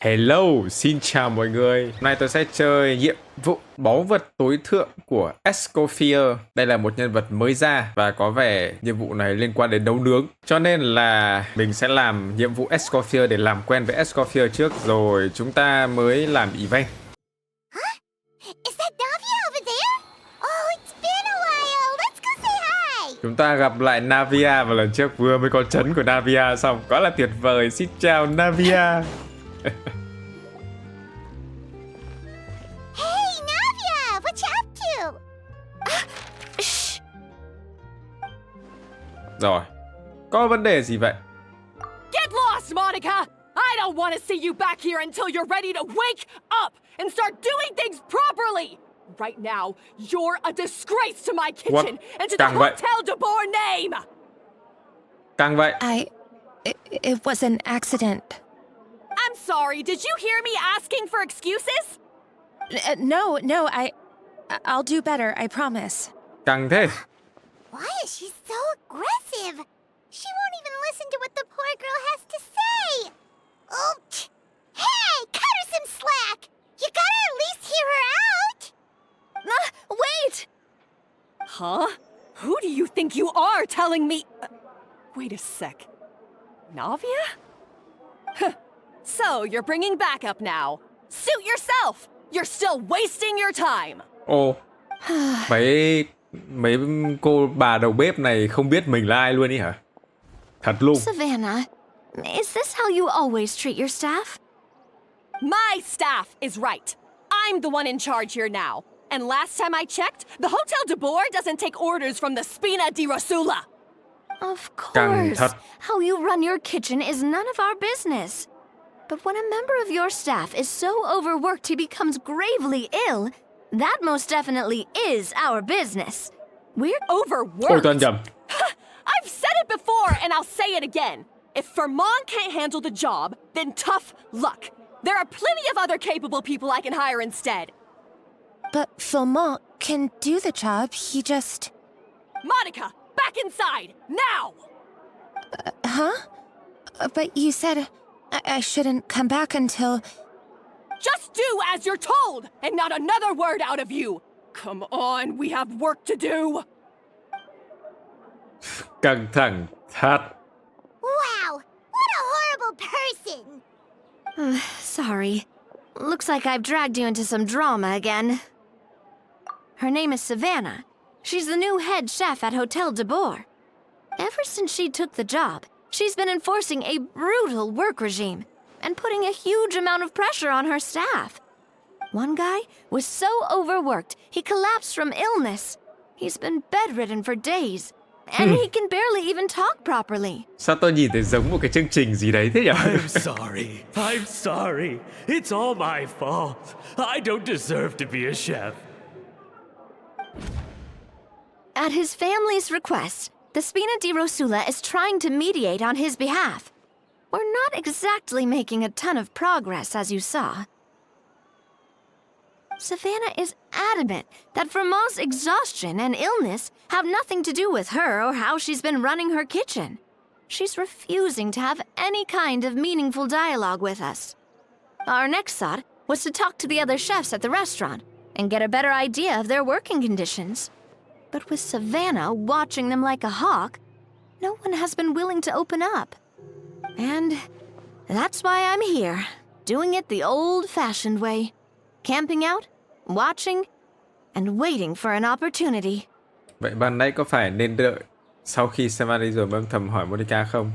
Hello, xin chào mọi người. Hôm nay tôi sẽ chơi nhiệm vụ báu vật tối thượng của Escoffier. Đây là một nhân vật mới ra và có vẻ nhiệm vụ này liên quan đến nấu nướng. Cho nên là mình sẽ làm nhiệm vụ Escoffier để làm quen với Escoffier trước rồi chúng ta mới làm event. Is that Navia over there? Oh, it's been a while. Let's go say hi. Chúng ta gặp lại Navia vào lần trước vừa mới có trấn của Navia xong. Quá là tuyệt vời. Xin chào Navia. Hey, Navia, what you up to? Shh. Rồi, có vấn đề gì vậy? Get lost, Monica! I don't want to see you back here until you're ready to wake up and start doing things properly! Right now, you're a disgrace to my kitchen and to the Hotel de Boer name! Căng vậy. It was an accident. I'm sorry, did you hear me asking for excuses? No, I'll do better, I promise. Căng thế. Why is she so aggressive? She won't even listen to what the poor girl has to say. Oh, hey, cut her some slack. You gotta at least hear her out. Wait! Huh? Who do you think you are telling me... wait a sec. Navia? So, you're bringing backup now. Suit yourself! You're still wasting your time! Ồ, mấy cô bà đầu bếp này không biết mình là ai luôn ý hả? Thật luôn. Savannah, is this how you always treat your staff? My staff is right. I'm the one in charge here now. And last time I checked, the Hotel de Boer doesn't take orders from the Spina di Rosula. Of course. How you run your kitchen is none of our business. But when a member of your staff is so overworked he becomes gravely ill, that most definitely is our business. We're overworked. I've said it before and I'll say it again. If Fermon can't handle the job, then tough luck. There are plenty of other capable people I can hire instead. But Fermon can do the job, he just... Monica, back inside, now! Huh? But you said I shouldn't come back until... Just do as you're told, and not another word out of you! Come on, we have work to do! Căng thẳng thật. Wow, what a horrible person. Sorry. Looks like I've dragged you into some drama again. Her name is Savannah. She's the new head chef at Hotel de Boer. Ever since she took the job, she's been enforcing a brutal work regime and putting a huge amount of pressure on her staff. One guy was so overworked, he collapsed from illness. He's been bedridden for days, and he can barely even talk properly. Sao tôi nhìn thấy giống một cái chương trình gì đấy thế nhỉ? I'm sorry. It's all my fault. I don't deserve to be a chef. At his family's request, the Spina di Rosula is trying to mediate on his behalf. We're not exactly making a ton of progress, as you saw. Savannah is adamant that Fermant's exhaustion and illness have nothing to do with her or how she's been running her kitchen. She's refusing to have any kind of meaningful dialogue with us. Our next thought was to talk to the other chefs at the restaurant and get a better idea of their working conditions. But with Savannah watching them like a hawk, no one has been willing to open up. And that's why I'm here, doing it the old-fashioned way. Camping out, watching, and waiting for an opportunity. Vậy ban nãy có phải nên đợi sau khi Savannah đi rồi mới âm thầm hỏi Monica không?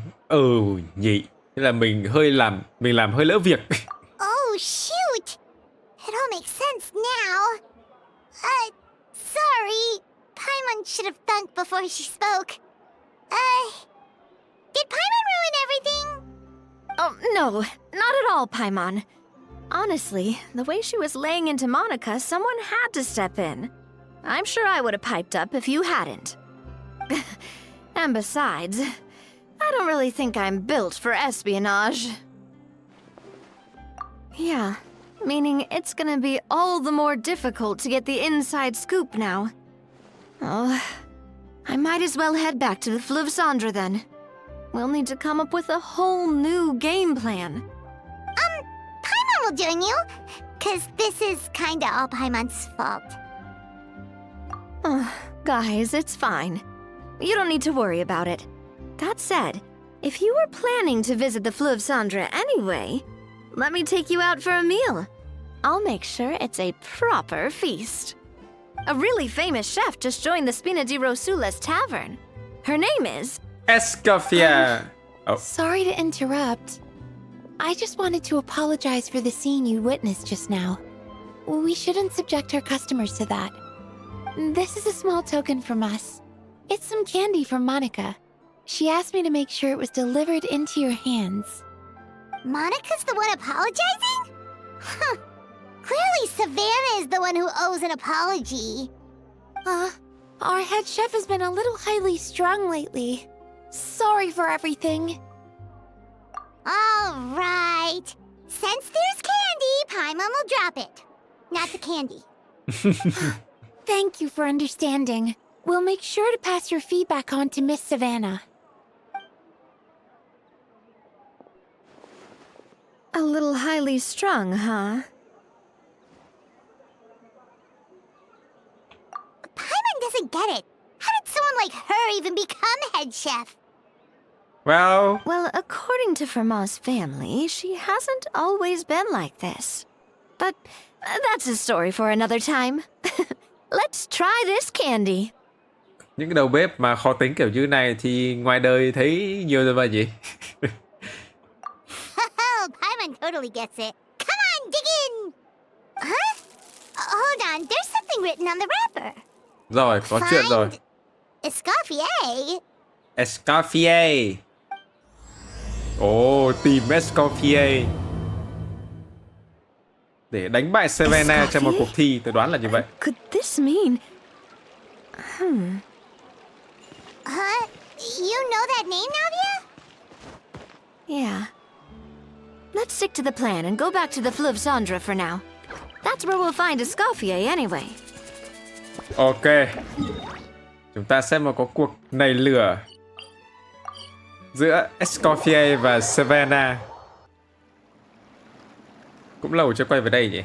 Nhỉ. Thế là mình làm hơi lỡ việc. Oh, shoot. It all makes sense now. Sorry. Paimon should have thunk before she spoke. Did Paimon ruin everything? Oh, no, not at all, Paimon. Honestly, the way she was laying into Monica, someone had to step in. I'm sure I would have piped up if you hadn't. And besides, I don't really think I'm built for espionage. Yeah, meaning it's gonna be all the more difficult to get the inside scoop now. Oh, I might as well head back to the Fleuve Cendre then. We'll need to come up with a whole new game plan. Paimon don't you? Cause this is kinda all Paimon's fault. Guys, it's fine. You don't need to worry about it. That said, if you were planning to visit the Fleuve Cendre anyway, let me take you out for a meal. I'll make sure it's a proper feast. A really famous chef just joined the Spina di Rosula's tavern. Her name is... Escafier. Oh, Sorry to interrupt. I just wanted to apologize for the scene you witnessed just now. We shouldn't subject our customers to that. This is a small token from us. It's some candy from Monica. She asked me to make sure it was delivered into your hands. Monica's the one apologizing? Huh. Clearly Savannah is the one who owes an apology. Our head chef has been a little highly strung lately. Sorry for everything. All right. Since there's candy, Paimon will drop it. Not the candy. Thank you for understanding. We'll make sure to pass your feedback on to Miss Savannah. A little highly strung, huh? Paimon doesn't get it. How did someone like her even become head chef? well, Well, according to Fermat's family, she hasn't always been like this. But that's a story for another time. Let's try this candy. những cái đầu bếp mà khó tính kiểu như này thì ngoài đời thấy nhiều rồi mà gì. Oh, Paimon totally gets it. Come on, dig in! Huh? Hold on, there's something written on the wrapper. Rồi, có chuyện rồi. Escoffier? Escafier. Ồ, tìm Escoffier để đánh bại Savannah trong một cuộc thi, tôi đoán là như vậy. Could this mean... Huh? You know that name, Navia? Yeah. Let's stick to the plan and go back to the Fleuve Cendre for now. That's where we'll find Escoffier anyway. Ok, chúng ta sẽ có cuộc nảy lửa giữa Escoffier và Savannah. Cũng lâu chưa quay về đây nhỉ.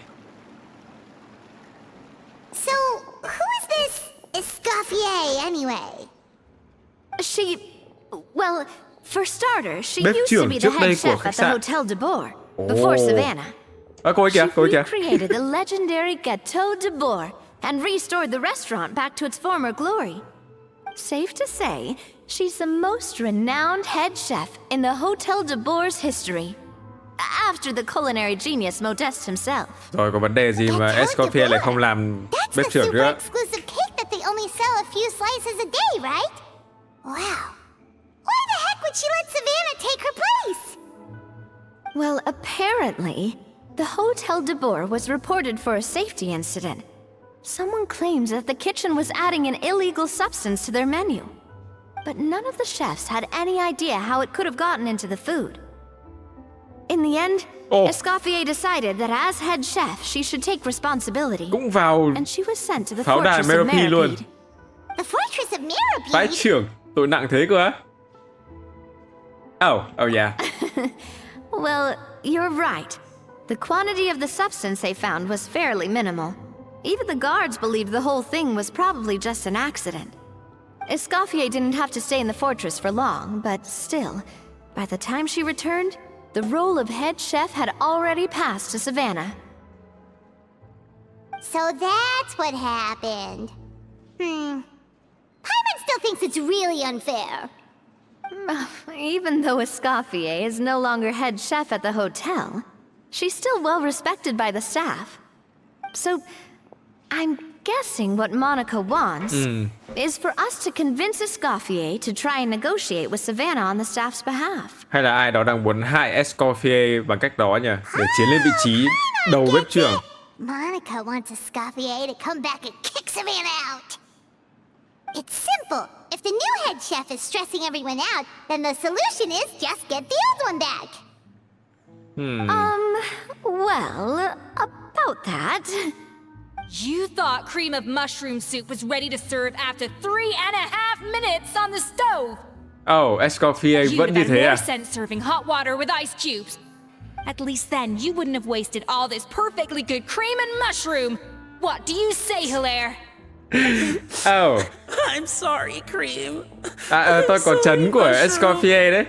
So, who is this Escoffier anyway? She... Well, for starters, she Bếp used to trưởng be the trước đây head của chef khách at the sạn. Hotel de Boer, before Oh. Savannah. Cô ấy kìa, She cô ấy kìa. recreated the legendary Gâteau de Boer and restored the restaurant back to its former glory. Safe to say, she's the most renowned head chef in the Hotel de Boer's history. After the culinary genius Modeste himself. Rồi có vấn đề gì mà Escoffier lại không làm That's bếp the trưởng super nữa. exclusive cake that they only sell a few slices a day, right? Wow. Why the heck would she let Savannah take her place? Well, apparently, the Hotel de Boer was reported for a safety incident. Someone claims that the kitchen was adding an illegal substance to their menu. But none of the chefs had any idea how it could have gotten into the food. In the end, Escoffier decided that as head chef, she should take responsibility. Cũng vào And she was sent to the pháo đài fortress of Meropide luôn. Meropide. The Fortress of Meropide? Phái trưởng, tội nặng thế cơ á. Oh yeah. Well, you're right. The quantity of the substance they found was fairly minimal. Even the guards believed the whole thing was probably just an accident. Escoffier didn't have to stay in the fortress for long, but still, by the time she returned, the role of head chef had already passed to Savannah. So that's what happened. Paimon still thinks it's really unfair. Even though Escoffier is no longer head chef at the hotel, she's still well respected by the staff. So, I'm guessing what Monica wants is for us to convince Escoffier to try and negotiate with Savannah on the staff's behalf. Hay là ai đó đang muốn hại Escoffier bằng cách đó nhỉ? Để chiến lên vị trí đầu bếp trưởng. Monica wants Escoffier to come back and kick Savannah out. It's simple. If the new head chef is stressing everyone out, then the solution is just get the old one back. Well, about that... You thought cream of mushroom soup was ready to serve after 3.5 minutes on the stove. Oh, Escoffier You'd vẫn have như had thế more à? sense serving hot water with ice cubes. At least then you wouldn't have wasted all this perfectly good cream and mushroom. What do you say, Hilaire? Oh. I'm sorry, Cream. Tôi có chấn của Escoffier đấy.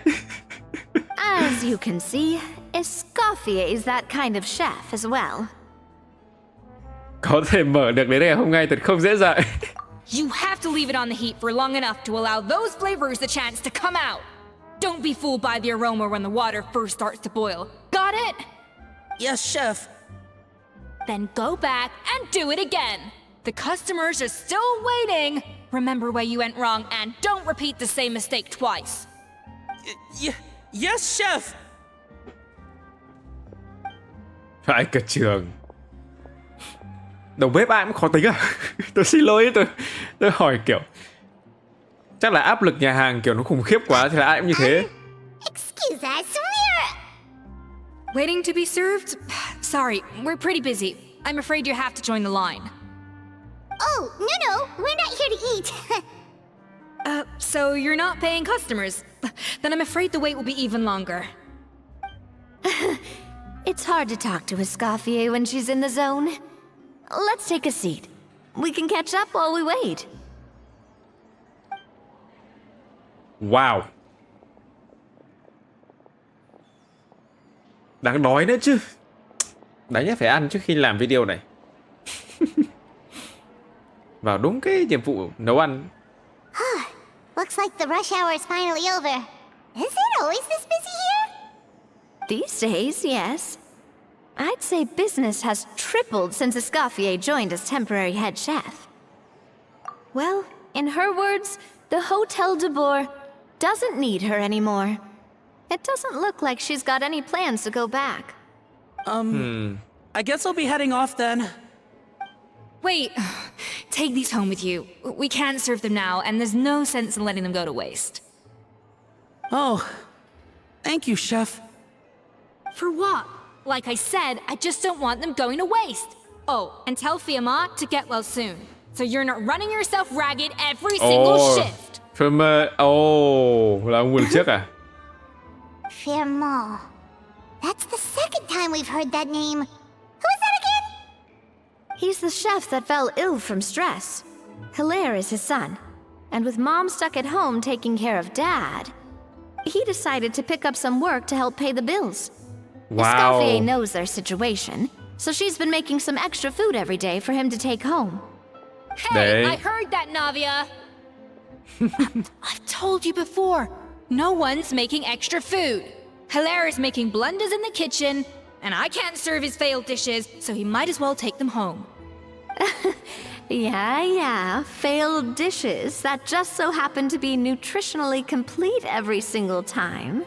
As you can see, Escoffier is that kind of chef as well. Có thể mở được đến ngày hôm nay thật không dễ dàng. You have to leave it on the heat for long enough to allow those flavors the chance to come out. Don't be fooled by the aroma when the water first starts to boil. Got it? Yes, Chef. Then go back and do it again. The customers are still waiting. Remember where you went wrong and don't repeat the same mistake twice. Yes, Chef. Phải cả trường. Đầu bếp ai cũng khó tính à? Tôi xin lỗi, tôi hỏi kiểu chắc là áp lực nhà hàng kiểu nó khủng khiếp quá thì là ai cũng như thế. Excuse us, we're... Waiting to be served? Sorry, we're pretty busy. I'm afraid you have to join the line. Oh, no, we're not here to eat. So you're not paying customers? Then I'm afraid the wait will be even longer. It's hard to talk to Escoffier when she's in the zone. Let's take a seat. We can catch up while we wait. Wow. Đáng nói nữa chứ. Đấy nhá, phải ăn trước khi làm video này. Vào đúng cái nhiệm vụ nấu ăn. Looks like the rush hour is finally over. Is it always this busy here? These days, yes. I'd say business has tripled since Escoffier joined as temporary head chef. Well, in her words, the Hotel de Boer doesn't need her anymore. It doesn't look like she's got any plans to go back. I guess I'll be heading off then. Wait, take these home with you. We can't serve them now, and there's no sense in letting them go to waste. Oh, thank you, Chef. For what? Like I said, I just don't want them going to waste. Oh, and tell Fiamma to get well soon, so you're not running yourself ragged every single shift. Là nguồn trước à? Firmo. That's the second time we've heard that name. Who is that again? He's the chef that fell ill from stress. Hilaire is his son. And with Mom stuck at home taking care of Dad, he decided to pick up some work to help pay the bills. Wow. Escoffier knows their situation, so she's been making some extra food every day for him to take home. Hey, I heard that, Navia! I've told you before, no one's making extra food. Hilaire is making blunders in the kitchen, and I can't serve his failed dishes, so he might as well take them home. Yeah, failed dishes that just so happen to be nutritionally complete every single time.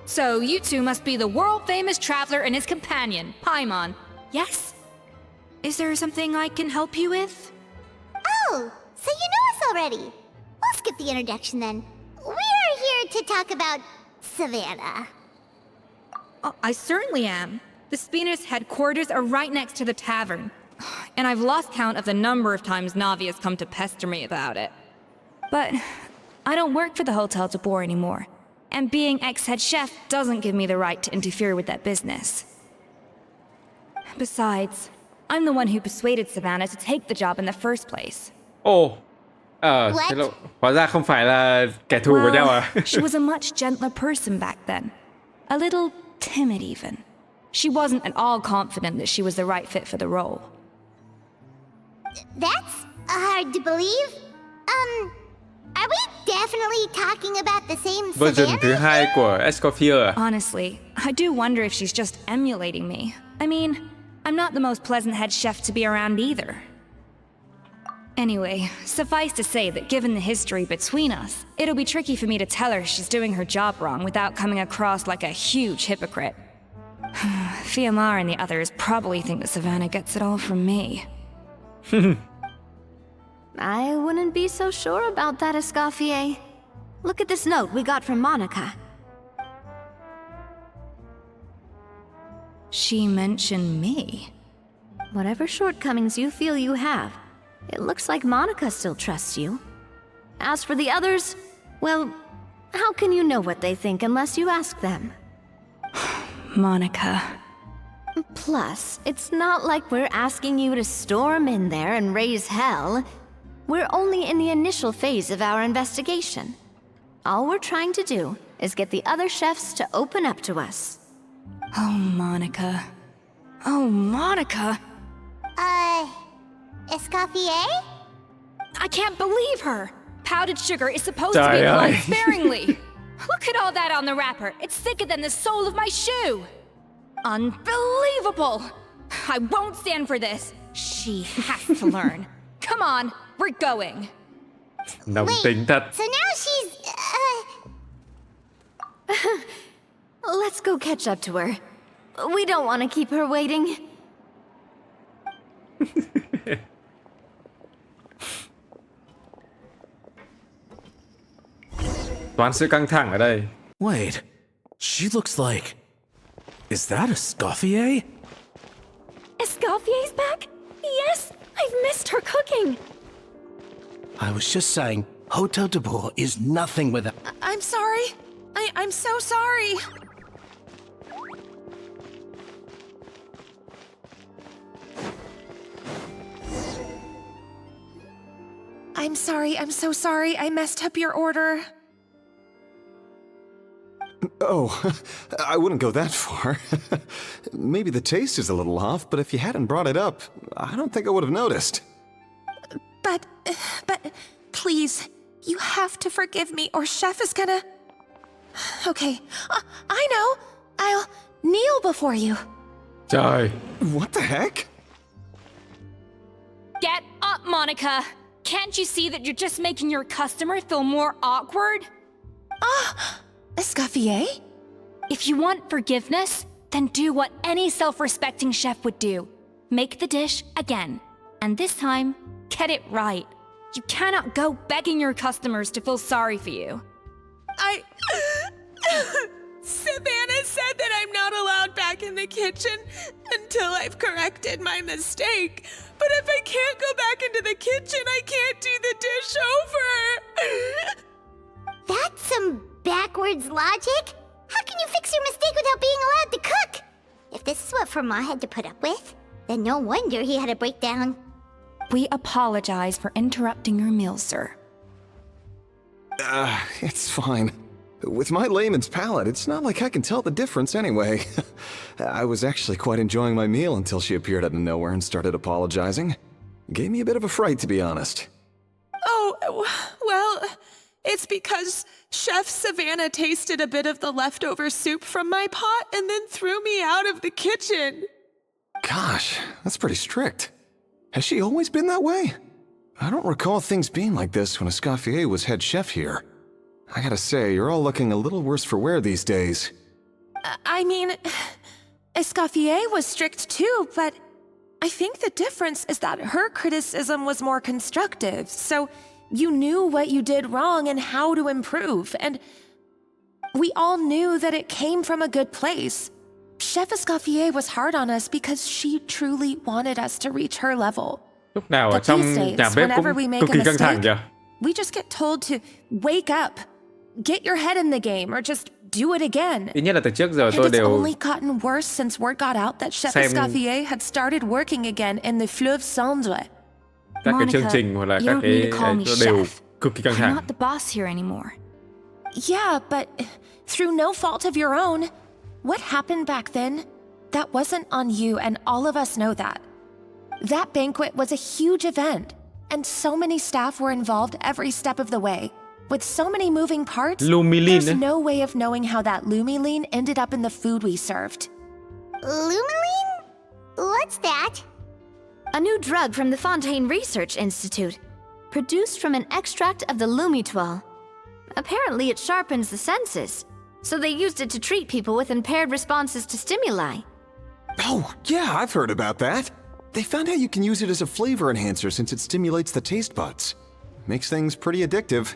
So you two must be the world-famous traveler and his companion, Paimon. Yes? Is there something I can help you with? Oh, so you know us already. We'll skip the introduction then. We're here to talk about Savannah. Oh, I certainly am. The Spina's headquarters are right next to the tavern. And I've lost count of the number of times Navia's come to pester me about it. But I don't work for the Hotel de Boer anymore. And being ex-head chef doesn't give me the right to interfere with that business. Besides, I'm the one who persuaded Savannah to take the job in the first place. Thế là hóa ra không phải là kẻ thù của nhau à? She was a much gentler person back then. A little timid even. She wasn't at all confident that she was the right fit for the role. That's hard to believe. Are we definitely talking about the same Version Savannah? thứ hai của Escoffier à? Honestly, I do wonder if she's just emulating me. I mean, I'm not the most pleasant head chef to be around either. Anyway, suffice to say that given the history between us, it'll be tricky for me to tell her she's doing her job wrong without coming across like a huge hypocrite. Fiamma and the others probably think that Savannah gets it all from me. I wouldn't be so sure about that, Escoffier. Look at this note we got from Monica. She mentioned me. Whatever shortcomings you feel you have, it looks like Monica still trusts you. As for the others, well, How can you know what they think unless you ask them? Monica. Plus, it's not like we're asking you to storm in there and raise hell. We're only in the initial phase of our investigation. All we're trying to do is get the other chefs to open up to us. Oh, Monica. Oh, Monica. Escafier? I can't believe her. Powdered sugar is supposed to be applied sparingly. Look at all that on the wrapper. It's thicker than the sole of my shoe. Unbelievable. I won't stand for this. She has to learn. Come on, we're going. Nóng tính thật. So now she's, Let's go catch up to her. We don't want to keep her waiting. Toán sự căng thẳng ở đây. Wait, she looks like... Is that Escoffier? Escaffier's back? Yes, I've missed her cooking. I was just saying, Hotel de Bourg is nothing without... I'm sorry. I'm so sorry. I'm so sorry. I messed up your order. Oh, I wouldn't go that far. Maybe the taste is a little off, but if you hadn't brought it up, I don't think I would have noticed. But, please, you have to forgive me or Chef is gonna... Okay, I know. I'll kneel before you. Trời. What the heck? Get up, Monica. Can't you see that you're just making your customer feel more awkward? Escoffier? If you want forgiveness, then do what any self-respecting chef would do. Make the dish again. And this time, get it right. You cannot go begging your customers to feel sorry for you. Savannah said that I'm not allowed back in the kitchen until I've corrected my mistake. But if I can't go back into the kitchen, I can't do the dish over. That's some backwards logic. How can you fix your mistake without being allowed to cook? If this is what Fermat had to put up with, then no wonder he had a breakdown. We apologize for interrupting your meal, sir. It's fine. With my layman's palate, it's not like I can tell the difference anyway. I was actually quite enjoying my meal until she appeared out of nowhere and started apologizing. Gave me a bit of a fright, to be honest. Oh, well, it's because Chef Savannah tasted a bit of the leftover soup from my pot and then threw me out of the kitchen. Gosh, that's pretty strict. Has she always been that way? I don't recall things being like this when Escoffier was head chef here. I gotta say, you're all looking a little worse for wear these days. I mean, Escoffier was strict too, but I think the difference is that her criticism was more constructive, so you knew what you did wrong and how to improve, and we all knew that it came from a good place. Chef Escoffier was hard on us because she truly wanted us to reach her level. Lúc nào ở But trong these days, nhà bếp whenever cũng we make cực a kỳ căng thẳng mistake, kìa. we just get told to wake up, get your head in the game, or just do it again. Ít nhất là từ trước giờ And tôi it's đều only gotten worse since word got out that Chef xem Escoffier had started working again in the Fleuve Cendre. các cái chương trình hoặc là you các don't cái need to call me nó đều chef. cực kỳ căng I'm thẳng. not the boss here anymore. Yeah, but through no fault of your own, what happened back then, that wasn't on you, and all of us know that. That banquet was a huge event, and so many staff were involved every step of the way. With so many moving parts, there's Lumiline. no way of knowing how that lumiline ended up in the food we served. Lumiline? What's that? A new drug from the Fontaine Research Institute, produced from an extract of the lumitoile. Apparently it sharpens the senses, so they used it to treat people with impaired responses to stimuli. Oh, yeah, I've heard about that. They found out you can use it as a flavor enhancer since it stimulates the taste buds. Makes things pretty addictive.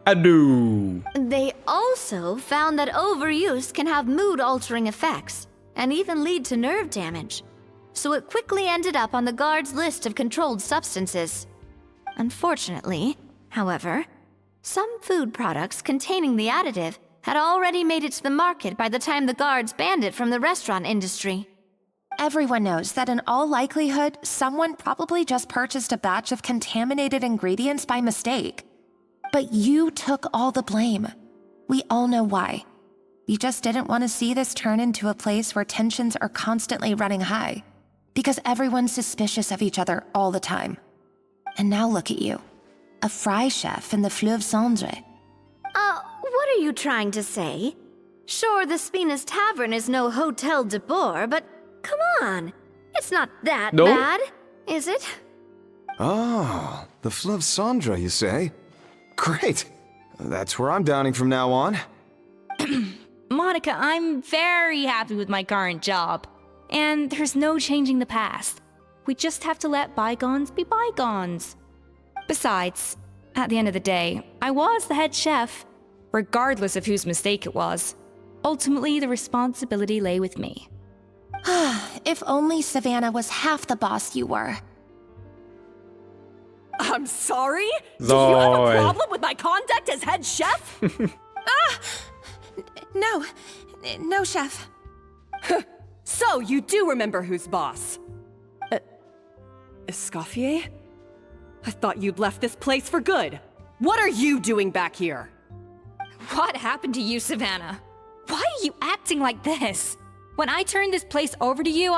Adu. They also found that overuse can have mood-altering effects, and even lead to nerve damage. So it quickly ended up on the guard's list of controlled substances. Unfortunately, however, Some food products containing the additive had already made it to the market by the time the guards banned it from the restaurant industry. Everyone knows that in all likelihood, someone probably just purchased a batch of contaminated ingredients by mistake. But you took all the blame. We all know why. You just didn't want to see this turn into a place where tensions are constantly running high, because everyone's suspicious of each other all the time. And now look at you, a fry chef in the Fleuve Cendre. What are you trying to say? Sure, the Spina's Tavern is no Hotel de Boer, but come on. It's not that bad, is it? Oh, the Fleuve Cendre, you say? Great. That's where I'm dining from now on. Monica, I'm very happy with my current job. And there's no changing the past. We just have to let bygones be bygones. Besides, at the end of the day, I was the head chef, regardless of whose mistake it was. Ultimately, the responsibility lay with me. If only Savannah was half the boss you were. I'm sorry? Do you have a problem with my conduct as head chef? No, chef. So, you do remember who's boss? Escafier? I thought you'd left this place for good. What are you doing back here? What happened to you, Savannah? Why are you acting like this? When I turned this place over to you,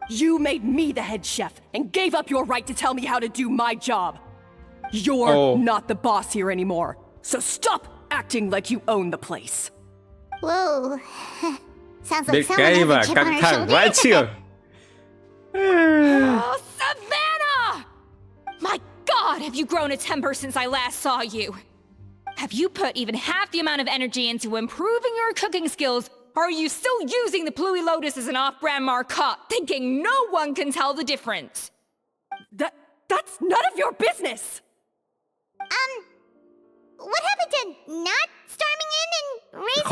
You made me the head chef and gave up your right to tell me how to do my job. You're not the boss here anymore, so stop acting like you own the place. Whoa. Sounds like Biết someone cay has và a chip on căng her thẳng vãi shoulder. chưởng. Oh, Savannah! My God, have you grown a temper since I last saw you? Have you put even half the amount of energy into improving your cooking skills, or are you still using the Pluie Lotus as an off-brand marcotte, thinking no one can tell the difference? That's none of your business! What happened to not storming in and raising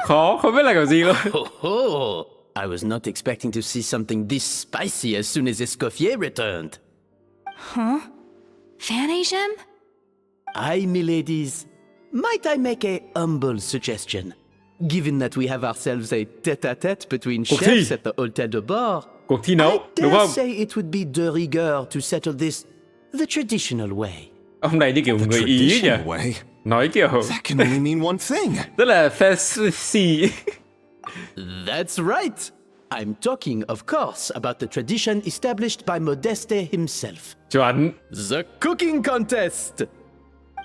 Khó, không biết là kiểu gì luôn. Oh, I was not expecting to see something this spicy as soon as Escoffier returned. Huh? Fan Asian? Aye, miladies. Might I make a humble suggestion? Given that we have ourselves a tête-à-tête between chefs at the Hôtel de Bord, Cuộc thi nấu, I đúng dare không? say it would be de rigueur to settle this the traditional way. Ông này như kiểu người Ý nhỉ? Traditional way? Nói kiểu That can only mean one thing. rất là fancy. That's right. I'm talking, of course, about the tradition established by Modeste himself. Chuẩn. The cooking contest!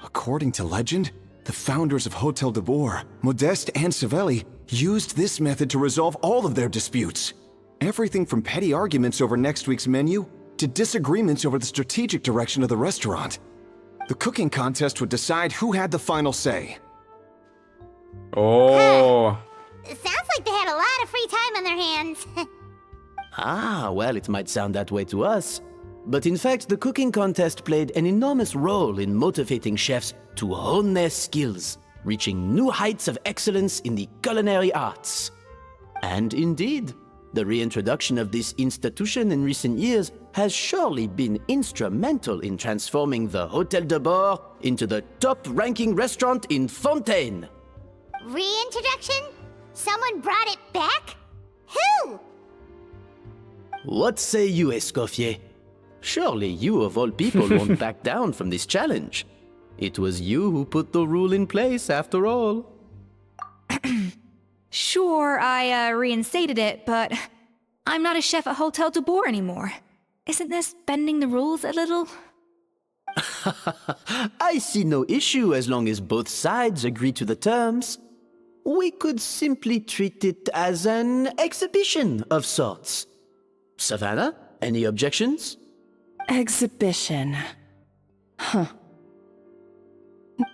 According to legend, the founders of Hotel de Boer, Modeste and Savelli, used this method to resolve all of their disputes. Everything from petty arguments over next week's menu to disagreements over the strategic direction of the restaurant. The cooking contest would decide who had the final say. Ồ. It sounds like they had a lot of free time on their hands. Well, it might sound that way to us. But in fact, the cooking contest played an enormous role in motivating chefs to hone their skills, reaching new heights of excellence in the culinary arts. And indeed, the reintroduction of this institution in recent years has surely been instrumental in transforming the Hôtel de Bord into the top-ranking restaurant in Fontaine. Reintroduction? Someone brought it back? Who? What say you, Escoffier? Surely you of all people won't back down from this challenge. It was you who put the rule in place, after all. Sure, I reinstated it, but I'm not a chef at Hotel de Boer anymore. Isn't this bending the rules a little? I see no issue as long as both sides agree to the terms. We could simply treat it as an exhibition of sorts. Savannah, any objections? Exhibition. Huh.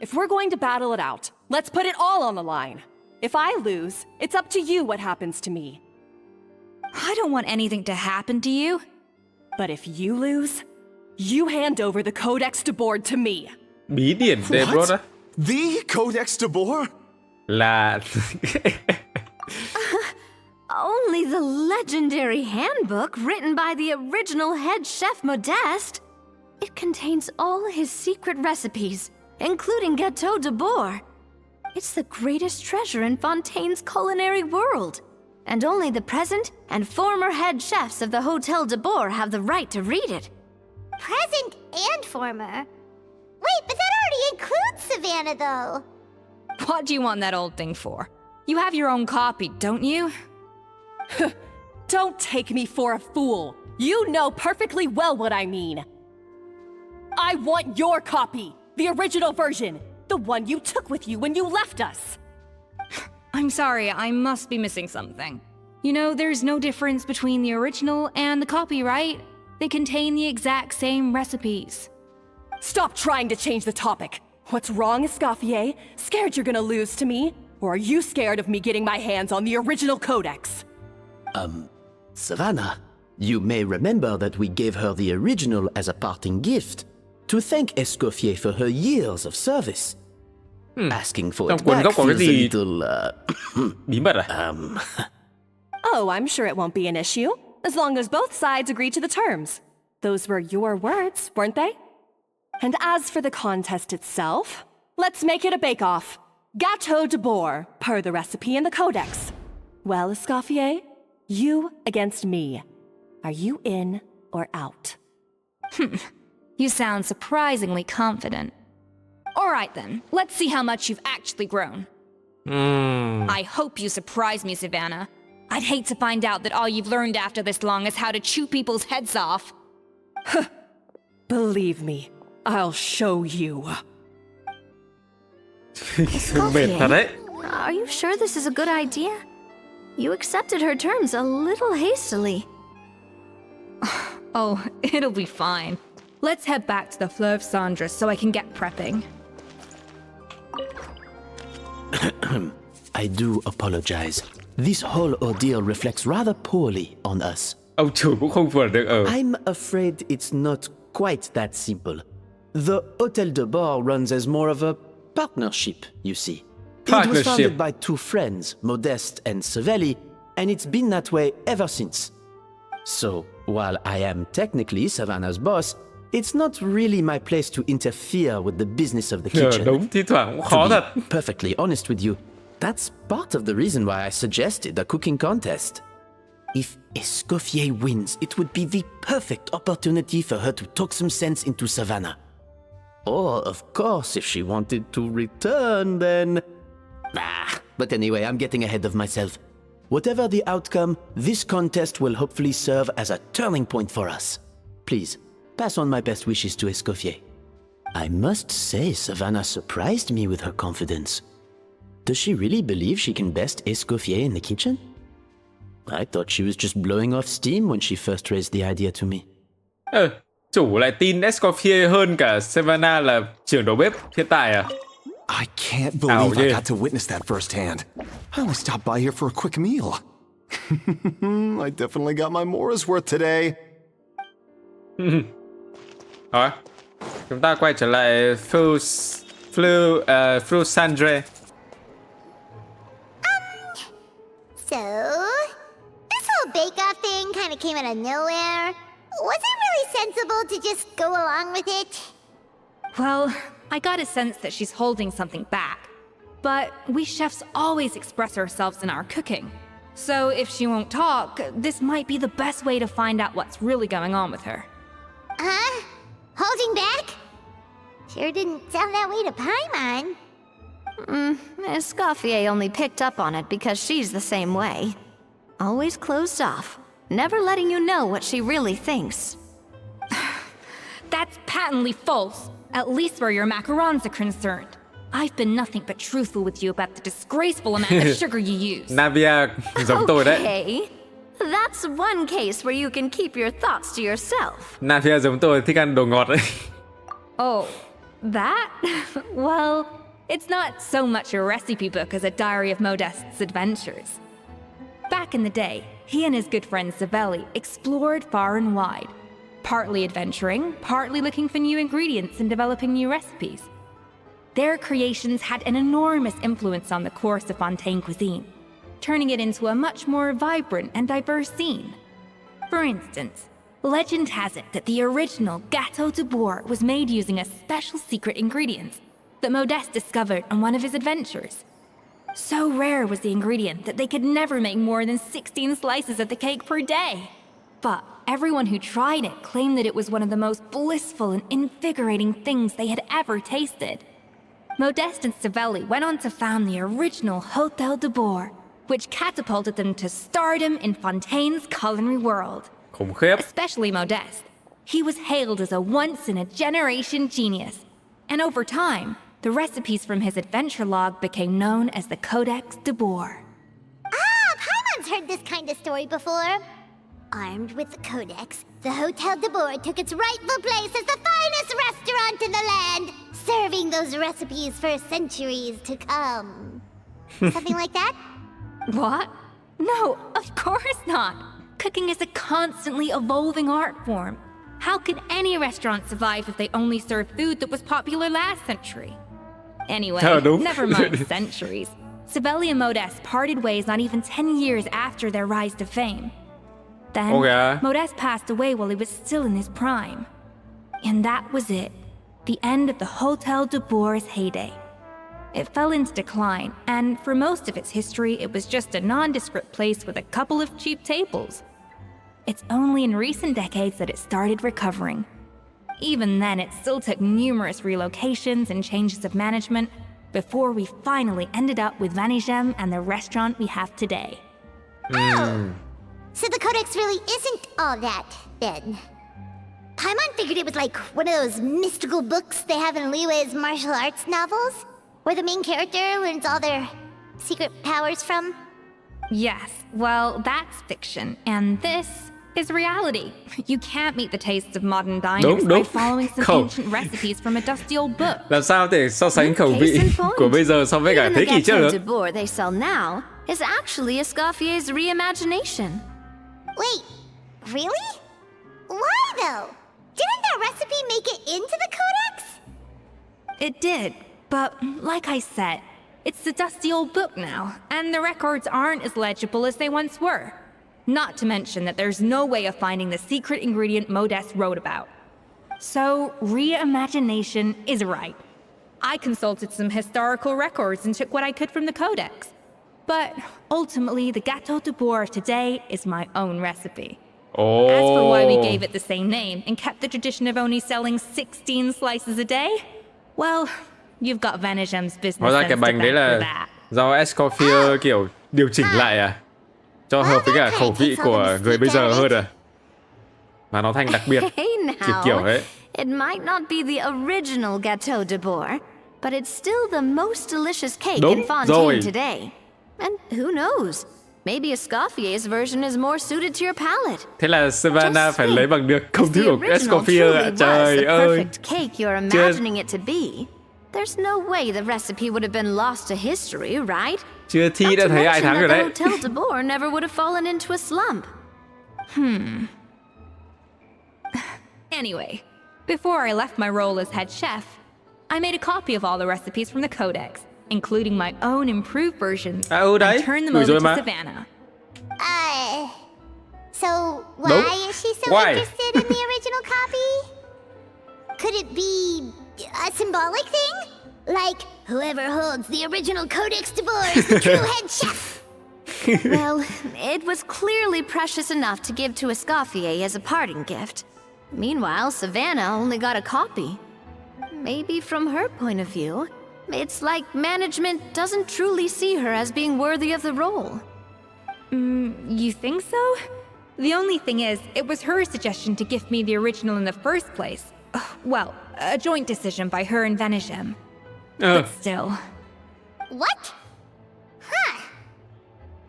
If we're going to battle it out, let's put it all on the line. If I lose, it's up to you what happens to me. I don't want anything to happen to you. But if you lose, you hand over the Codex de Boer to me. Bí điển de Boer á. The Codex de Boer? Là Only the legendary handbook written by the original head chef Modeste. It contains all his secret recipes, including Gâteau de Bourg. It's the greatest treasure in Fontaine's culinary world, and only the present and former head chefs of the Hotel de Bourg have the right to read it. Present and former. Wait, but that already includes Savannah, though. What do you want that old thing for? You have your own copy, don't you? Don't take me for a fool. You know perfectly well what I mean. I want your copy, the original version, the one you took with you when you left us. I'm sorry, I must be missing something. You know, there's no difference between the original and the copy, right? They contain the exact same recipes. Stop trying to change the topic. What's wrong, Escoffier? Scared you're gonna lose to me? Or are you scared of me getting my hands on the original codex? Savannah, you may remember that we gave her the original as a parting gift to thank Escoffier for her years of service. Asking for it Trong cuốn back gốc có cái feels a gì little, bí mật à? Oh, I'm sure it won't be an issue, as long as both sides agree to the terms. Those were your words, weren't they? And as for the contest itself, let's make it a bake-off. Gâteau de Bourg, per the recipe in the codex. Well, Escoffier, you against me. Are you in or out? You sound surprisingly confident. All right then, let's see how much you've actually grown. I hope you surprise me, Savannah. I'd hate to find out that all you've learned after this long is how to chew people's heads off. Believe me, I'll show you. Mệt thật đấy. Are you sure this is a good idea? You accepted her terms a little hastily. Oh, it'll be fine. Let's head back to the Fleuve Cendres so I can get prepping. I do apologize. This whole ordeal reflects rather poorly on us. Ông chủ cũng không vượt được ở. I'm afraid it's not quite that simple. The Hotel de Bourg runs as more of a partnership, you see. It was Partnership. founded by two friends, Modeste and Savelli, and it's been that way ever since. So, while I am technically Savannah's boss, it's not really my place to interfere with the business of the kitchen. Đúng, thi thoảng cũng khó To be thật. perfectly honest with you, that's part of the reason why I suggested a cooking contest. If Escoffier wins, it would be the perfect opportunity for her to talk some sense into Savannah. Or, of course, if she wanted to return, then... But anyway, I'm getting ahead of myself. Whatever the outcome, this contest will hopefully serve as a turning point for us. Please, pass on my best wishes to Escoffier. I must say, Savannah surprised me with her confidence. Does she really believe she can best Escoffier in the kitchen? I thought she was just blowing off steam when she first raised the idea to me. Chủ lại tin Escoffier hơn cả Savannah là trưởng đầu bếp hiện tại à? I can't believe I got to witness that firsthand. I only stopped by here for a quick meal. I definitely got my Mora's worth today. Rồi, chúng ta quay trở lại Fleur Cendres. So, this whole bake-off thing kind of came out of nowhere. Was it really sensible to just go along with it? Well, I got a sense that she's holding something back. But we chefs always express ourselves in our cooking. So if she won't talk, this might be the best way to find out what's really going on with her. Huh? Holding back? Sure didn't sound that way to Paimon. Escoffier only picked up on it because she's the same way. Always closed off, never letting you know what she really thinks. That's patently false, at least where your macarons are concerned. I've been nothing but truthful with you about the disgraceful amount of sugar you use. Navia giống tôi đấy. Okay, that's one case where you can keep your thoughts to yourself. Navia giống tôi, thích ăn đồ ngọt đấy. Oh, that? Well, it's not so much a recipe book as a diary of Modeste's adventures. Back in the day, he and his good friend Savelli explored far and wide, partly adventuring, partly looking for new ingredients and developing new recipes. Their creations had an enormous influence on the course of Fontaine cuisine, turning it into a much more vibrant and diverse scene. For instance, legend has it that the original Gâteau de Bourg was made using a special secret ingredient, that Modeste discovered on one of his adventures. So rare was the ingredient that they could never make more than 16 slices of the cake per day. But everyone who tried it claimed that it was one of the most blissful and invigorating things they had ever tasted. Modeste and Savelli went on to found the original Hôtel de Bourg, which catapulted them to stardom in Fontaine's culinary world. Khủng khiếp. Especially Modeste. He was hailed as a once-in-a-generation genius. And over time, the recipes from his adventure log became known as the Codex de Bourg. Ah, Paimon's heard this kind of story before. Armed with the Codex, the Hôtel de Bourg took its rightful place as the finest restaurant in the land, serving those recipes for centuries to come. Something like that? What? No, of course not. Cooking is a constantly evolving art form. How could any restaurant survive if they only served food that was popular last century? Anyway, never mind centuries. Savelli and Modeste parted ways not even 10 years after their rise to fame. Then, Modeste passed away while he was still in his prime. And that was it. The end of the Hôtel de Bourg's heyday. It fell into decline, and for most of its history, it was just a nondescript place with a couple of cheap tables. It's only in recent decades that it started recovering. Even then, it still took numerous relocations and changes of management before we finally ended up with Vanigem and the restaurant we have today. Oh! So the Codex really isn't all that, then. Paimon figured it was like one of those mystical books they have in Liu's martial arts novels, where the main character learns all their secret powers from. Yes, well, that's fiction, and this is reality. You can't meet the tastes of modern diners by following some ancient recipes from a dusty old book. Làm sao để so sánh khẩu vị của bây giờ so với cả thế kỷ trước được? The Bourg they sell now is actually Escaffier's reimagination. Wait, really? Why though? Didn't that recipe make it into the Codex? It did, but like I said, it's a dusty old book now, and the records aren't as legible as they once were. Not to mention that there's no way of finding the secret ingredient Modeste wrote about. So, reimagination is right. I consulted some historical records and took what I could from the Codex. But ultimately, the Gâteau de Bourg of today is my own recipe. As for why we gave it the same name and kept the tradition of only selling 16 slices a day, well, you've got Vanigem's business Hóa ra sense cái to bánh đấy back for là that. do Escoffier kiểu điều chỉnh lại à? Cho hợp với cả khẩu vị của người bây giờ hơn à? Mà nó thành đặc biệt, kiểu đấy. It might not be the original Gâteau de Bourg, but it's still the most delicious cake in Fontaine today. And who knows? Maybe Escaffier's version is more suited to your palate. Thế là Savannah phải lấy bằng được công thức của Escoffier ạ. Trời ơi. Perfect cake you're imagining it to be. There's no way the recipe would have been lost to history, right? Chưa thi đã thấy ai thắng rồi đấy. Hôtel de Bourg never would have fallen into a slump. Anyway, before I left my role as head chef, I made a copy of all the recipes from the Codex, including my own improved versions, and turned them over to Savannah. So why is she so interested in the original copy? Could it be a symbolic thing? Like, whoever holds the original Codex de Bourg is the true head chef. Well, it was clearly precious enough to give to Escoffier as a parting gift. Meanwhile, Savannah only got a copy. Maybe from her point of view, it's like management doesn't truly see her as being worthy of the role. You think so? The only thing is, it was her suggestion to gift me the original in the first place. Well, a joint decision by her and Vanigem. But still. What? Huh.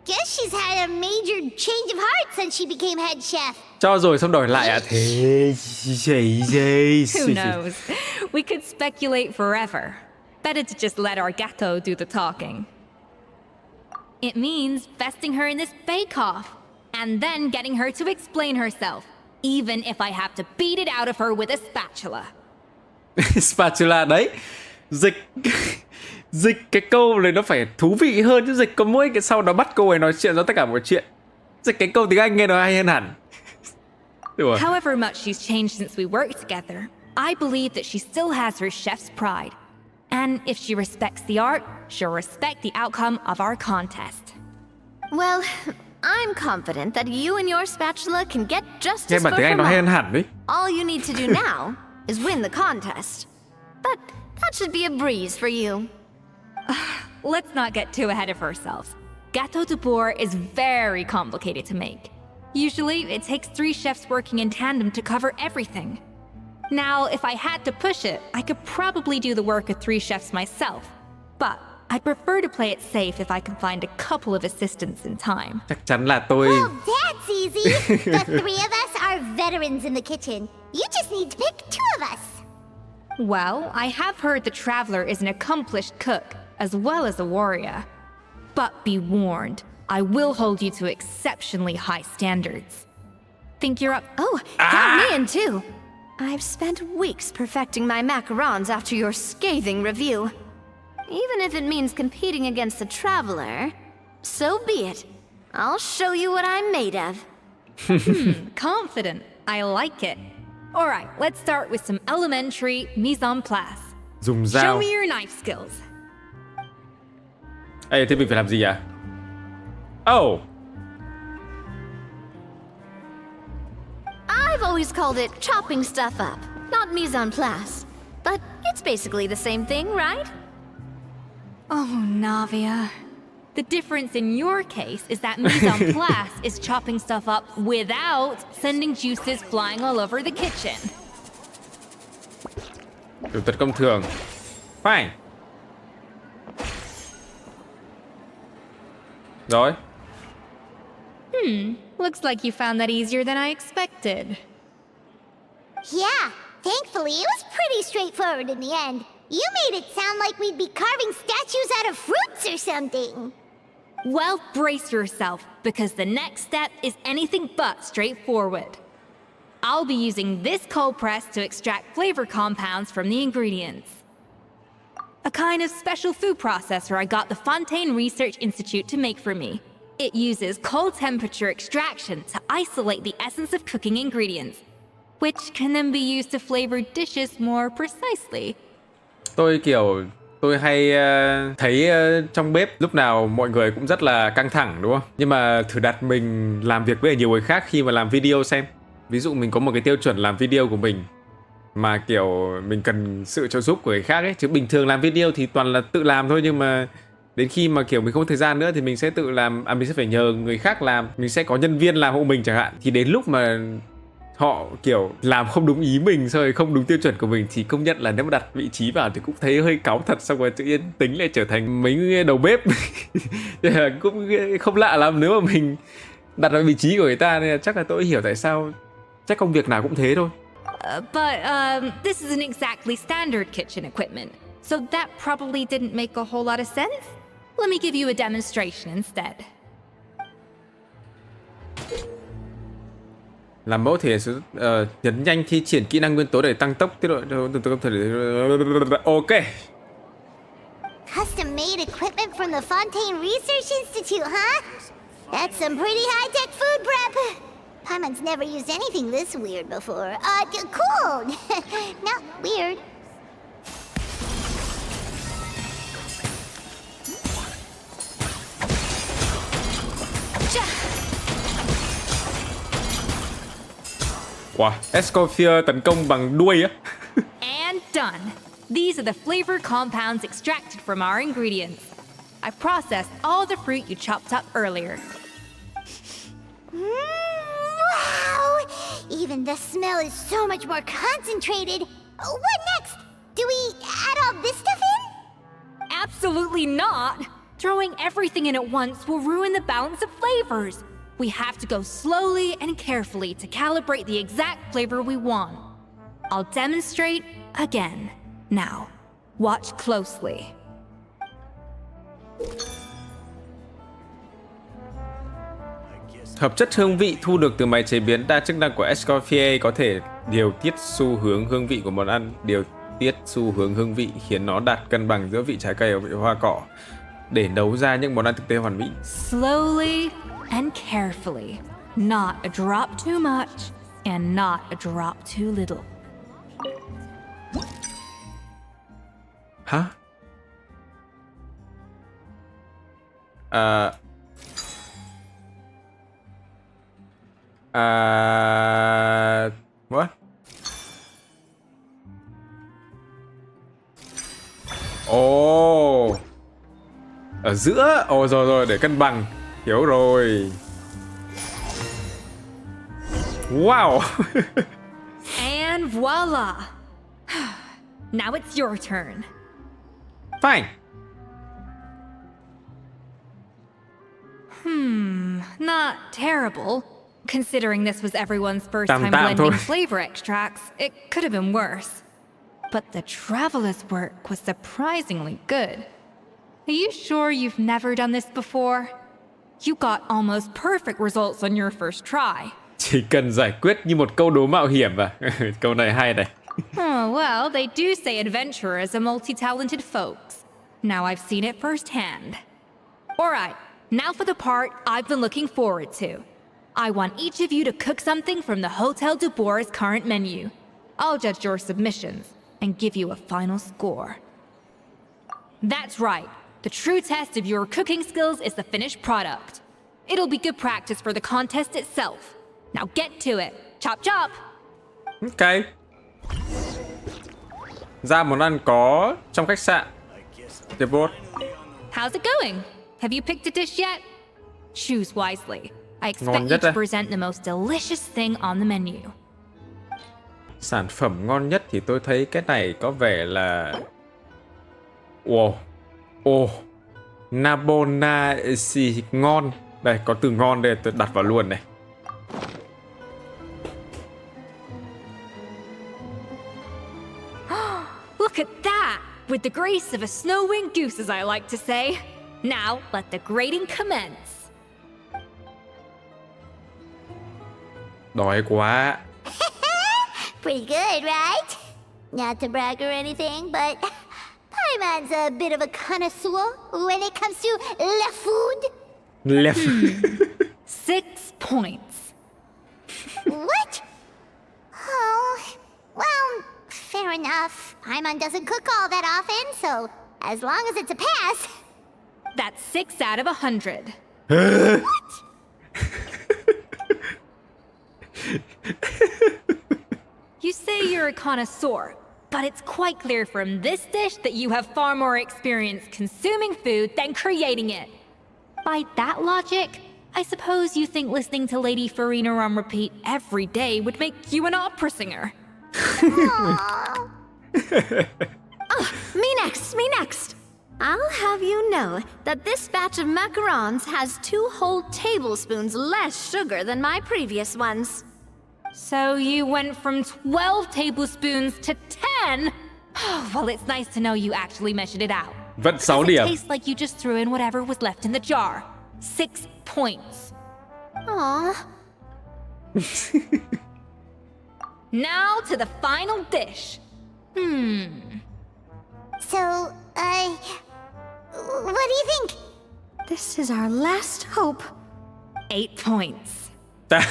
Guess she's had a major change of heart since she became head chef. Cho rồi xong đổi lại à? Thế Who knows? We could speculate forever. Better to just let our gâteau do the talking. It means besting her in this bake-off, and then getting her to explain herself, even if I have to beat it out of her with a spatula. Spatula đấy. Dịch cái câu này nó phải thú vị hơn chứ dịch có mỗi cái sau đó bắt cô ấy nói chuyện cho tất cả mọi chuyện. Dịch cái câu tiếng Anh nghe nó hay hơn hẳn. However much she's changed since we worked together, I believe that she still has her chef's pride. And if she respects the art, she'll respect the outcome of our contest. Well, I'm confident that you and your spatula can get Nghe justice bản for tiếng Anh nó hay hơn Hermione. hẳn đấy. All you need to do now is win the contest. But that should be a breeze for you. Let's not get too ahead of ourselves. Gâteau de bourg is very complicated to make. Usually, it takes 3 chefs working in tandem to cover everything. Now, if I had to push it, I could probably do the work of 3 chefs myself. But I'd prefer to play it safe if I can find a couple of assistants in time. Chắc chắn là tôi... Well, that's easy. The 3 of us are veterans in the kitchen. You just need to pick 2 of us. Well, I have heard the Traveler is an accomplished cook, as well as a warrior. But be warned, I will hold you to exceptionally high standards. Think you're up? Oh, count me in too. I've spent weeks perfecting my macarons after your scathing review. Even if it means competing against the Traveler, so be it. I'll show you what I'm made of. Confident. I like it. Alright, let's start with some elementary mise en place. Dùng Show dao. me your knife skills. Ê, thế mình phải làm gì à? Oh, I've always called it chopping stuff up, not mise en place. But it's basically the same thing, right? Oh, Navia. The difference in your case is that mise en place is chopping stuff up without sending juices flying all over the kitchen. kiểu tấn công thường. Phải. Rồi. Looks like you found that easier than I expected. Yeah, thankfully it was pretty straightforward in the end. You made it sound like we'd be carving statues out of fruits or something. Well, brace yourself, because the next step is anything but straightforward. I'll be using this cold press to extract flavor compounds from the ingredients. A kind of special food processor I got the Fontaine Research Institute to make for me. It uses cold temperature extraction to isolate the essence of cooking ingredients, which can then be used to flavor dishes more precisely. Tôi hay thấy trong bếp lúc nào mọi người cũng rất là căng thẳng đúng không? Nhưng mà thử đặt mình làm việc với nhiều người khác khi mà làm video xem. Ví dụ mình có một cái tiêu chuẩn làm video của mình mà kiểu mình cần sự trợ giúp của người khác ấy. Chứ bình thường làm video thì toàn là tự làm thôi, nhưng mà đến khi mà kiểu mình không có thời gian nữa thì mình sẽ tự làm, mình sẽ phải nhờ người khác làm. Mình sẽ có nhân viên làm hộ mình chẳng hạn. Thì đến lúc mà họ kiểu làm không đúng ý mình, rồi không đúng tiêu chuẩn của mình, thì công nhận là nếu mà đặt vị trí vào thì cũng thấy hơi cáu thật. Xong rồi tự nhiên tính lại trở thành mấy đầu bếp. Cũng không lạ lắm nếu mà mình đặt vào vị trí của người ta, nên là chắc là tôi hiểu tại sao chắc công việc nào cũng thế thôi. But this isn't exactly standard kitchen equipment, so that probably didn't make a whole lot of sense. Let me give you a demonstration instead. Làm mẫu thể nhấn nhanh thi triển kỹ năng nguyên tố để tăng tốc tiết độ. Ok. Custom made equipment from the Fontaine Research Institute, huh? That's some pretty high-tech food prep. Paimon's never used anything this weird before. Cool. Not weird. Wow, Escoffier tấn công bằng đuôi á. And done. These are the flavor compounds extracted from our ingredients. I processed all the fruit you chopped up earlier. Wow! Even the smell is so much more concentrated. What next? Do we add all this stuff in? Absolutely not! Throwing everything in at once will ruin the balance of flavors. We have to go slowly and carefully to calibrate the exact flavor we want. I'll demonstrate again. Now, watch closely. Hợp chất hương vị thu được từ máy chế biến đa chức năng của Escoffier có thể điều tiết xu hướng hương vị của món ăn. Điều tiết xu hướng hương vị khiến nó đạt cân bằng giữa vị trái cây và vị hoa cỏ để nấu ra những món ăn thực tế hoàn mỹ. Slowly and carefully. Not a drop too much and not a drop too little. Hả? What? Ồ, ở giữa. Ồ, rồi để cân bằng. Hiểu rồi. Wow. And voila! Now it's your turn. Fine. Not terrible. Considering this was everyone's first Tạm time tạm blending thôi. flavor extracts, it could have been worse. But the traveler's work was surprisingly good. Are you sure you've never done this before? You got almost perfect results on your first try. Chỉ cần giải quyết như một câu đố mạo hiểm à? Câu này hay này. Oh, well, they do say adventurers are multi-talented folks. Now I've seen it firsthand. Alright, now for the part I've been looking forward to. I want each of you to cook something from the Hotel du Bois' current menu. I'll judge your submissions and give you a final score. That's right. The true test of your cooking skills is the finished product. It'll be good practice for the contest itself. Now get to it. Chop chop! Ok. Ra món ăn có trong khách sạn. Depot. How's it going? Have you picked a dish yet? Choose wisely. I expect Ngon you nhất to à? present the most delicious thing on the menu. Sản phẩm ngon nhất thì tôi thấy cái này có vẻ là Nabonasi ngon. Đây có từ ngon đây, tôi đặt vào luôn này. Look at that! With the grace of a snow-winged goose, as I like to say. Now, let the grating commence. Đói quá. Pretty good, right? Not to brag or anything, but Paimon's a bit of a connoisseur when it comes to la food. 6 points. What? Oh, well, fair enough. Paimon doesn't cook all that often, so as long as it's a pass. That's 6 out of 100. What? You say you're a connoisseur, but it's quite clear from this dish that you have far more experience consuming food than creating it. By that logic, I suppose you think listening to Lady Farina on repeat every day would make you an opera singer. Me next. I'll have you know that this batch of macarons has 2 whole tablespoons less sugar than my previous ones. So you went from 12 tablespoons to 10? Well, it's nice to know you actually measured it out. Vẫn 6 It điểm. tastes like you just threw in whatever was left in the jar. 6 points. Aw. Now to the final dish. So, what do you think? This is our last hope. 8 points. Darn!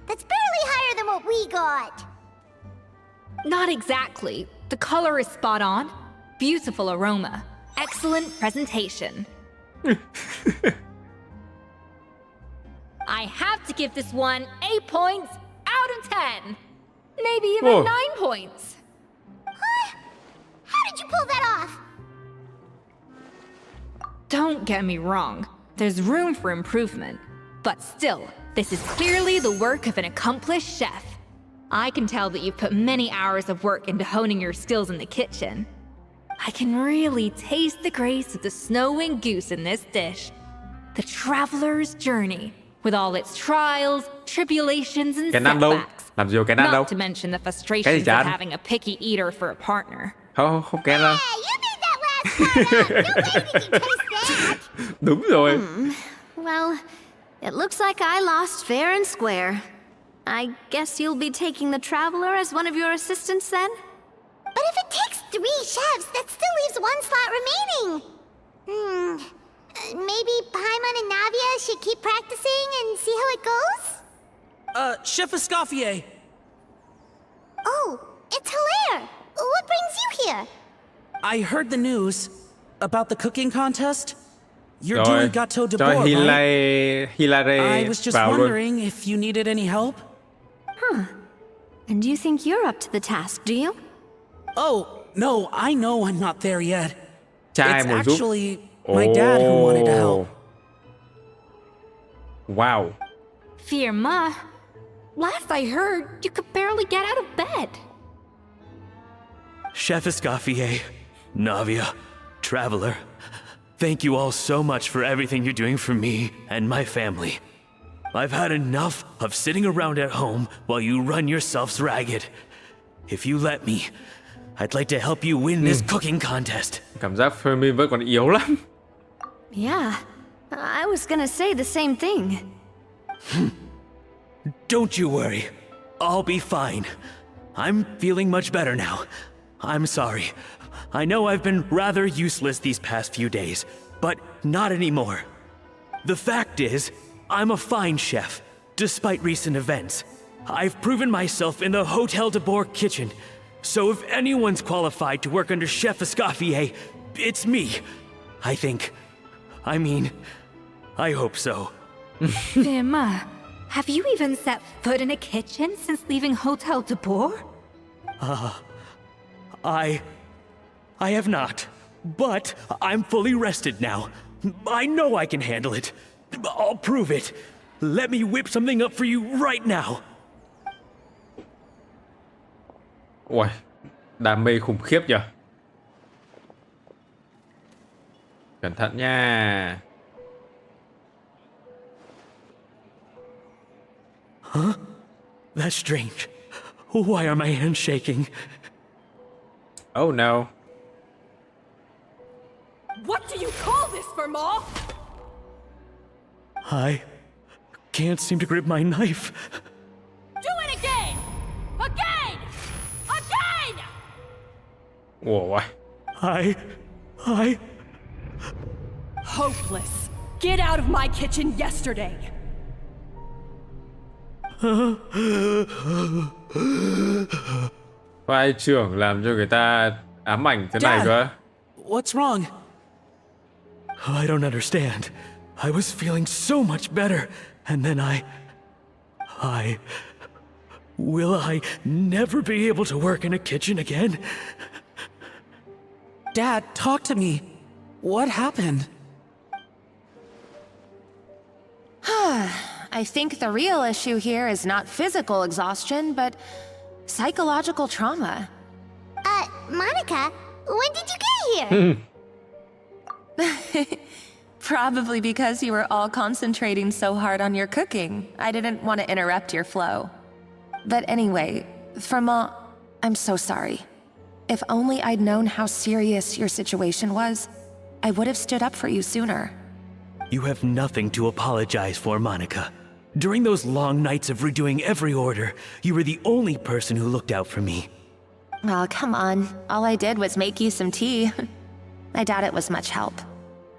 That's barely higher than what we got. Not exactly. The color is spot on. Beautiful aroma. Excellent presentation. I have to give this one 8 points out of 10. Maybe even Whoa. 9 points. How did you pull that off? Don't get me wrong. There's room for improvement. But still, this is clearly the work of an accomplished chef. I can tell that you've put many hours of work into honing your skills in the kitchen. I can really taste the grace of the snow-winged goose in this dish. The traveler's journey, with all its trials, tribulations, and Cái nan đâu? setbacks. Làm gì có cái nan đâu? Not to mention the Cái frustrations gì of chán? having a picky eater for a partner. Không kén đâu. Hey, you made that last part up! No way did you taste that! Đúng rồi. Well, it looks like I lost fair and square. I guess you'll be taking the traveler as one of your assistants then? But if it takes 3 chefs, that still leaves 1 slot remaining. Maybe Paimon and Navia should keep practicing and see how it goes? Chef Escoffier. Oh, here? I heard the news about the cooking contest. You're Rồi, doing gâteau de cho bord, right? Hilary I was just vào luôn. wondering if you needed any help. And you think you're up to the task, do you? Oh, no, I know I'm not there yet. Trai It's muốn giúp. actually my dad who wanted to help. Wow. Firma, last I heard, you could barely get out of bed. Chef Escafier, Navia, Traveler, thank you all so much for everything you're doing for me and my family. I've had enough of sitting around at home while you run yourselves ragged. If you let me, I'd like to help you win this cooking contest. Cảm giác Fermi vẫn còn yếu lắm. Yeah, I was gonna say the same thing. Don't you worry. I'll be fine. I'm feeling much better now. I'm sorry. I know I've been rather useless these past few days, but not anymore. The fact is, I'm a fine chef, despite recent events. I've proven myself in the Hotel de Bourg kitchen, so if anyone's qualified to work under Chef Escoffier, it's me. I think. I mean, I hope so. Firma, have you even set foot in a kitchen since leaving Hotel de Bourg? I have not, but I'm fully rested now. I know I can handle it. I'll prove it. Let me whip something up for you right now. Ui, đam mê khủng khiếp nhỉ. Cẩn thận nha. That's strange. Why are my hands shaking? Oh no. What do you call this, Verma? I can't seem to grip my knife. Do it again! Again! Again! Ủa, I... Hopeless. Get out of my kitchen yesterday. vai trưởng làm cho người ta ám ảnh thế này Dad! cơ. What's wrong? I don't understand. I was feeling so much better, and then Will I never be able to work in a kitchen again? Dad, talk to me. What happened? I think the real issue here is not physical exhaustion, but psychological trauma. Monica, when did you get here? Probably because you were all concentrating so hard on your cooking. I didn't want to interrupt your flow. But anyway, Firma, I'm so sorry. If only I'd known how serious your situation was, I would have stood up for you sooner. You have nothing to apologize for, Monica. During those long nights of redoing every order, you were the only person who looked out for me. Oh, come on. All I did was make you some tea. I doubt it was much help.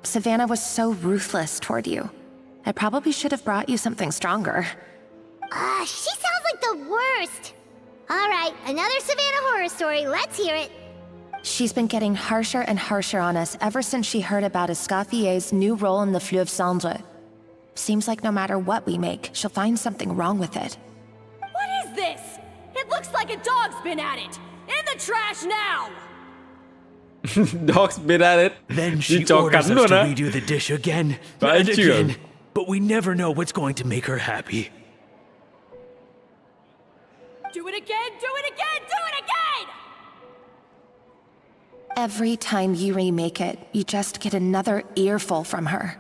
Savannah was so ruthless toward you. I probably should have brought you something stronger. She sounds like the worst. All right, another Savannah horror story. Let's hear it. She's been getting harsher and harsher on us ever since she heard about Escaffier's new role in the Fleuve Cendre. Seems like no matter what we make, she'll find something wrong with it. What is this? It looks like a dog's been at it. In the trash now! Dog's been at it. Then Đi she chó orders cắn us luôn to á. redo the dish again Vãi and chưởng. again, but we never know what's going to make her happy. Do it again, do it again, do it again! Every time you remake it, you just get another earful from her.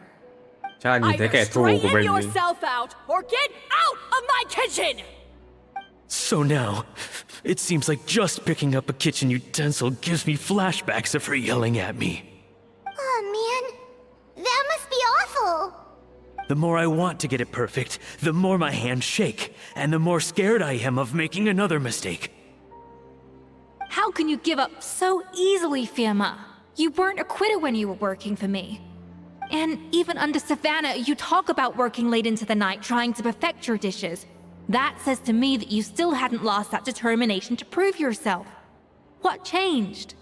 Chắc là nhìn thấy Either kẻ thù của straighten mình. yourself out or get out of my kitchen! So now, it seems like just picking up a kitchen utensil gives me flashbacks of her yelling at me. Oh, man. That must be awful. The more I want to get it perfect, the more my hands shake, and the more scared I am of making another mistake. How can you give up so easily, Firma? You weren't a quitter when you were working for me. And even under Savannah, you talk about working late into the night trying to perfect your dishes. That says to me that you still hadn't lost that determination to prove yourself. What changed?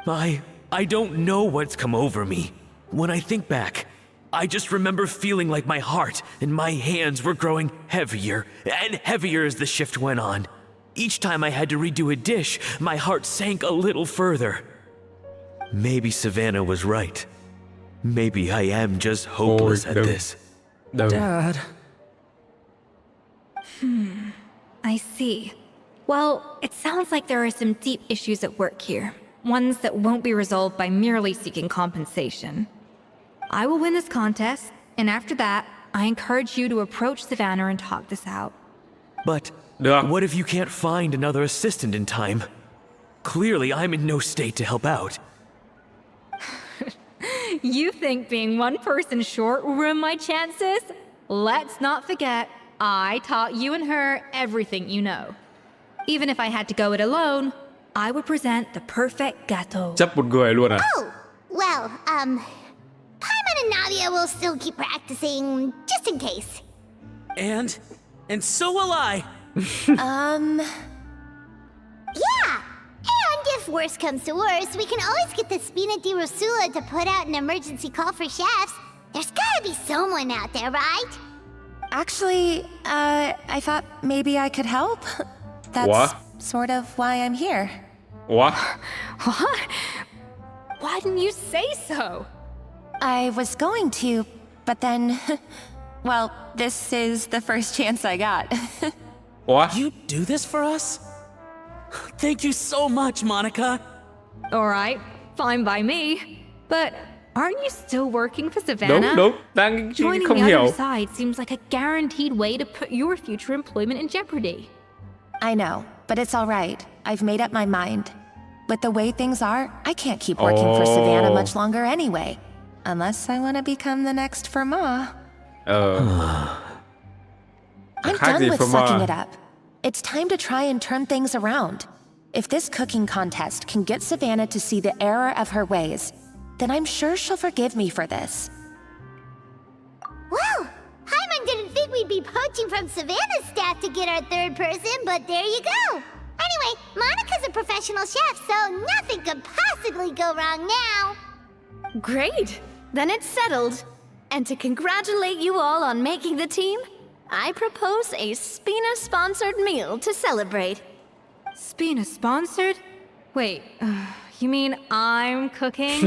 I don't know what's come over me. When I think back, I just remember feeling like my heart and my hands were growing heavier and heavier as the shift went on. Each time I had to redo a dish, my heart sank a little further. Maybe Savannah was right. Maybe I am just hopeless at this. Dad. I see. Well, it sounds like there are some deep issues at work here. Ones that won't be resolved by merely seeking compensation. I will win this contest, and after that, I encourage you to approach Savannah and talk this out. But Được. what if you can't find another assistant in time? Clearly, I'm in no state to help out. You think being one person short will ruin my chances? Let's not forget, I taught you and her everything you know. Even if I had to go it alone, I would present the perfect gâteau. Chấp một người luôn à? Oh, well, Paimon and Navia will still keep practicing, just in case. And so will I. Yeah, and if worse comes to worse, we can always get the Spina di Rosula to put out an emergency call for chefs. There's gotta be someone out there, right? Actually, I thought maybe I could help. That's What? sort of why I'm here. What? What? Why didn't you say so? I was going to, but then, well, this is the first chance I got. What? You do this for us? Thank you so much, Monica. Alright, fine by me. But aren't you still working for Savannah? Đúng, đang Joining không the hiểu. other side seems like a guaranteed way to put your future employment in jeopardy. I know, but it's all right. I've made up my mind. With the way things are, I can't keep working for Savannah much longer anyway. Unless I want to become the next Firma. I'm Khác done gì with Firma? sucking it up. It's time to try and turn things around. If this cooking contest can get Savannah to see the error of her ways, then I'm sure she'll forgive me for this. Well, Paimon didn't think we'd be poaching from Savannah's staff to get our third person, but there you go. Anyway, Monica's a professional chef, so nothing could possibly go wrong now. Great! Then it's settled. And to congratulate you all on making the team, I propose a Spina-sponsored meal to celebrate. Spina sponsored? Wait, you mean I'm cooking?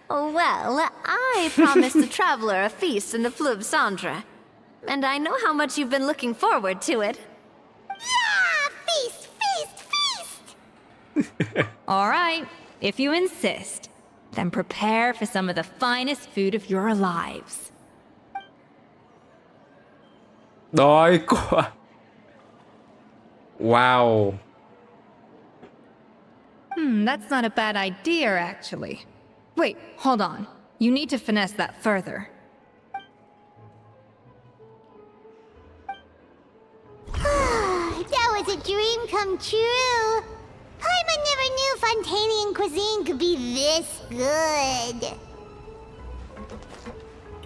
Well, I promised the traveler a feast in the Fleuve Cendre. And I know how much you've been looking forward to it. Yeah! Feast, feast, feast! Alright, if you insist, then prepare for some of the finest food of your lives. Đói quá. Wow. That's not a bad idea, actually. Wait, hold on. You need to finesse that further. That was a dream come true. Paimon never knew Fontanian cuisine could be this good.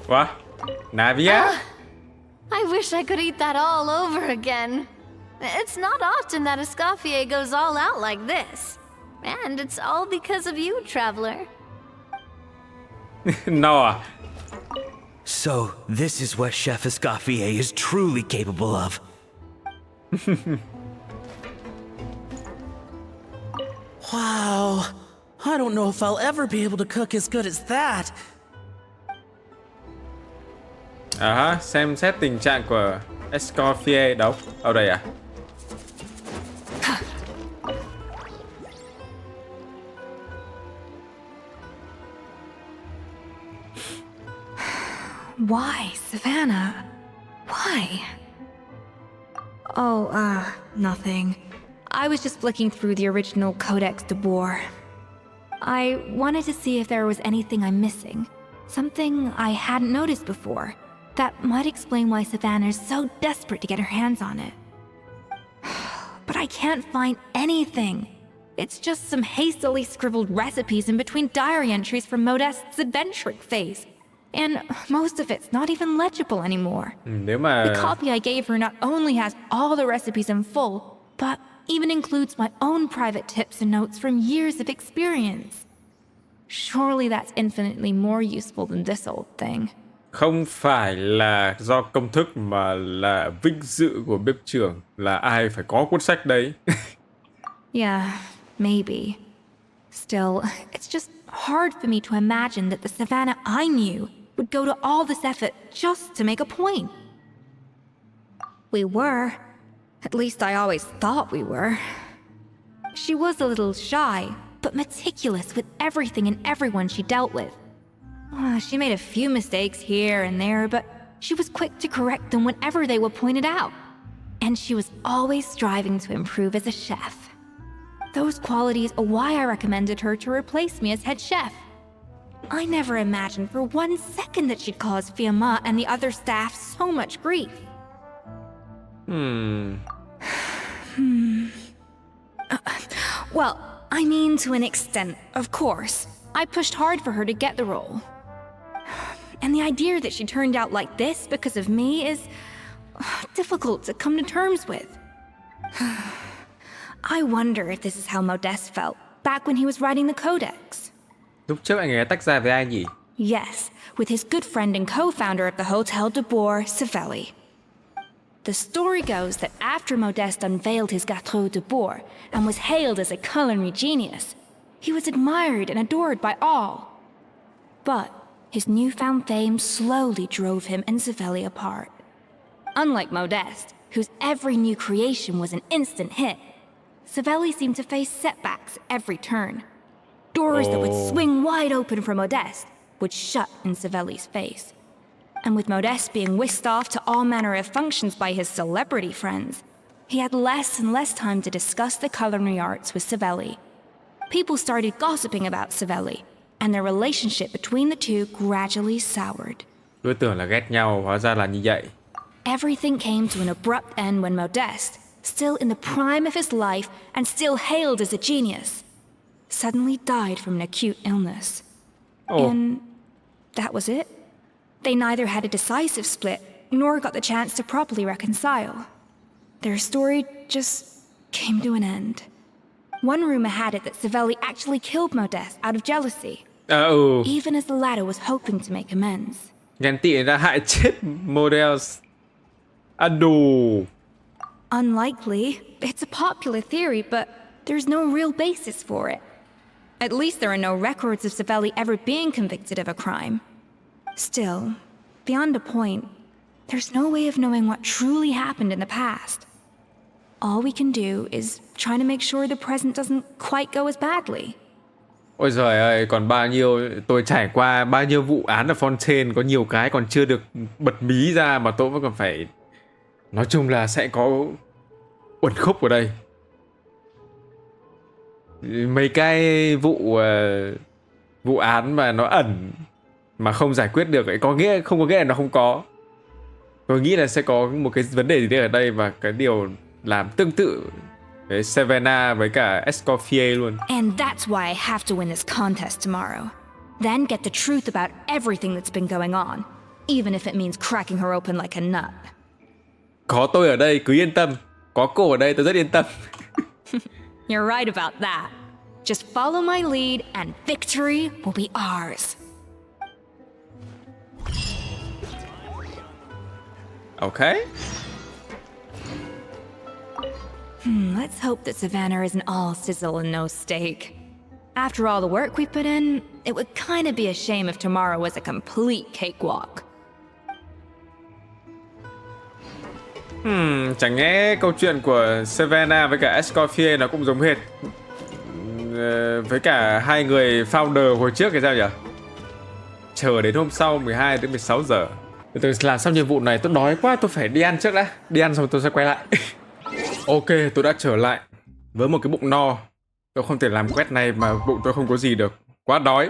What? Navia? I wish I could eat that all over again. It's not often that Escoffier goes all out like this. And it's all because of you, traveler. No. So, this is what Chef Escoffier is truly capable of. Wow. I don't know if I'll ever be able to cook as good as that. Xem xét tình trạng của Escoffier đâu? Ở đây à? Why, Savannah? Why? Oh, nothing. I was just flicking through the original Codex de Boer. I wanted to see if there was anything I'm missing. Something I hadn't noticed before. That might explain why Savannah's so desperate to get her hands on it. But I can't find anything. It's just some hastily scribbled recipes in between diary entries from Modeste's adventuring phase. And most of it's not even legible anymore. Nếu mà The copy I gave her not only has all the recipes in full, but even includes my own private tips and notes from years of experience. Surely that's infinitely more useful than this old thing. Không phải là do công thức mà là vinh dự của bếp trưởng là ai phải có cuốn sách đấy. Yeah, maybe. Still, it's just hard for me to imagine that the Savannah I knew would go to all this effort just to make a point. We were. At least I always thought we were. She was a little shy, but meticulous with everything and everyone she dealt with. She made a few mistakes here and there, but she was quick to correct them whenever they were pointed out. And she was always striving to improve as a chef. Those qualities are why I recommended her to replace me as head chef. I never imagined for 1 second that she'd cause Fiamma and the other staff so much grief. Well, I mean to an extent, of course. I pushed hard for her to get the role. And the idea that she turned out like this because of me is difficult to come to terms with. I wonder if this is how Modeste felt back when he was writing the codex. Lúc trước anh ấy tách ra với ai nhỉ? Yes, with his good friend and co-founder of the Hotel de Bois, Savelli. The story goes that after Modeste unveiled his Gâteau de Bois and was hailed as a culinary genius, he was admired and adored by all. But his newfound fame slowly drove him and Savelli apart. Unlike Modeste, whose every new creation was an instant hit, Savelli seemed to face setbacks every turn. Doors that would swing wide open for Modeste would shut in Savelli's face. And with Modeste being whisked off to all manner of functions by his celebrity friends, he had less and less time to discuss the culinary arts with Savelli. People started gossiping about Savelli, and their relationship between the two gradually soured. Tôi tưởng là ghét nhau, hóa ra là như vậy. Everything came to an abrupt end when Modeste, still in the prime of his life and still hailed as a genius, suddenly died from an acute illness. And that was it. They neither had a decisive split, nor got the chance to properly reconcile. Their story just came to an end. One rumor had it that Savelli actually killed Modeste out of jealousy, even as the latter was hoping to make amends. Ghen tị đã hại chết Modeste. Unlikely. It's a popular theory, but there's no real basis for it. At least there are no records of Savelli ever being convicted of a crime. Still, beyond a point, there's no way of knowing what truly happened in the past. All we can do is try to make sure the present doesn't quite go as badly. Ôi giời ơi, còn bao nhiêu, tôi trải qua bao nhiêu vụ án ở Fontaine, có nhiều cái còn chưa được bật mí ra mà tôi vẫn còn phải. Nói chung là sẽ có uẩn khúc ở đây. Mấy cái vụ án mà nó ẩn mà không giải quyết được ấy, không có nghĩa là nó không có. Tôi nghĩ là sẽ có một cái vấn đề gì đấy ở đây, và cái điều làm tương tự với Savannah với cả Escoffier luôn. And that's why I have to win this contest tomorrow. Then get the truth about everything that's been going on, even if it means cracking her open like a nut. Có tôi ở đây cứ yên tâm. Có cô ở đây tôi rất yên tâm. You're right about that. Just follow my lead and victory will be ours. Okay. Let's hope that Savannah isn't all sizzle and no steak. After all the work we put in, it would kind of be a shame if tomorrow was a complete cakewalk. Chẳng nghe câu chuyện của Savannah với cả Escoffier nó cũng giống hệt với cả hai người founder hồi trước thì sao nhỉ? Chờ đến hôm sau 12 đến 16 giờ. Từ làm xong nhiệm vụ này tôi đói quá, tôi phải đi ăn trước đã. Đi ăn xong tôi sẽ quay lại. Ok, tôi đã trở lại với một cái bụng no. Tôi không thể làm quest này mà bụng tôi không có gì được. Quá đói.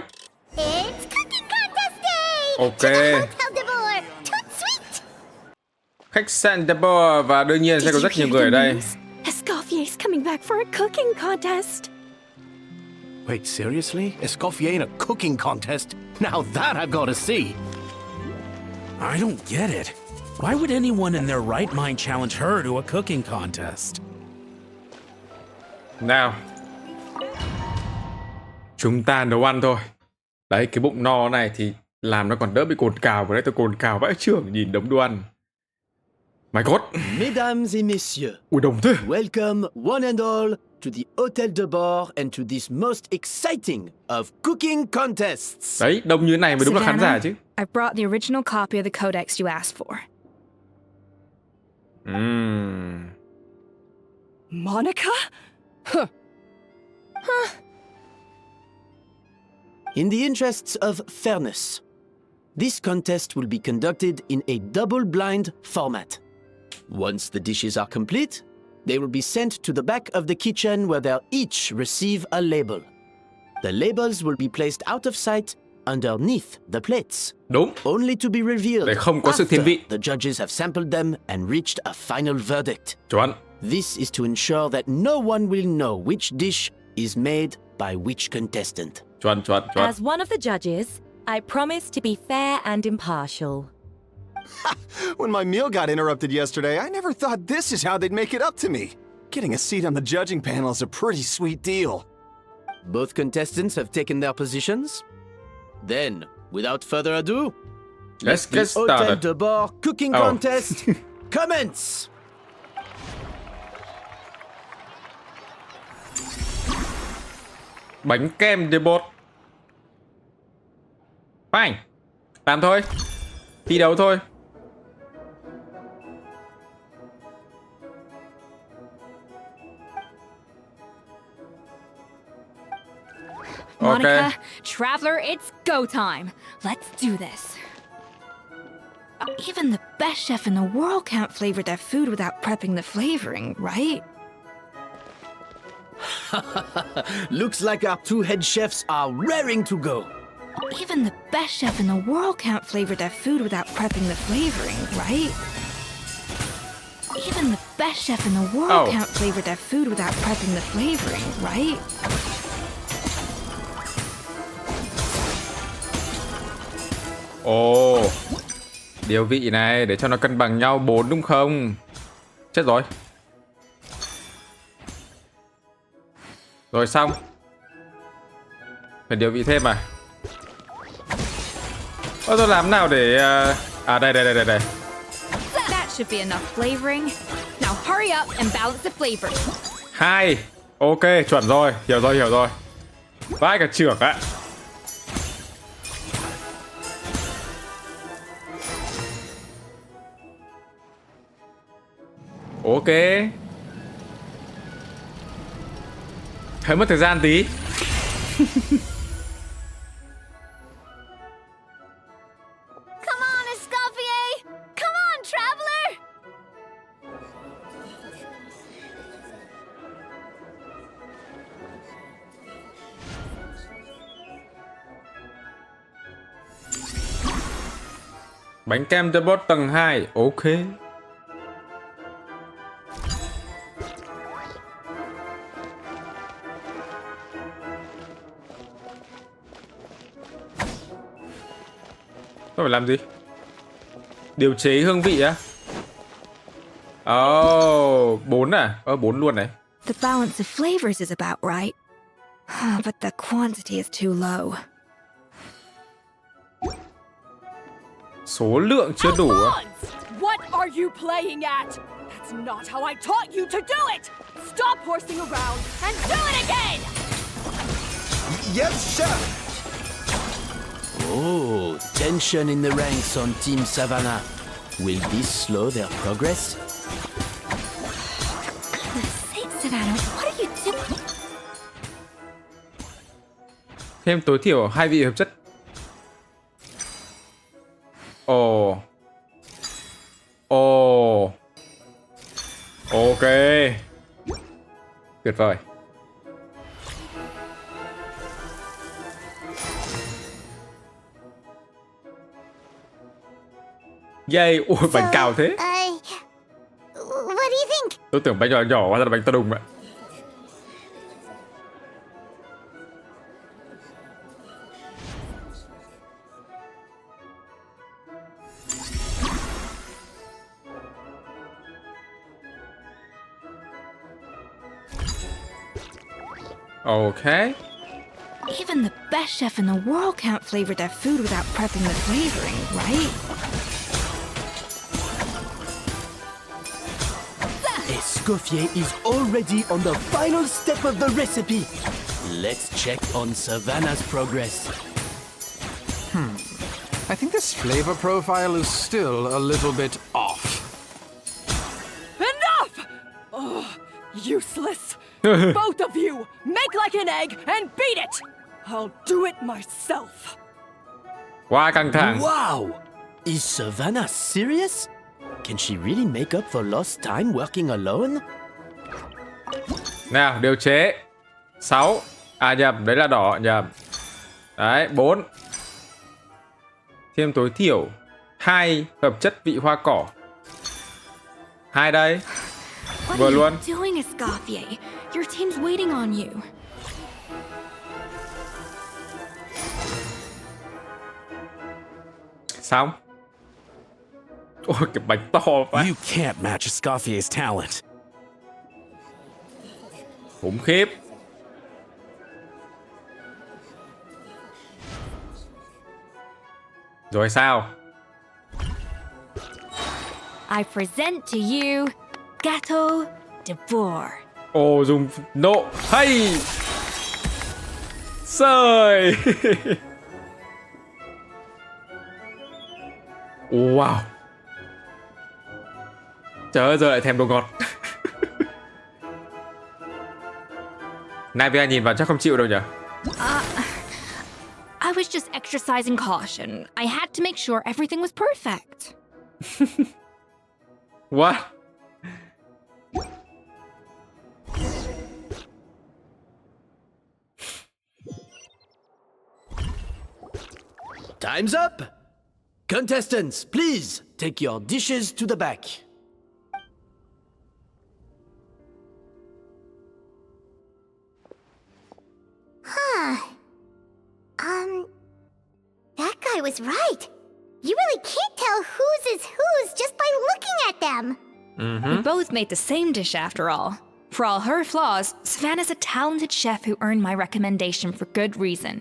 It's cooking contest day! Ok. To the Hotel de Bois! Toot sweet! Khách sạn de Bois, và đương nhiên sẽ có rất nhiều người ở đây. Escaffier's coming back for a cooking contest. Wait, seriously? Escoffier in a cooking contest? Now that I've got to see. I don't get it. Why would anyone in their right mind challenge her to a cooking contest? Nào, chúng ta nấu ăn thôi. Đấy, cái bụng no này thì làm nó còn đỡ bị cồn cào. Vừa nãy tôi cồn cào vãi chưởng nhìn đống đồ ăn. My God. Mesdames et messieurs, Ui, đông thế. welcome one and all to the Hôtel de Bord and to this most exciting of cooking contests. Đấy, đông như thế này mới đúng là khán giả chứ. I brought the original copy of the codex you asked for. Monica? Huh. In the interests of fairness, this contest will be conducted in a double-blind format. Once the dishes are complete, they will be sent to the back of the kitchen where they'll each receive a label. The labels will be placed out of sight underneath the plates. Đúng. Only to be revealed Để không có sự thiên after vị. the judges have sampled them and reached a final verdict. Chuẩn. This is to ensure that no one will know which dish is made by which contestant. Chuẩn. As one of the judges, I promise to be fair and impartial. When my meal got interrupted yesterday, I never thought this is how they'd make it up to me. Getting a seat on the judging panel is a pretty sweet deal. Both contestants have taken their positions. Then, without further ado, Let's the get Hôtel started. de Bord cooking contest commence! Bánh kem de bột. Fine. Làm thôi. Thi đấu thôi. Monica, Traveler, it's go time. Let's do this. Even the best chef in the world can't flavor their food without prepping the flavoring, right? Looks like our two head chefs are raring to go. Even the best chef in the world can't flavor their food without prepping the flavoring, right? Even the best chef in the world can't flavor their food without prepping the flavoring, right? Ồ, điều vị này để cho nó cân bằng nhau 4 đúng không? Chết rồi. Rồi xong. Phải điều vị thêm à? Tôi làm nào để... đây. That should be enough flavoring. Now hurry up and balance the flavor. 2. Ok, chuẩn rồi. Hiểu rồi. Vãi cả trưởng ạ. Ok. Hơi mất thời gian tí. Come on, Escoffier! Come on, Traveler! Bánh kem de bốt tầng 2. Ok. Tôi phải làm gì? Điều chế hương vị á? 4 à? 4 luôn này. The balance of flavors is about right. But the quantity is too low. Số lượng chưa đủ á. What are you playing at? That's not how I taught you to do it! Stop horsing around and do it again! Yes, chef! Oh, tension in the ranks on Team Savannah. Will this slow their progress? Savannah, what are you doing? Thêm tối thiểu 2 vị hợp chất. Ok. Tuyệt vời. Yay, ôi bánh cào thế. What do you think? Tôi tưởng bánh nhỏ hóa ra là bánh to đùng ạ. Okay. Even the best chef in the world can't flavor their food without prepping the flavoring, right? Escoffier is already on the final step of the recipe. Let's check on Savannah's progress. I think this flavor profile is still a little bit off. Enough! Oh, useless. Both of you, make like an egg and beat it. I'll do it myself. Quá căng thẳng. Wow! Is Savannah serious? Can she really make up for lost time working alone? Nào, điều chế. 6. À nhầm, đấy là đỏ, nhầm. Đấy, 4. Thêm tối thiểu 2 hợp chất vị hoa cỏ. 2 đây. What Vừa are luôn. you doing, Escafier? Your team's waiting on you. Xong. Ôi, cái bánh to quá. You can't match Escoffier's talent. Khủng khiếp. Rồi sao? I present to you Gâteau de Bourg. Ồ, dùng nộ. Hay. Sời. Wow. Trời ơi, giờ lại thèm đồ ngọt. Navia nhìn vào chắc không chịu đâu nhỉ? I was just exercising caution. I had to make sure everything was perfect. What? Time's up! Contestants, please take your dishes to the back. That guy was right. You really can't tell whose is whose just by looking at them. We both made the same dish after all. For all her flaws, Savannah's a talented chef who earned my recommendation for good reason.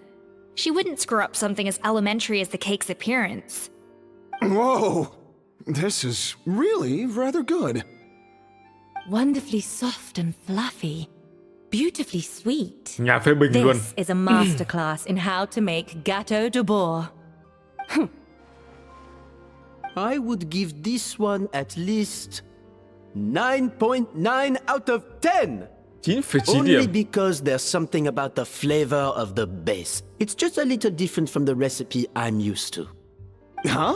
She wouldn't screw up something as elementary as the cake's appearance. Whoa! This is really rather good. Wonderfully soft and fluffy. Beautifully sweet. Nhà phê bình luôn. This is a masterclass in how to make Gâteau de Bourg. I would give this one at least 9.9 out of 10. 9,9 Only điểm. because there's something about the flavor of the base. It's just a little different from the recipe I'm used to. Huh?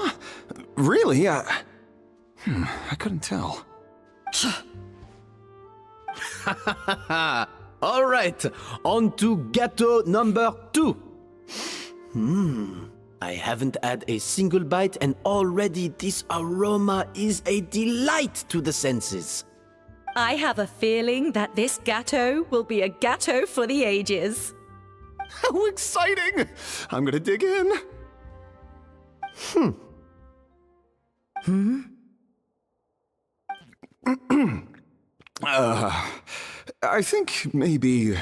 Really? I couldn't tell. All right, on to gâteau number 2. I haven't had a single bite and already this aroma is a delight to the senses. I have a feeling that this gâteau will be a gâteau for the ages. How exciting! I'm gonna dig in. I think maybe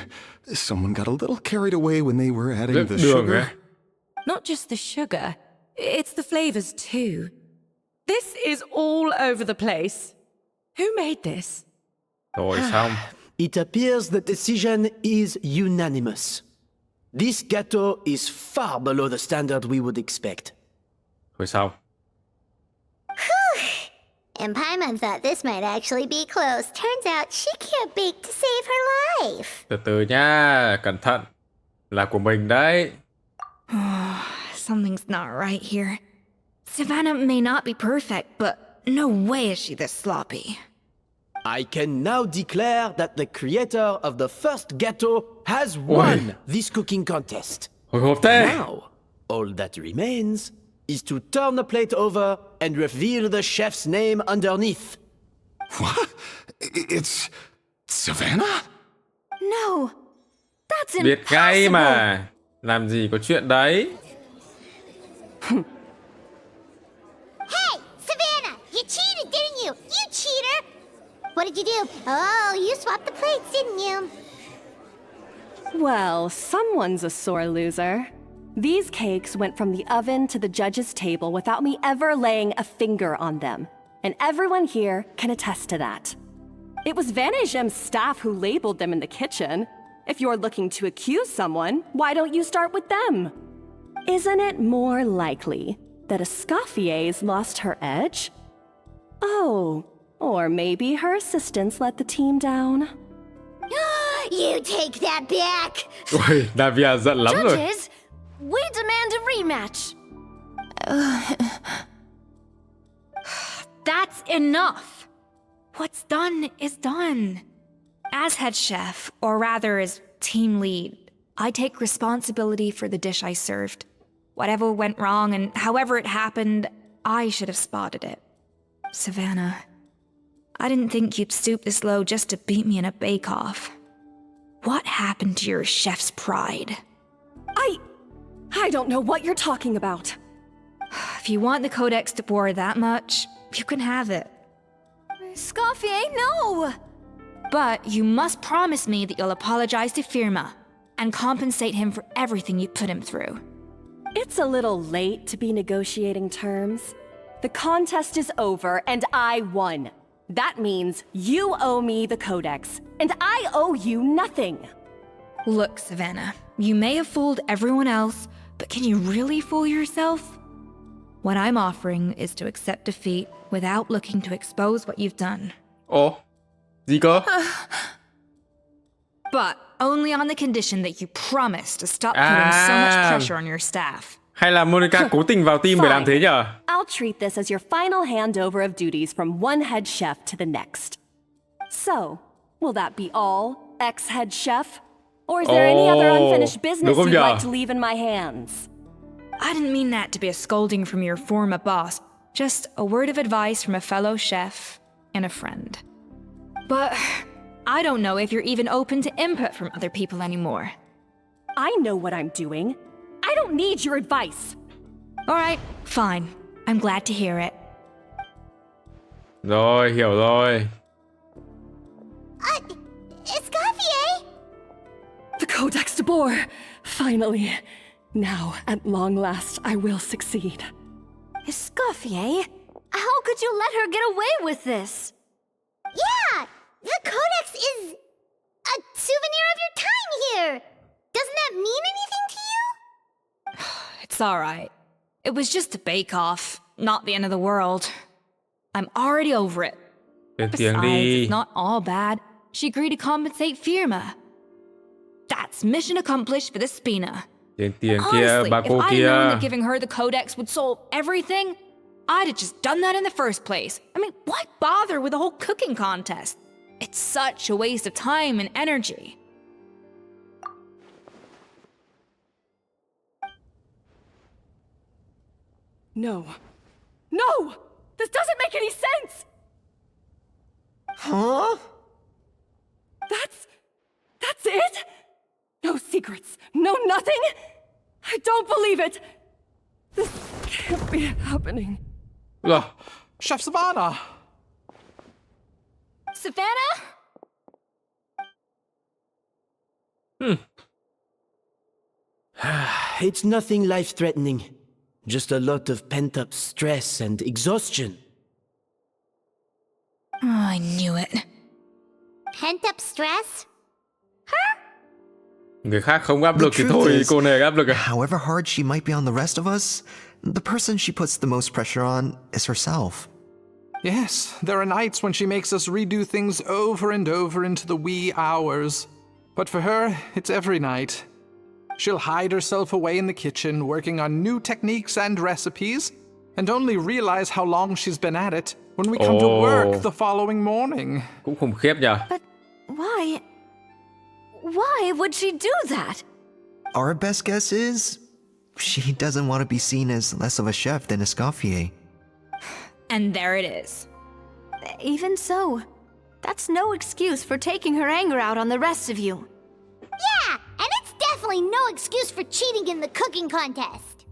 someone got a little carried away when they were adding the Đường sugar. ấy. Not just the sugar, it's the flavors too. This is all over the place. Who made this? Rồi xong. It appears the decision is unanimous. This gâteau is far below the standard we would expect. Rồi xong. And Paimon thought this might actually be close. Turns out she can't bake to save her life. Từ từ nha, cẩn thận. Là của mình đấy. Something's not right here. Savannah may not be perfect, but no way is she this sloppy. I can now declare that the creator of the first gâteau has won this cooking contest. Hồi hộp thế. Now, all that remains is to turn the plate over and reveal the chef's name underneath. What? It's Savannah? No, that's Biết ngay impossible. mà. Làm gì có chuyện đấy. Hey, Savannah! You cheated, didn't you? You cheater! What did you do? Oh, you swapped the plates, didn't you? Well, someone's a sore loser. These cakes went from the oven to the judge's table without me ever laying a finger on them. And everyone here can attest to that. It was Vanejem's staff who labeled them in the kitchen. If you're looking to accuse someone, why don't you start with them? Isn't it more likely that Escaffier's lost her edge? Oh, or maybe her assistants let the team down. You take that back! Ôi, Navia giận lắm rồi. Judges, we demand a rematch. That's enough! What's done is done. As head chef, or rather as team lead, I take responsibility for the dish I served. Whatever went wrong and however it happened, I should have spotted it. Savannah, I didn't think you'd stoop this low just to beat me in a bake-off. What happened to your chef's pride? I don't know what you're talking about. If you want the Codex to bore that much, you can have it. Escoffier, no! But you must promise me that you'll apologize to Firma and compensate him for everything you put him through. It's a little late to be negotiating terms. The contest is over and I won. That means you owe me the Codex, and I owe you nothing. Look, Savannah, you may have fooled everyone else, but can you really fool yourself? What I'm offering is to accept defeat without looking to expose what you've done. Ồ, gì cơ? But only on the condition that you promise to stop putting so much pressure on your staff. Hay là Monica cố tình vào team để làm thế nhở? I'll treat this as your final handover of duties from one head chef to the next. So, will that be all, ex-head chef? Or is there any other unfinished business you'd like to leave in my hands? I didn't mean that to be a scolding from your former boss, just a word of advice from a fellow chef and a friend. But I don't know if you're even open to input from other people anymore. I know what I'm doing. I don't need your advice. All right, fine. I'm glad to hear it. Rồi, hiểu rồi. Escoffier? The Codex de Boer! Finally. Now, at long last, I will succeed. Escoffier? How could you let her get away with this? Yeah! The Codex is a souvenir of your time here! Doesn't that mean anything to you? It's all right. It was just a bake-off, not the end of the world. I'm already over it. Lên tiếng Besides, đi. it's not all bad. She agreed to compensate Firma. That's mission accomplished for the Spina. Lên tiếng kia, Honestly, bà if cô I'd known kia. that giving her the Codex would solve everything, I'd have just done that in the first place. I mean, why bother with the whole cooking contest? It's such a waste of time and energy. No. No! This doesn't make any sense! Huh? That's it? No secrets, no nothing? I don't believe it! This can't be happening. Rồi. Chef Savannah! Savannah? It's nothing life-threatening. Just a lot of pent-up stress and exhaustion. Oh, I knew it. Pent up stress? Người khác không áp lực thì truth thôi, is, cô này áp lực à? However hard she might be on the rest of us, the person she puts the most pressure on is herself. Yes, there are nights when she makes us redo things over and over into the wee hours. But for her, it's every night. She'll hide herself away in the kitchen, working on new techniques and recipes, and only realize how long she's been at it when we come to work the following morning. Cũng khủng khiếp nhỉ? But why? Why would she do that? Our best guess is she doesn't want to be seen as less of a chef than Escoffier. And there it is. Even so, that's no excuse for taking her anger out on the rest of you. Yeah, and it's definitely no excuse for cheating in the cooking contest.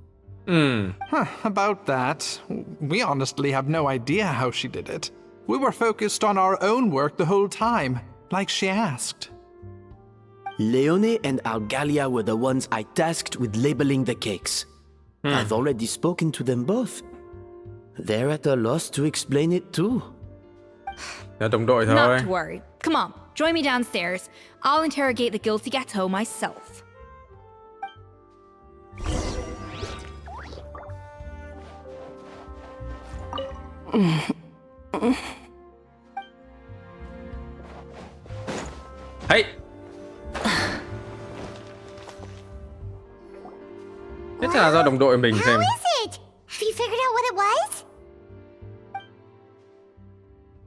About that, we honestly have no idea how she did it. We were focused on our own work the whole time, like she asked. Leone and Algalia were the ones I tasked with labeling the cakes. I've already spoken to them both. They're at a loss to explain it too. Là đồng đội thôi. Not to worry. Come on, join me downstairs. I'll interrogate the guilty gâteau myself. Hey. Thế là do đồng đội mình How xem. is it? Have you figured out what it was?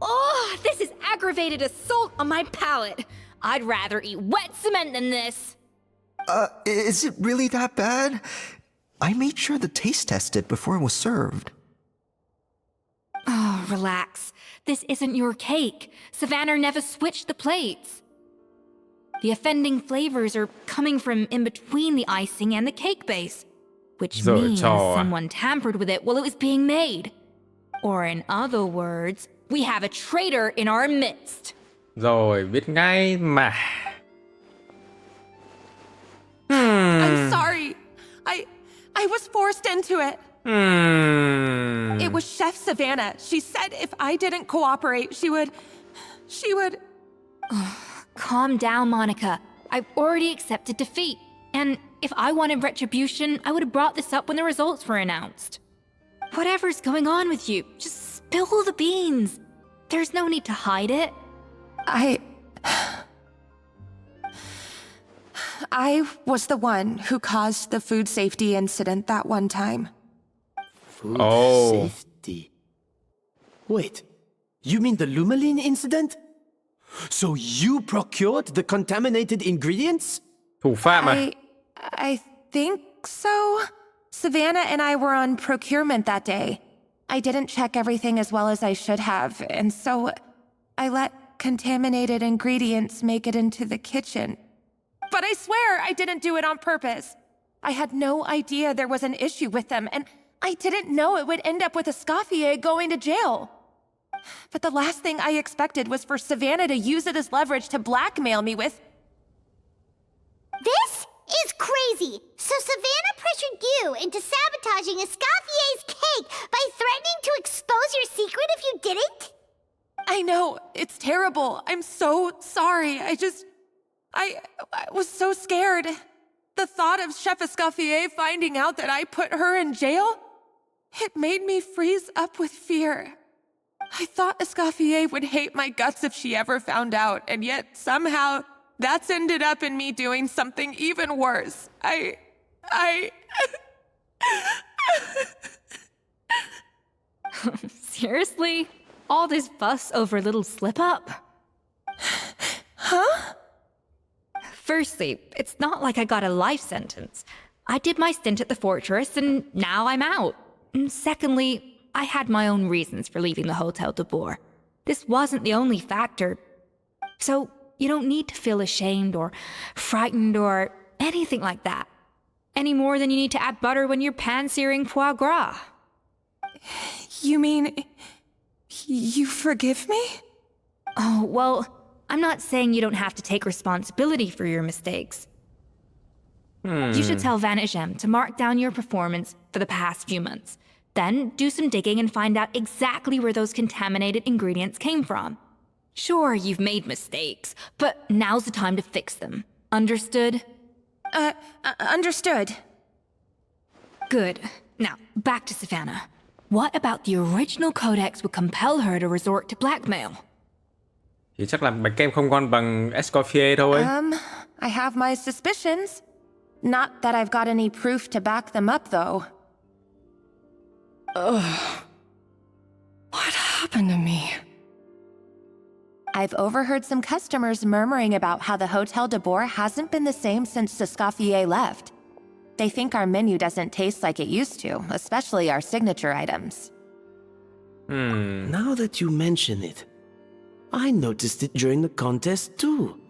Oh, this is aggravated assault on my palate. I'd rather eat wet cement than this. Is it really that bad? I made sure to taste test it before it was served. Oh, relax. This isn't your cake. Savannah never switched the plates. The offending flavors are coming from in between the icing and the cake base, which means someone tampered with it while it was being made. Or in other words, we have a traitor in our midst. Rồi, biết ngay mà. I'm sorry. I was forced into it. It was Chef Savannah. She said if I didn't cooperate, she would... Calm down, Monica. I've already accepted defeat. And if I wanted retribution, I would have brought this up when the results were announced. Whatever's going on with you, just spill the beans. There's no need to hide it. I was the one who caused the food safety incident that one time. Food safety. Wait, you mean the Lumalene incident? So you procured the contaminated ingredients? Thủ phạm à? I think so. Savannah and I were on procurement that day. I didn't check everything as well as I should have, and so I let contaminated ingredients make it into the kitchen. But I swear I didn't do it on purpose. I had no idea there was an issue with them, and I didn't know it would end up with Escafier going to jail. But the last thing I expected was for Savannah to use it as leverage to blackmail me with... This is crazy! So Savannah pressured you into sabotaging Escaffier's cake by threatening to expose your secret if you didn't? I know, it's terrible. I'm so sorry. I was so scared. The thought of Chef Escoffier finding out that I put her in jail, it made me freeze up with fear. I thought Escoffier would hate my guts if she ever found out, and yet somehow that's ended up in me doing something even worse. Seriously? All this fuss over a little slip-up? Huh? Firstly, it's not like I got a life sentence. I did my stint at the fortress, and now I'm out. And secondly, I had my own reasons for leaving the Hotel de Boer. This wasn't the only factor. So you don't need to feel ashamed or frightened or anything like that. Any more than you need to add butter when you're pan-searing foie gras. You mean... you forgive me? Oh, well, I'm not saying you don't have to take responsibility for your mistakes. You should tell Vanagem to mark down your performance for the past few months. Then do some digging and find out exactly where those contaminated ingredients came from. Sure, you've made mistakes, but now's the time to fix them. Understood? Understood. Good. Now, back to Savannah. What about the original codex would compel her to resort to blackmail? Thì chắc là bánh kem không ngon bằng Escoffier thôi. I have my suspicions. Not that I've got any proof to back them up, though. Ugh. What happened to me? I've overheard some customers murmuring about how the Hotel de Boer hasn't been the same since Escoffier left. They think our menu doesn't taste like it used to, especially our signature items. Now that you mention it, I noticed it during the contest too.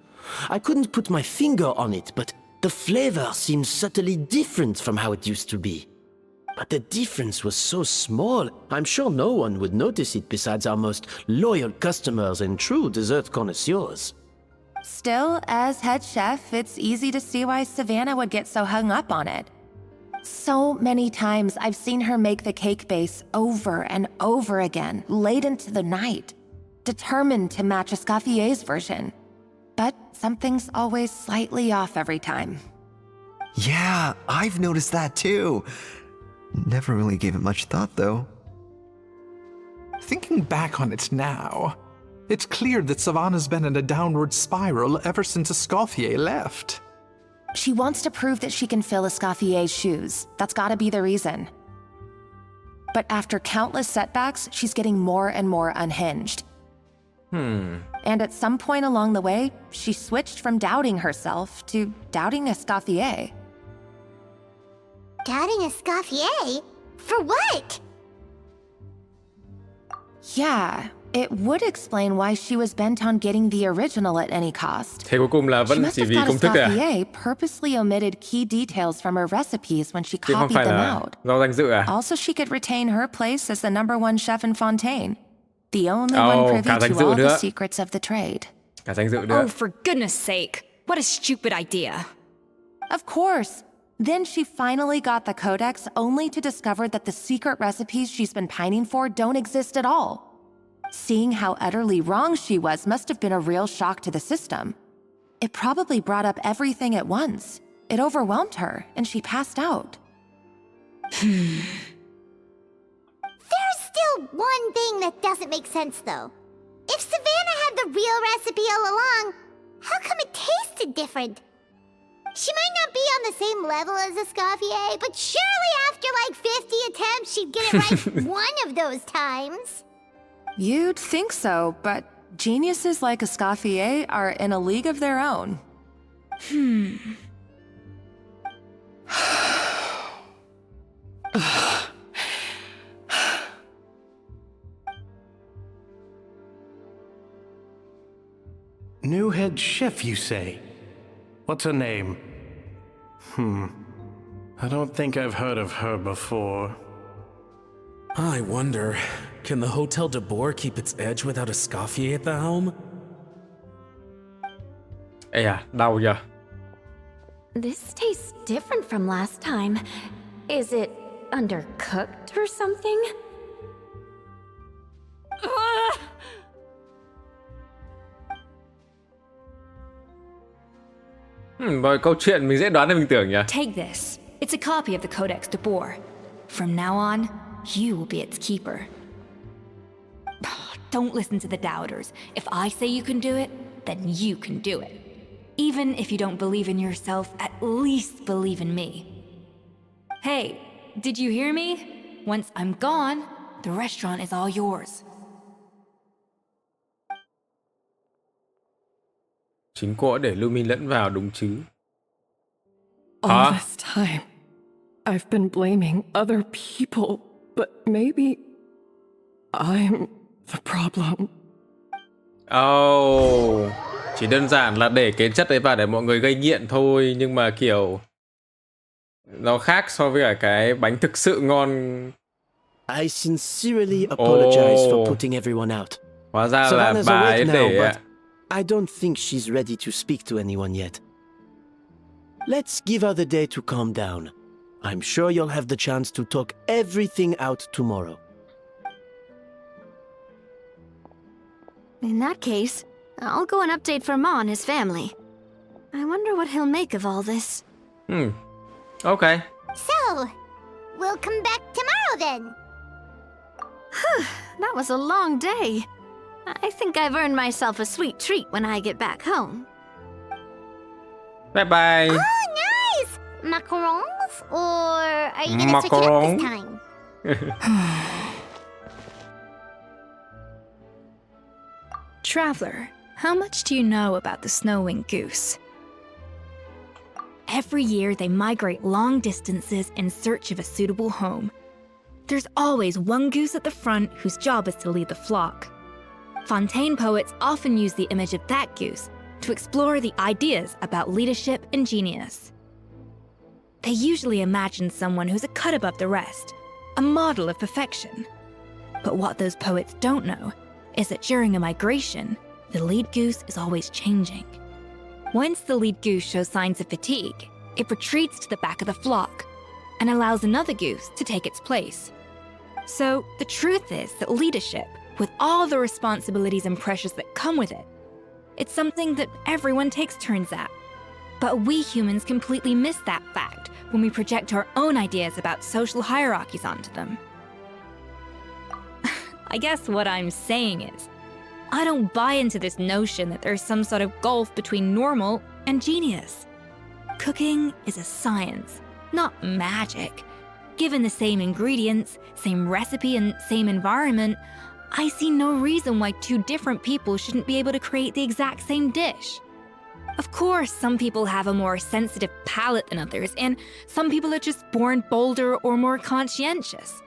I couldn't put my finger on it, but the flavor seems subtly different from how it used to be. But the difference was so small, I'm sure no one would notice it besides our most loyal customers and true dessert connoisseurs. Still, as head chef, it's easy to see why Savannah would get so hung up on it. So many times I've seen her make the cake base over and over again, late into the night, determined to match Escaffier's version. But something's always slightly off every time. Yeah, I've noticed that too. Never really gave it much thought, though. Thinking back on it now, it's clear that Savannah's been in a downward spiral ever since Escoffier left. She wants to prove that she can fill Escaffier's shoes. That's gotta be the reason. But after countless setbacks, she's getting more and more unhinged. And at some point along the way, she switched from doubting herself to doubting Escoffier. Doubting Escoffier? For what? Yeah, it would explain why she was bent on getting the original at any cost. Thế cuối cùng là She vẫn must chỉ have vì thought công thức à? Escoffier purposely omitted key details from her recipes when she Chứ không copied phải them là out. do danh dự à? Also, she could retain her place as the #1 chef in Fontaine, the only one privy cả danh to dự all nữa. the secrets of the trade. Cả danh dự nữa. Oh, for goodness sake. What a stupid idea. Of course. Then she finally got the codex only to discover that the secret recipes she's been pining for don't exist at all. Seeing how utterly wrong she was must have been a real shock to the system. It probably brought up everything at once. It overwhelmed her, and she passed out. There's still one thing that doesn't make sense, though. If Savannah had the real recipe all along, how come it tasted different? She might not be on the same level as Escoffier, but surely after like 50 attempts, she'd get it right one of those times. You'd think so, but geniuses like Escoffier are in a league of their own. New head chef, you say? What's her name? I don't think I've heard of her before. I wonder, can the Hotel de Boer keep its edge without Escoffier at the helm? Ây à, đau nhờ. This tastes different from last time. Is it undercooked or something? Mọi câu chuyện mình dễ đoán hơn mình tưởng nhỉ. Take this. It's a copy of the Codex de Boer. From now on, you will be its keeper. Don't listen to the doubters. If I say you can do it, then you can do it. Even if you don't believe in yourself, at least believe in me. Hey, did you hear me? Once I'm gone, the restaurant is all yours. Chính cô đã để Lumi lẫn vào đúng chứ. All this time, I've been blaming other people, but maybe I'm the problem. Oh, chỉ đơn giản là để cái chất ấy vào để mọi người gây nghiện thôi, nhưng mà kiểu nó khác so với cả cái bánh thực sự ngon. I sincerely apologize for putting everyone out. Hóa ra là Savannah's bà ấy awake now, để but I don't think she's ready to speak to anyone yet. Let's give her the day to calm down. I'm sure you'll have the chance to talk everything out tomorrow. In that case, I'll go and update Vermont and his family. I wonder what he'll make of all this. Okay. So, we'll come back tomorrow then. That was a long day. I think I've earned myself a sweet treat when I get back home. Bye bye. Oh, nice! Macarons? Or are you gonna switch it up this time? Traveler, how much do you know about the snow-winged goose? Every year, they migrate long distances in search of a suitable home. There's always one goose at the front whose job is to lead the flock. Fontaine poets often use the image of that goose to explore the ideas about leadership and genius. They usually imagine someone who's a cut above the rest, a model of perfection. But what those poets don't know is that during a migration, the lead goose is always changing. Once the lead goose shows signs of fatigue, it retreats to the back of the flock and allows another goose to take its place. So the truth is that leadership, with all the responsibilities and pressures that come with it, it's something that everyone takes turns at. But we humans completely miss that fact when we project our own ideas about social hierarchies onto them. I guess what I'm saying is, I don't buy into this notion that there's some sort of gulf between normal and genius. Cooking is a science, not magic. Given the same ingredients, same recipe, and same environment, I see no reason why two different people shouldn't be able to create the exact same dish. Of course, some people have a more sensitive palate than others, and some people are just born bolder or more conscientious.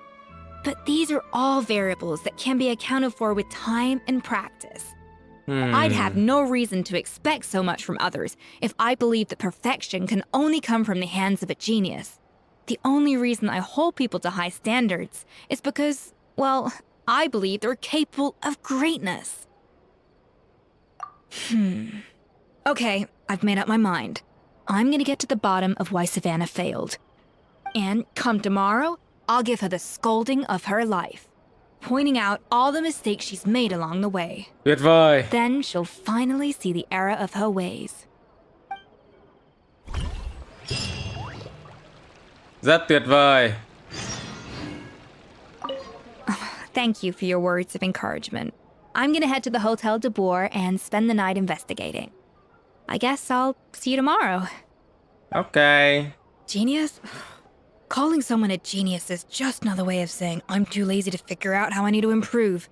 But these are all variables that can be accounted for with time and practice. I'd have no reason to expect so much from others if I believed that perfection can only come from the hands of a genius. The only reason I hold people to high standards is because, well, I believe they're capable of greatness. Okay, I've made up my mind. I'm gonna get to the bottom of why Savannah failed. And come tomorrow, I'll give her the scolding of her life, pointing out all the mistakes she's made along the way. Tuyệt vời. Then she'll finally see the error of her ways. Rất tuyệt vời. Thank you for your words of encouragement. I'm gonna head to the Hotel de Boer and spend the night investigating. I guess I'll see you tomorrow. Okay. Genius? Calling someone a genius is just another way of saying I'm too lazy to figure out how I need to improve.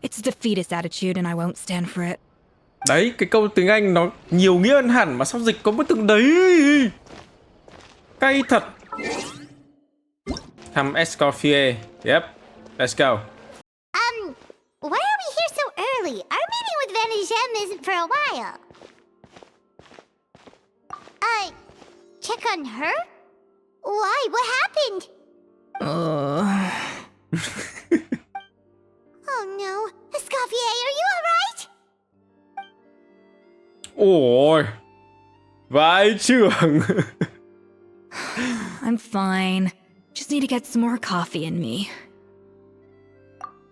It's a defeatist attitude and I won't stand for it. Đấy, cái câu tiếng Anh nó nhiều nghĩa hơn hẳn mà sao dịch có mỗi từ đấy. Cay thật. Thăm Escoffier. Yep. Let's go. Why are we here so early? Our meeting with Van isn't for a while. Check on her? Why? What happened? Oh no. Escafier, are you alright? Ôi. Vãi trưởng. I'm fine. Just need to get some more coffee in me.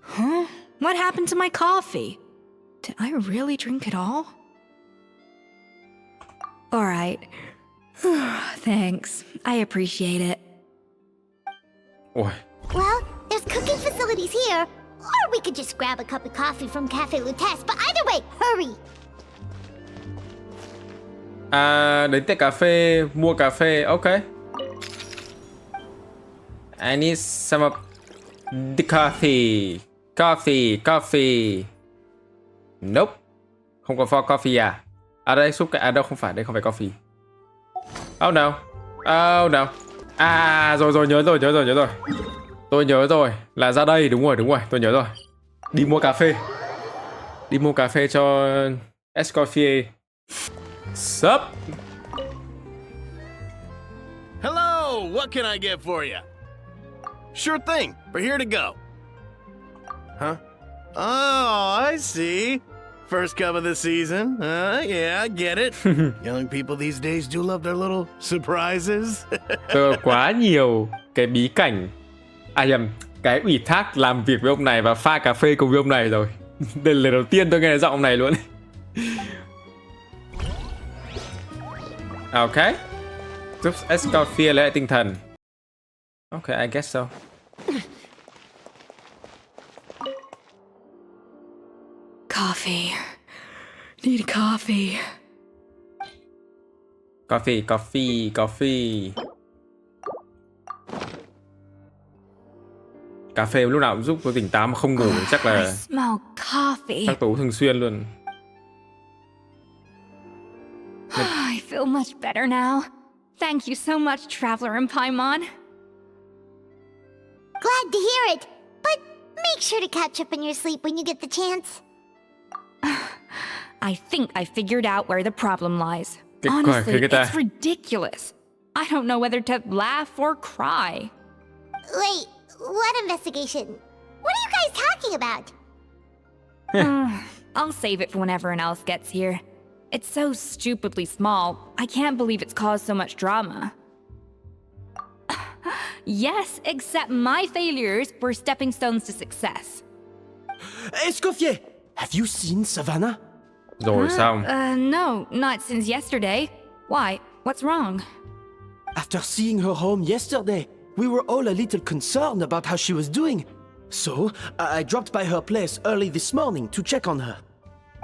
Huh? What happened to my coffee? Did I really drink it all? Alright. Thanks. I appreciate it. Ôi. Well, there's cooking facilities here. Or we could just grab a cup of coffee from Cafe Lutece, but either way, hurry! À, đến tiệm cà phê, mua cà phê, ok. I need some of the coffee. Coffee. Nope. Không có for coffee à? À đây, xúc cái... À đâu, không phải coffee. Oh no. À, rồi, nhớ rồi. Tôi nhớ rồi. Là ra đây, đúng rồi, tôi nhớ rồi. Đi mua cà phê cho Escoffier. Sup? Hello, what can I get for you? Sure thing, we're here to go. Huh? Oh, I see. First cup of the season. Yeah, I get it. Young people these days do love their little surprises. Tôi có quá nhiều cái bí cảnh. Cái ủy thác làm việc với ông này và pha cà phê cùng với ông này rồi. Đây là lần đầu tiên tôi nghe giọng ông này luôn. Ok. Giúp Escoffier lấy lại tinh thần. Ok, I guess so. Coffee. Need coffee. Coffee. Cà phê lúc nào cũng giúp tôi tỉnh táo mà không ngủ chắc là... I smell coffee. Chắc tôi thường xuyên luôn. I feel much better now. Thank you so much, Traveler and Paimon. Glad to hear it, but make sure to catch up in your sleep when you get the chance. I think I figured out where the problem lies. Cái Honestly, người ta... it's ridiculous. I don't know whether to laugh or cry. Wait, what investigation? What are you guys talking about? I'll save it for when everyone else gets here. It's so stupidly small, I can't believe it's caused so much drama. Yes, except my failures were stepping stones to success. Escoffier, have you seen Savannah? Rồi xong. No, not since yesterday. Why? What's wrong? After seeing her home yesterday, we were all a little concerned about how she was doing. So, I dropped by her place early this morning to check on her.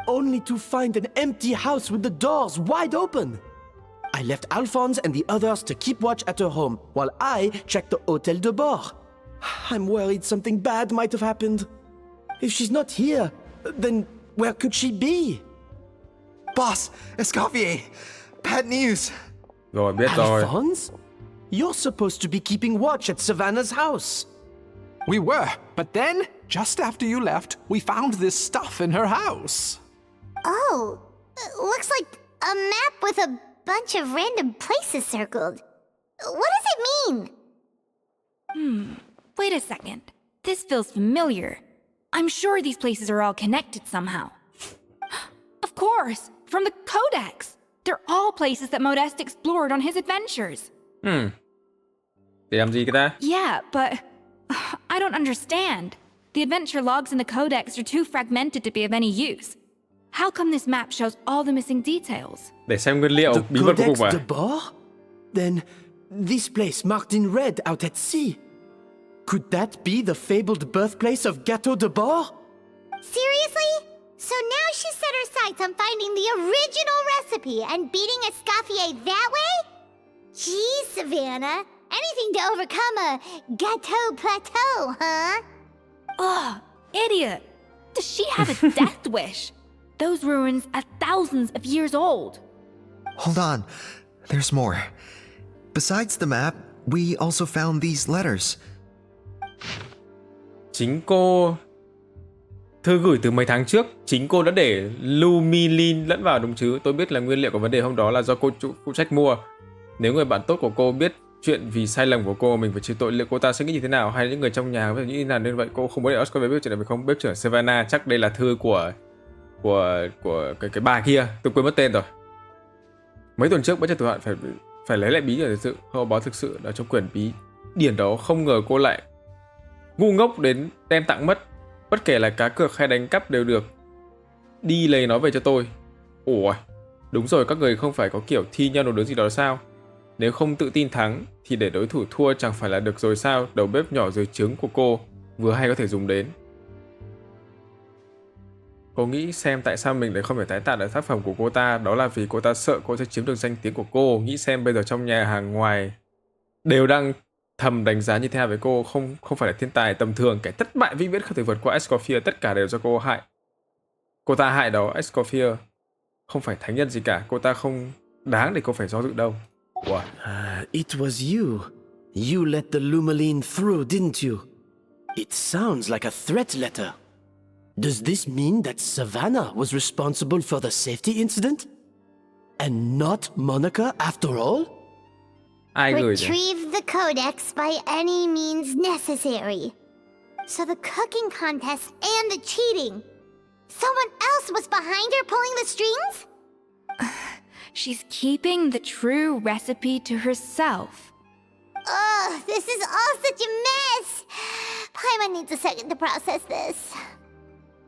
Only to find an empty house with the doors wide open. I left Alphonse and the others to keep watch at her home, while I checked the Hôtel de Bord. I'm worried something bad might have happened. If she's not here, then where could she be? Boss, Escoffier, bad news. Rồi, biết rồi. Alphonse? You're supposed to be keeping watch at Savannah's house. We were, but then, just after you left, we found this stuff in her house. Oh, looks like a map with a bunch of random places circled. What does it mean? Wait a second. This feels familiar. I'm sure these places are all connected somehow. Of course, from the Codex. They're all places that Modeste explored on his adventures. Để làm gì cái ta? Yeah, but I don't understand. The adventure logs in the Codex are too fragmented to be of any use. How come this map shows all the missing details? Để xem nguyên liệu bí mật cuối Codex cùng à? de Bord? Then, this place marked in red out at sea. Could that be the fabled birthplace of Gâteau de Bord? Seriously? So now she set her sights on finding the original recipe and beating Escafier that way? Geez, Savannah. Anything to overcome a gâteau plateau, huh? Ugh, idiot. Does she have a death wish? Those ruins are thousands of years old. Hold on, there's more. Besides the map, we also found these letters. Chính cô... Thư gửi từ mấy tháng trước, chính cô đã để Lumilin lẫn vào đúng chứ? Tôi biết là nguyên liệu của vấn đề hôm đó là do cô phụ trách mua. Nếu người bạn tốt của cô biết chuyện vì sai lầm của cô, mình phải chịu tội, liệu cô ta sẽ nghĩ như thế nào? Hay những người trong nhà nghĩ như nào? Nên vậy cô không muốn để Escoffier biết chuyện này, phải không? Bếp trưởng Savannah, chắc đây là thư của cái bà kia, tôi quên mất tên rồi. Mấy tuần trước bất chợt thủ hạn phải lấy lại bí điển thực sự, kho báu thực sự là trong quyển bí điển đó. Không ngờ cô lại ngu ngốc đến đem tặng mất. Bất kể là cá cược hay đánh cắp đều được đi lấy nó về cho tôi. Ủa, đúng rồi, các người không phải có kiểu thi nhau nấu nướng gì đó sao? Nếu không tự tin thắng thì để đối thủ thua chẳng phải là được rồi sao? Đầu bếp nhỏ dưới trướng của cô vừa hay có thể dùng đến. Cô nghĩ xem tại sao mình lại không thể tái tạo lại tác phẩm của cô ta. Đó là vì cô ta sợ cô sẽ chiếm được danh tiếng của cô. Nghĩ xem bây giờ trong nhà hàng ngoài đều đang thầm đánh giá như thế nào với cô. Không phải là thiên tài tầm thường, kẻ thất bại vĩnh viễn không thể vượt qua Escoffier. Tất cả đều do cô hại. Cô ta hại đó. Escoffier không phải thánh nhân gì cả. Cô ta không đáng để cô phải do dự đâu. Wow. It was you. You let the Lumeline through, didn't you? It sounds like a threat letter. Does this mean that Savannah was responsible for the safety incident? And not Monica after all? Ai gửi Retrieve the codex by any means necessary. So the cooking contest and the cheating. Someone else was behind her pulling the strings? She's keeping the true recipe to herself. Ugh, this is all such a mess. Paimon needs a second to process this.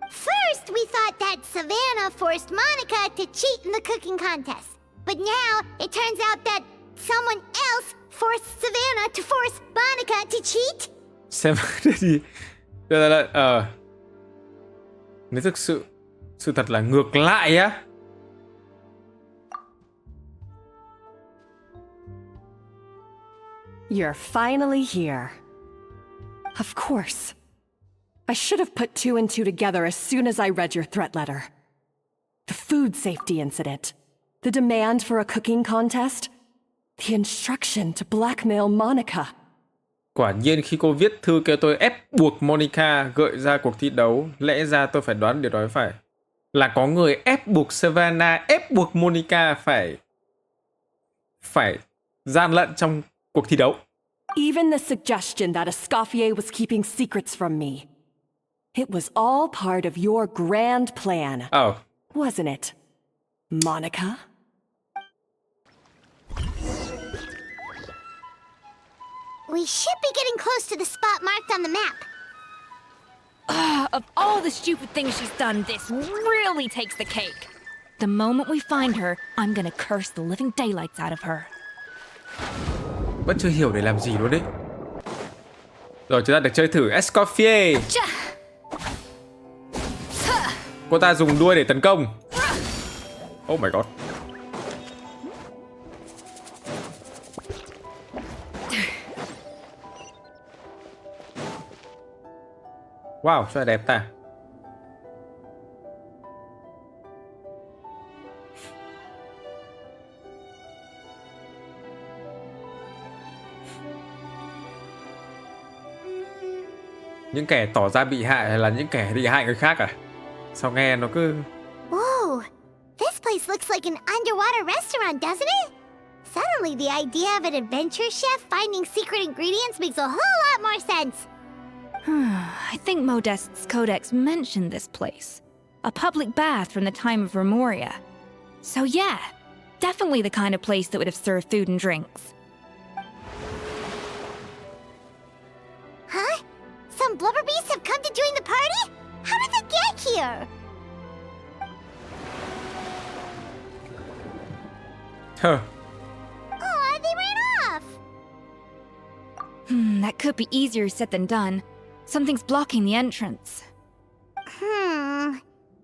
First, we thought that Savannah forced Monica to cheat in the cooking contest. But now, it turns out that someone else forced Savannah to force Monica to cheat? Xem gì? Nếu thực sự thật là ngược lại á. You're finally here. Of course. I should have put two and two together as soon as I read your threat letter. The food safety incident, the demand for a cooking contest, the instruction to blackmail Monica. Quả nhiên khi cô viết thư kêu tôi ép buộc Monica gợi ra cuộc thi đấu, lẽ ra tôi phải đoán điều đó phải là có người ép buộc Savannah, ép buộc Monica phải gian lận trong cuộc thi đấu. Even the suggestion that Escoffier was keeping secrets from me. It was all part of your grand plan. Oh. Wasn't it? Monica? We should be getting close to the spot marked on the map. Of all the stupid things she's done, this really takes the cake. The moment we find her, I'm gonna curse the living daylights out of her. Vẫn chưa hiểu để làm gì luôn đấy. Rồi chúng ta được chơi thử Escoffier. Cô ta dùng đuôi để tấn công. Oh my god. Wow, rất là đẹp ta. Những kẻ tỏ ra bị hại hay là những kẻ bị hại người khác à? Sao nghe nó cứ... Whoa, this place looks like an underwater restaurant, doesn't it? Suddenly, the idea of an adventure chef finding secret ingredients makes a whole lot more sense. I think Modest's codex mentioned this place. A public bath from the time of Remoria. So yeah, definitely the kind of place that would have served food and drinks. Huh? Some blubber beasts have come to join the party? How did they get here? Huh. Aw, they ran off! That could be easier said than done. Something's blocking the entrance.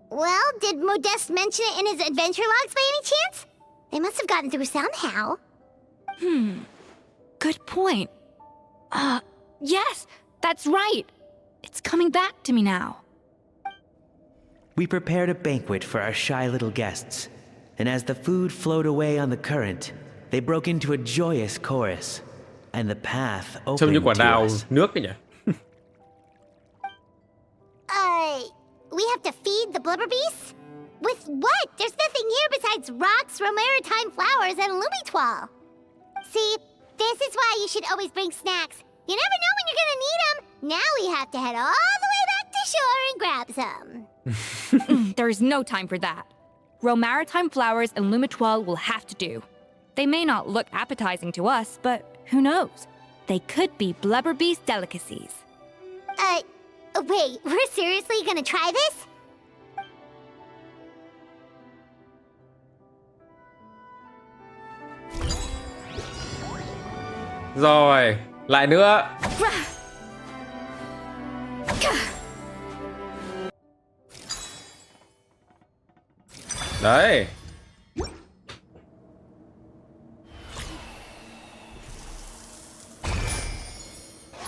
Well, did Modeste mention it in his adventure logs by any chance? They must have gotten through somehow. Good point. Yes, that's right. It's coming back to me now. We prepared a banquet for our shy little guests, and as the food flowed away on the current, they broke into a joyous chorus, and the path Trông như opened quả to đào us. nước ấy nhỉ? We have to feed the blubber beasts? With what? There's nothing here besides rocks, Romaritime flowers, and Lumitoile. See, this is why you should always bring snacks. You never know when you're gonna need them. Now we have to head all the way back to shore and grab some. There is no time for that. Romaritime flowers and Lumitoile will have to do. They may not look appetizing to us, but who knows? They could be blubber beast delicacies. Wait, we're seriously gonna try this? Rồi, lại nữa. Đấy.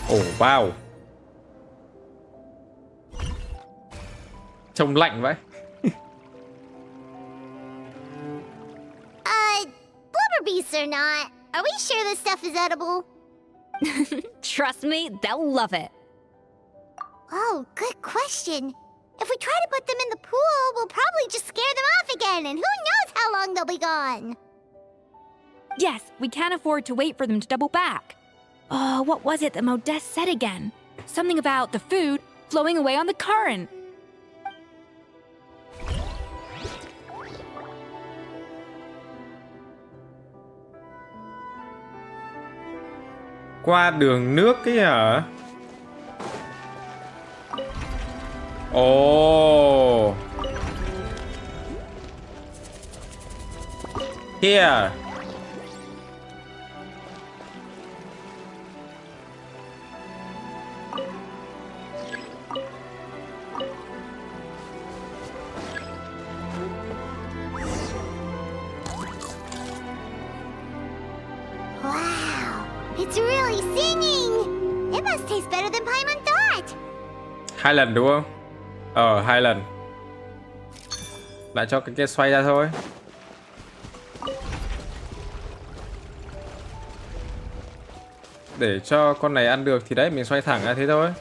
Oh, wow. Trông lạnh vậy. Blubber beasts or not, are we sure this stuff is edible? Trust me, they'll love it. Oh, good question. If we try to put them in the pool, we'll probably just scare them off again, and who knows how long they'll be gone. Yes, we can't afford to wait for them to double back. Oh, what was it that Modeste said again? Something about the food flowing away on the current. Qua đường nước ấy hả? Ồ. Here. Wow, it's really singing! It must taste better than Paimon thought! 2 lần đúng không? 2 lần. Lại cho cái kia xoay ra thôi. Để cho con này ăn được thì đấy mình xoay thẳng ra thế thôi.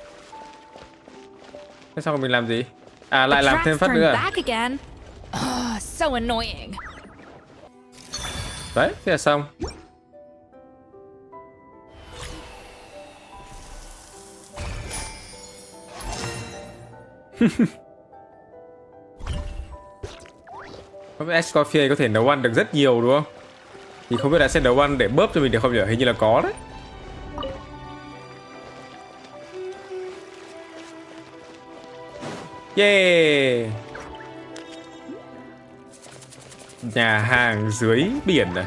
Thế xong rồi mình làm gì? À lại làm thêm phát nữa à? So annoying. Đấy, thế là xong. Escoffier có thể nấu ăn được rất nhiều đúng không? Thì không biết là sẽ nấu ăn để bớp cho mình được không nhỉ? Hình như là có đấy. Yeah. Nhà hàng dưới biển này.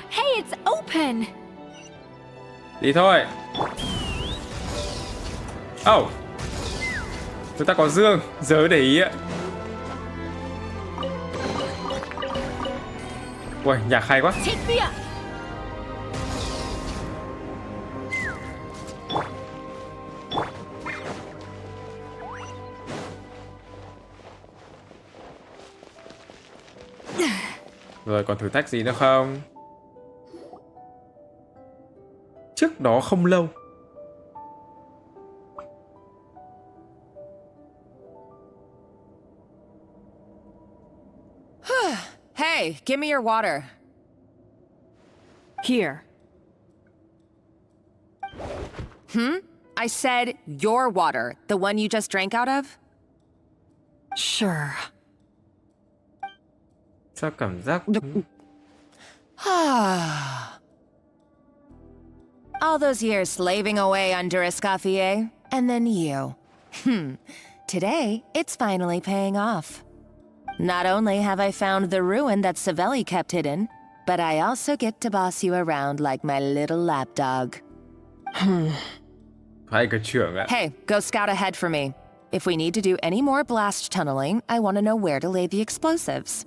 Hey, it's open! Đi thôi. Oh, chúng ta có dương, giờ để ý ạ. Ui, nhạc hay quá. Take me up. Rồi còn thử thách gì nữa không? Trước đó không lâu, Hey, give me your water. Here. I said your water, the one you just drank out of? Sure. sao cảm giác All those years slaving away under Escafier, and then you. Today, it's finally paying off. Not only have I found the ruin that Savelli kept hidden, but I also get to boss you around like my little lapdog. Hai cái trưởng ạ. Hey, go scout ahead for me. If we need to do any more blast tunneling, I want to know where to lay the explosives.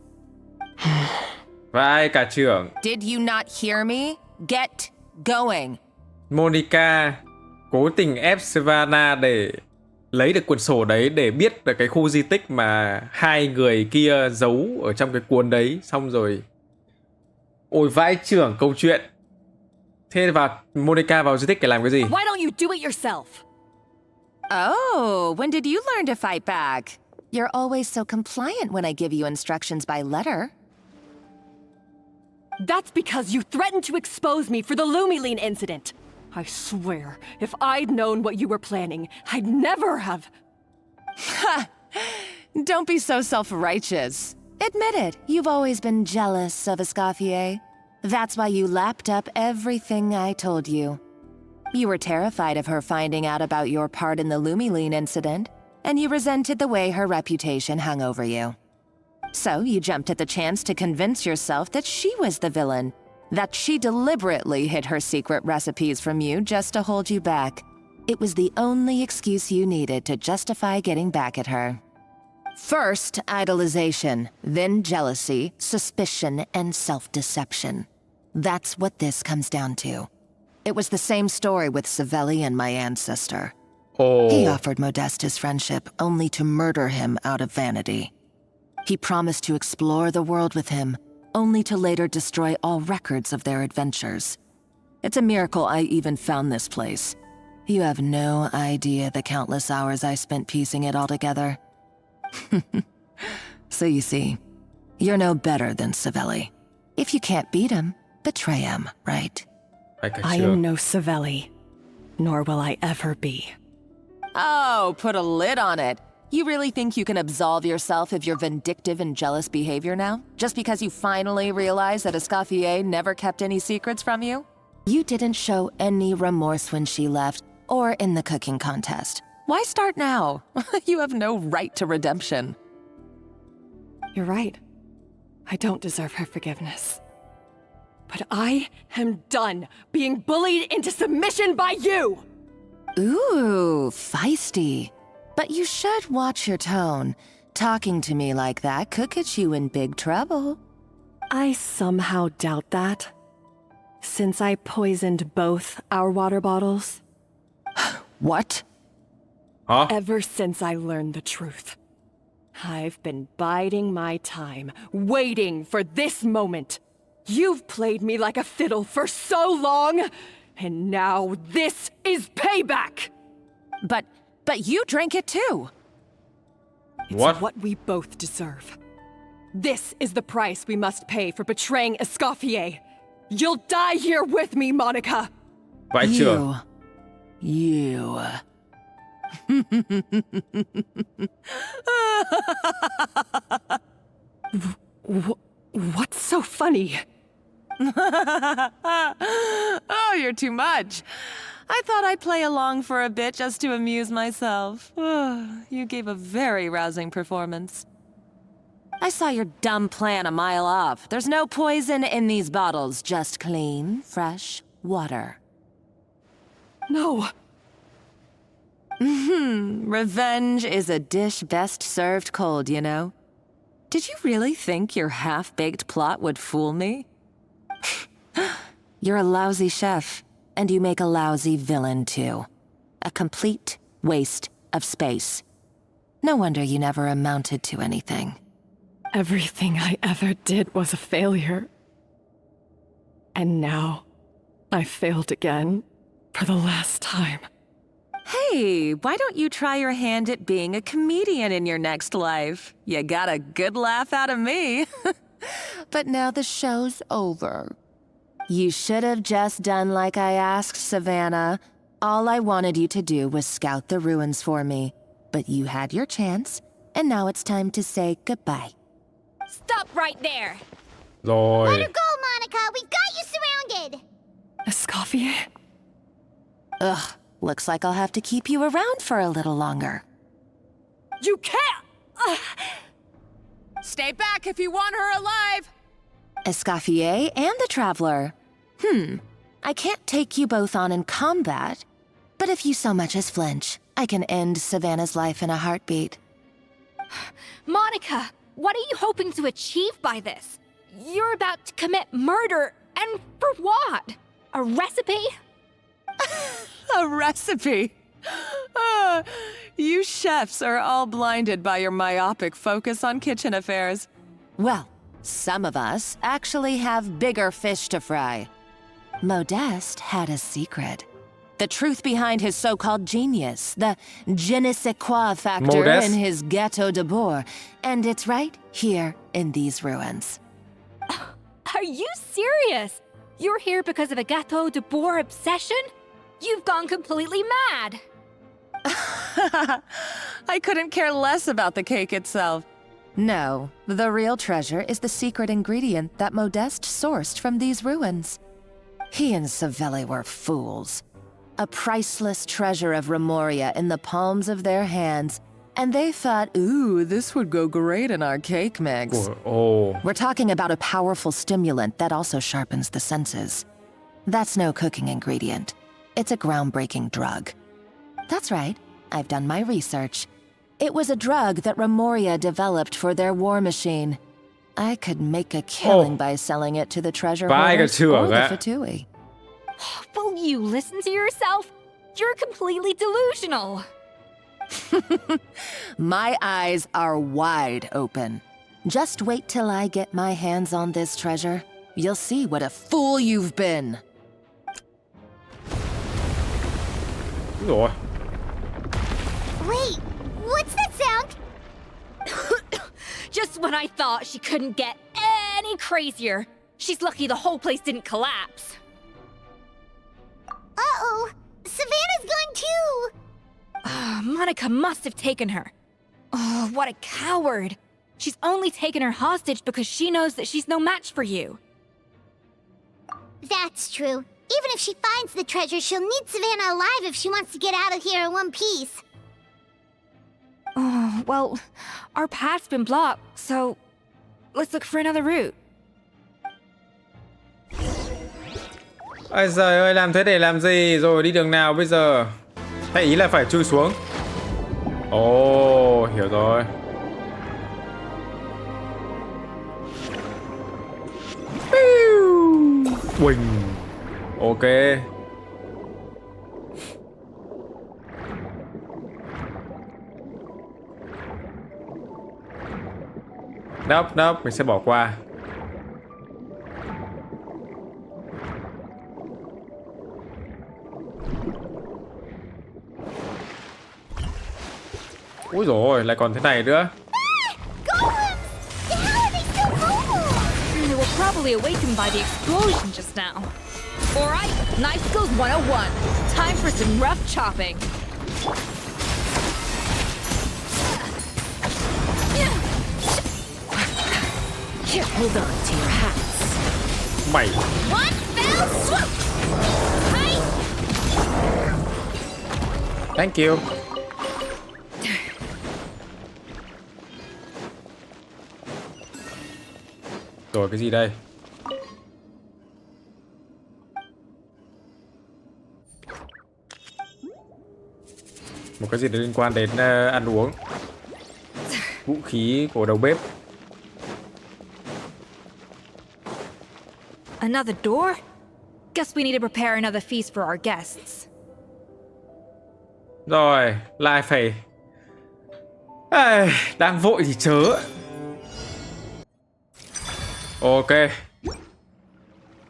Vai cả trưởng. Did you not hear me? Get going. Monica cố tình ép Savannah để lấy được cuốn sổ đấy để biết được cái khu di tích mà hai người kia giấu ở trong cái cuốn đấy, xong rồi ôi vãi trưởng câu chuyện. Thế và Monica vào di tích để làm cái gì? Why don't you do it yourself? Oh, when did you learn to fight back? You're always so compliant when I give you instructions by letter. That's because you threatened to expose me for the Lumiline incident. I swear, if I'd known what you were planning, I'd never have... Don't be so self-righteous. Admit it, you've always been jealous of Escoffier. That's why you lapped up everything I told you. You were terrified of her finding out about your part in the Lumiline incident, and you resented the way her reputation hung over you. So you jumped at the chance to convince yourself that she was the villain, that she deliberately hid her secret recipes from you just to hold you back. It was the only excuse you needed to justify getting back at her. First, idolization, then jealousy, suspicion, and self-deception. That's what this comes down to. It was the same story with Savelli and my ancestor. He offered Modeste his friendship only to murder him out of vanity. He promised to explore the world with him, only to later destroy all records of their adventures. It's a miracle I even found this place. You have no idea the countless hours I spent piecing it all together. So you see, you're no better than Savelli. If you can't beat him, betray him, right? I am no Savelli, nor will I ever be. Oh, put a lid on it. You really think you can absolve yourself of your vindictive and jealous behavior now? Just because you finally realized that Escoffier never kept any secrets from you? You didn't show any remorse when she left, or in the cooking contest. Why start now? You have no right to redemption. You're right. I don't deserve her forgiveness. But I am done being bullied into submission by you! Ooh, feisty. But you should watch your tone. Talking to me like that could get you in big trouble. I somehow doubt that. Since I poisoned both our water bottles. What? Huh? Ever since I learned the truth, I've been biding my time, waiting for this moment. You've played me like a fiddle for so long, and now this is payback! But you drank it too! It's what we both deserve. This is the price we must pay for betraying Escoffier. You'll die here with me, Monica. Vãi chưởng. You. What's so funny? Oh, you're too much. I thought I'd play along for a bit just to amuse myself. You gave a very rousing performance. I saw your dumb plan a mile off. There's no poison in these bottles, just clean, fresh water. No. Revenge is a dish best served cold, you know. Did you really think your half-baked plot would fool me? You're a lousy chef, and you make a lousy villain, too. A complete waste of space. No wonder you never amounted to anything. Everything I ever did was a failure. And now, I failed again, for the last time. Hey, why don't you try your hand at being a comedian in your next life? You got a good laugh out of me. But now the show's over. You should have just done like I asked, Savannah. All I wanted you to do was scout the ruins for me. But you had your chance, and now it's time to say goodbye. Stop right there! Rồi. Let her go, Monica! We've got you surrounded! Escoffier? Ugh, looks like I'll have to keep you around for a little longer. You can't! Stay back if you want her alive! Escoffier and the Traveler. I can't take you both on in combat, but if you so much as flinch, I can end Savannah's life in a heartbeat. Monica, what are you hoping to achieve by this? You're about to commit murder, and for what? A recipe? A recipe? You chefs are all blinded by your myopic focus on kitchen affairs. Well, some of us actually have bigger fish to fry. Modeste had a secret. The truth behind his so-called genius, the je ne sais quoi factor in his gâteau de bois, and it's right here in these ruins. Are you serious? You're here because of a gâteau de bois obsession? You've gone completely mad! I couldn't care less about the cake itself. No, the real treasure is the secret ingredient that Modeste sourced from these ruins. He and Savelli were fools. A priceless treasure of Remoria in the palms of their hands, and they thought, ooh, this would go great in our cake mix. Oh. We're talking about a powerful stimulant that also sharpens the senses. That's no cooking ingredient. It's a groundbreaking drug. That's right, I've done my research. It was a drug that Remoria developed for their war machine. I could make a killing by selling it to the treasure hoarders or the Fatui. Will you listen to yourself? You're completely delusional. My eyes are wide open. Just wait till I get my hands on this treasure. You'll see what a fool you've been. Rồi. Wait, what's that sound? Just when I thought she couldn't get any crazier. She's lucky the whole place didn't collapse. Uh-oh, Savannah's gone too! Monica must have taken her. Oh, what a coward. She's only taken her hostage because she knows that she's no match for you. That's true. Even if she finds the treasure, she'll need Savannah alive if she wants to get out of here in one piece. Oh, well, our path's been blocked, so let's look for another route. Ôi giời ơi, làm thế để làm gì? Rồi đi đường nào bây giờ? Hay ý là phải chui xuống? Ồ, hiểu rồi. Quỳnh. Ok. Nope, mình sẽ bỏ qua. Úi dồi ôi, lại còn thế này nữa. Golems! The hell are they probably awakened by the explosion just now. Alright, Knife Skills 101. Time for some rough chopping. Here, hold on to your hats. Mày. One fell swoop! Hi! Thank you. Rồi cái gì đây? Một cái gì đó liên quan đến ăn uống. Vũ khí của đầu bếp. Another door? Guess we need to prepare another feast for our guests. Rồi, lại phải đang vội thì chớ. Ok.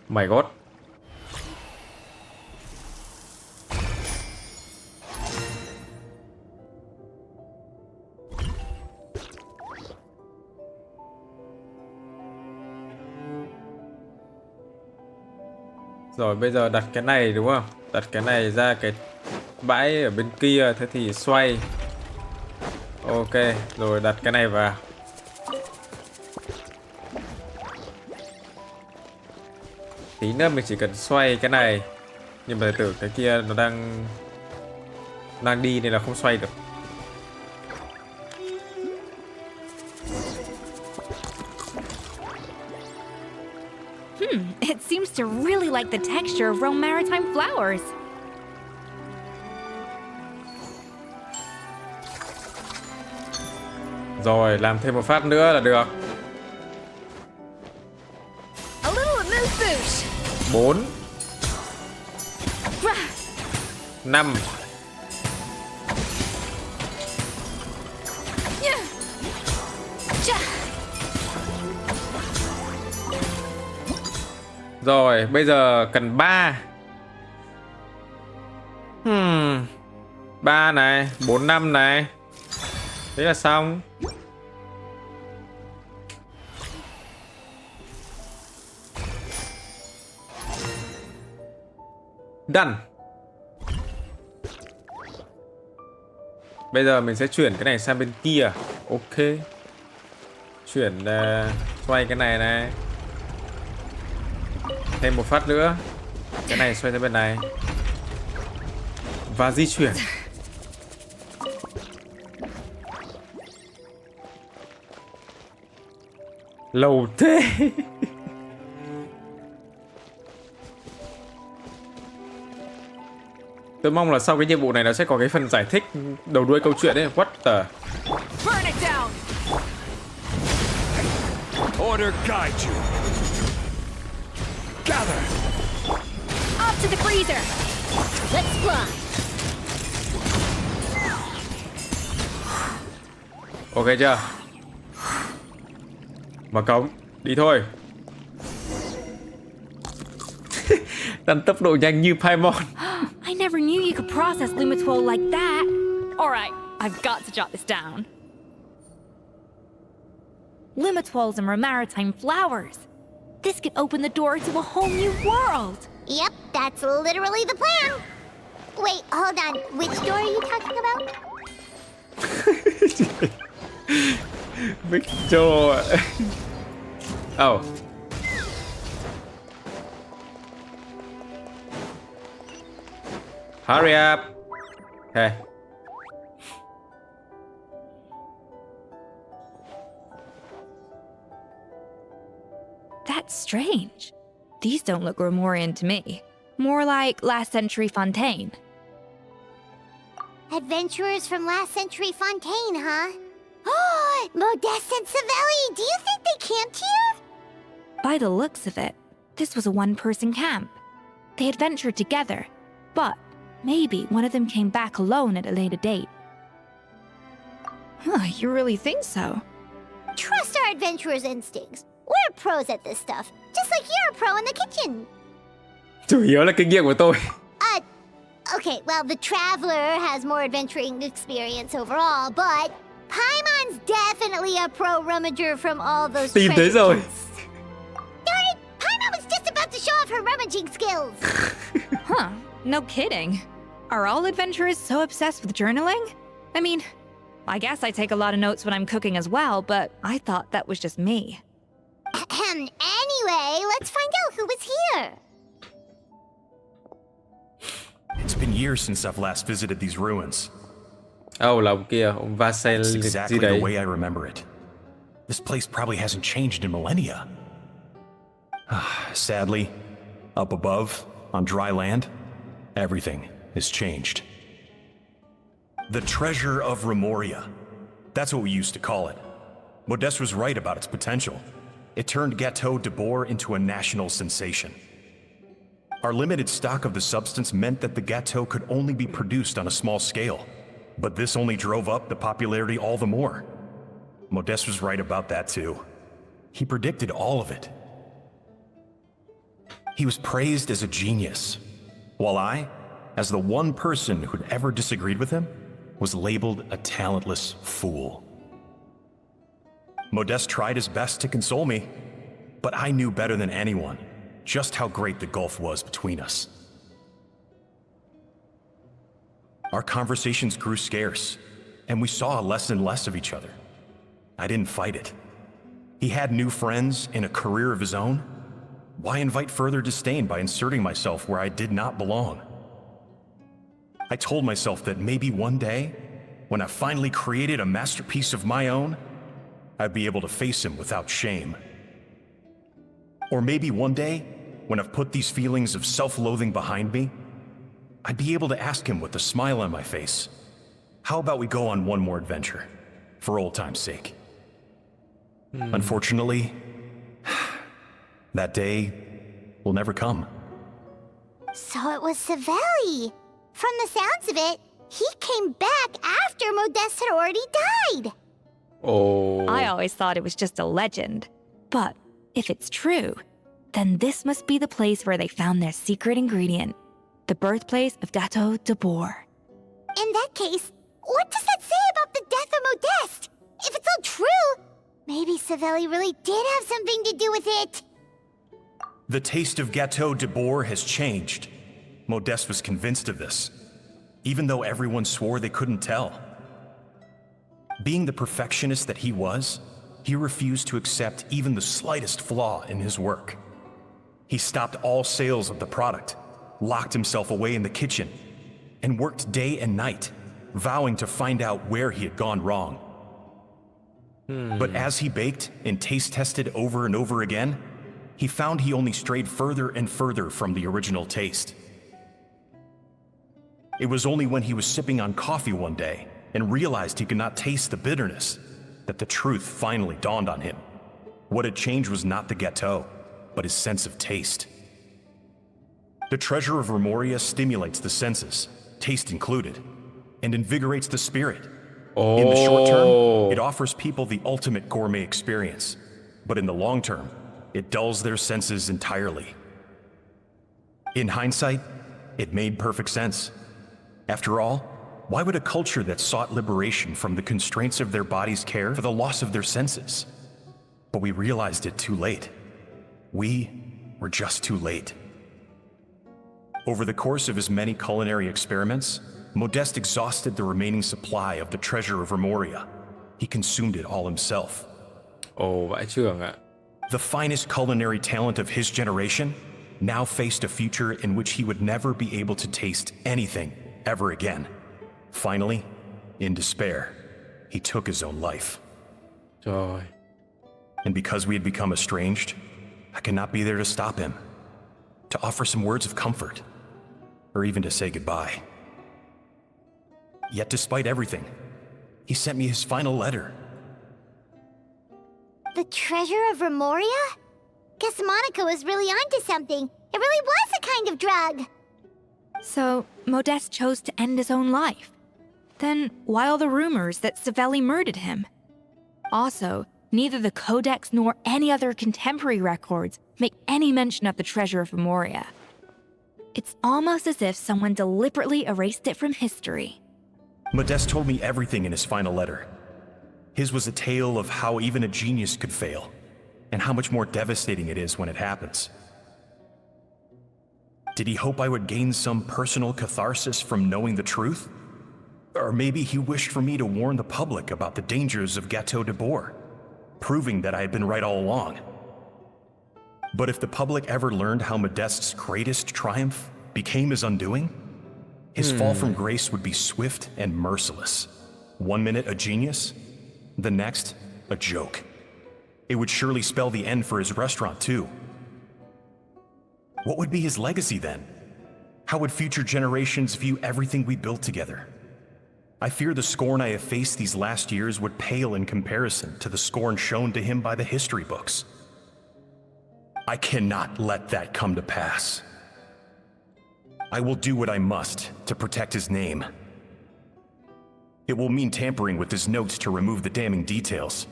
My God. Rồi bây giờ đặt cái này đúng không? Đặt cái này ra cái bãi ở bên kia. Thế thì xoay. Ok. Rồi đặt cái này vào. Tí nữa mình chỉ cần xoay cái này. Nhưng mà từ cái kia nó đang đi nên là không xoay được. It seems to really like the texture of Rome maritime flowers. Rồi, làm thêm một phát nữa là được. A little move boosh. 4 5 Rồi, bây giờ cần 3. 3 này, 4, 5 này. Thế là xong. Done. Bây giờ mình sẽ chuyển cái này sang bên kia. Ok. Chuyển xoay cái này này. Thêm một phát nữa. Cái này xoay sang bên này. Và di chuyển. Lâu thế. Tôi mong là sau cái nhiệm vụ này nó sẽ có cái phần giải thích đầu đuôi câu chuyện ấy. What the? Burn it down. Order guide you. Gather. Off to the freezer. Let's fly. Ok chưa? Mở cống. Đi thôi. Tăng tốc độ nhanh như Paimon. I never knew you could process Lumitwol like that. Alright, I've got to jot this down. Lumitwols and maritime flowers. This could open the door to a whole new world. Yep, that's literally the plan. Wait, hold on. Which door are you talking about? Victor. Oh. Hurry up. Okay. That's strange. These don't look Romorian to me. More like last century Fontaine. Adventurers from last century Fontaine, huh? Oh, Modeste and Savelli, do you think they camped here? By the looks of it, this was a one-person camp. They adventured together, but maybe one of them came back alone at a later date. Huh, you really think so? Trust our adventurers' instincts. We're pros at this stuff, just like you're a pro in the kitchen. Chủ yếu là kinh nghiệm của tôi. Okay, well, the Traveler has more adventuring experience overall, but Paimon's definitely a pro rummager from all those Tìm tới treasure rồi. chests. Don't scavenging skills. Huh, no kidding. Are all adventurers so obsessed with journaling? I mean, I guess I take a lot of notes when I'm cooking as well, but I thought that was just me. Anyway, let's find out who was here. It's been years since I've last visited these ruins. Là ông kia, ông Vasel It's gì exactly đấy. the way I remember it. This place probably hasn't changed in millennia. Sadly, up above, on dry land, everything has changed. The treasure of Remoria. That's what we used to call it. Modeste was right about its potential. It turned Gâteau de Bourg into a national sensation. Our limited stock of the substance meant that the gâteau could only be produced on a small scale. But this only drove up the popularity all the more. Modeste was right about that too. He predicted all of it. He was praised as a genius, while I, as the one person who'd ever disagreed with him, was labeled a talentless fool. Modeste tried his best to console me, but I knew better than anyone just how great the gulf was between us. Our conversations grew scarce, and we saw less and less of each other. I didn't fight it. He had new friends and a career of his own. Why invite further disdain by inserting myself where I did not belong? I told myself that maybe one day, when I finally created a masterpiece of my own, I'd be able to face him without shame. Or maybe one day, when I've put these feelings of self-loathing behind me, I'd be able to ask him with a smile on my face, how about we go on one more adventure, for old time's sake? Unfortunately, that day will never come. So it was Savelli. From the sounds of it, he came back after Modeste had already died. I always thought it was just a legend. But if it's true, then this must be the place where they found their secret ingredient, the birthplace of Gâteau de Bourg. In that case, what does that say about the death of Modeste? If it's all true, maybe Savelli really did have something to do with it. The taste of Gâteau de Bourg has changed. Modeste was convinced of this, even though everyone swore they couldn't tell. Being the perfectionist that he was, he refused to accept even the slightest flaw in his work. He stopped all sales of the product, locked himself away in the kitchen, and worked day and night, vowing to find out where he had gone wrong. But as he baked and taste tested over and over again, he found he only strayed further and further from the original taste. It was only when he was sipping on coffee one day and realized he could not taste the bitterness that the truth finally dawned on him. What had changed was not the gâteau, but his sense of taste. The treasure of Remoria stimulates the senses, taste included, and invigorates the spirit. In the short term, it offers people the ultimate gourmet experience, but in the long term, it dulls their senses entirely. In hindsight, it made perfect sense. After all, why would a culture that sought liberation from the constraints of their bodies care for the loss of their senses? But we realized it too late. We were just too late. Over the course of his many culinary experiments, Modeste exhausted the remaining supply of the treasure of Remoria. He consumed it all himself. Vãi chưởng ạ. The finest culinary talent of his generation now faced a future in which he would never be able to taste anything ever again. Finally, in despair, he took his own life. Trời. And because we had become estranged, I could not be there to stop him, to offer some words of comfort, or even to say goodbye. Yet despite everything, he sent me his final letter. The treasure of Remoria? Guess Monica was really onto something. It really was a kind of drug. So, Modeste chose to end his own life. Then, why all the rumors that Savelli murdered him? Also, neither the Codex nor any other contemporary records make any mention of the treasure of Remoria. It's almost as if someone deliberately erased it from history. Modeste told me everything in his final letter. His was a tale of how even a genius could fail, and how much more devastating it is when it happens. Did he hope I would gain some personal catharsis from knowing the truth? Or maybe he wished for me to warn the public about the dangers of Gâteau de Bourg, proving that I had been right all along. But if the public ever learned how Modeste's greatest triumph became his undoing, his fall from grace would be swift and merciless. 1 minute a genius, the next a joke. It would surely spell the end for his restaurant too. What would be his legacy then? How would future generations view everything we built together? I fear the scorn I have faced these last years would pale in comparison to the scorn shown to him by the history books. I cannot let that come to pass. I will do what I must to protect his name. It will mean tampering with his notes to remove the damning details,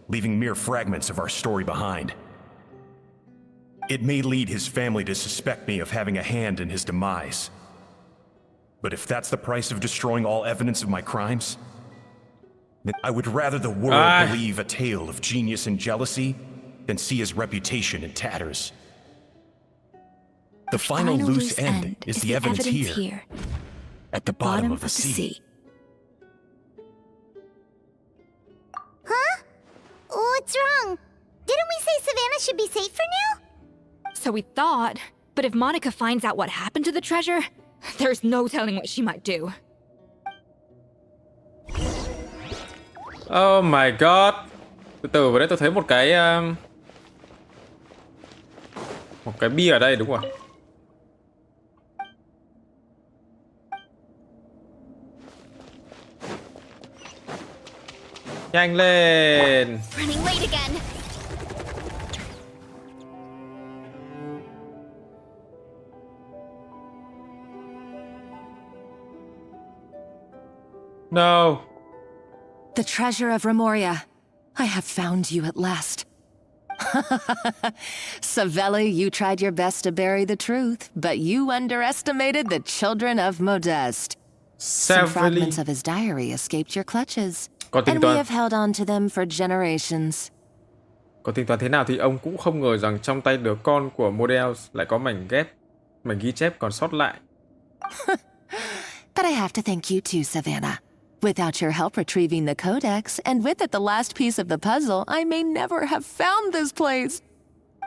leaving mere fragments of our story behind. It may lead his family to suspect me of having a hand in his demise. But if that's the price of destroying all evidence of my crimes, then I would rather the world believe a tale of genius and jealousy than see his reputation in tatters. The final loose end is the evidence here, at the bottom of the sea. Huh? What's wrong? Didn't we say Savannah should be safe for now? So we thought, but if Monica finds out what happened to the treasure, there's no telling what she might do. Oh my god. Từ từ vào đấy tôi thấy một cái bia ở đây đúng không? Nhanh lên. Running late again. No. The treasure of Remoria. I have found you at last. Savelli, you tried your best to bury the truth, but you underestimated the children of Modeste. Some fragments of his diary escaped your clutches, and we have held on to them for generations. Có tính toán thế nào thì ông cũng không ngờ rằng trong tay đứa con của Modeste lại có mảnh ghi chép còn sót lại. But I have to thank you too, Savannah. Without your help retrieving the codex, and with it the last piece of the puzzle, I may never have found this place.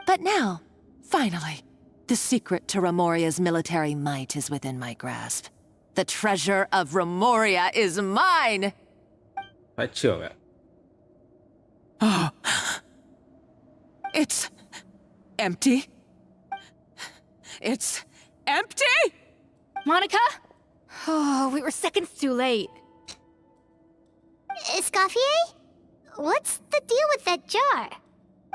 But now, finally, the secret to Remoria's military might is within my grasp. The treasure of Remoria is mine! Phải trưởng ạ. It's empty. It's empty! Monica? Oh, we were seconds too late. Escoffier? What's the deal with that jar?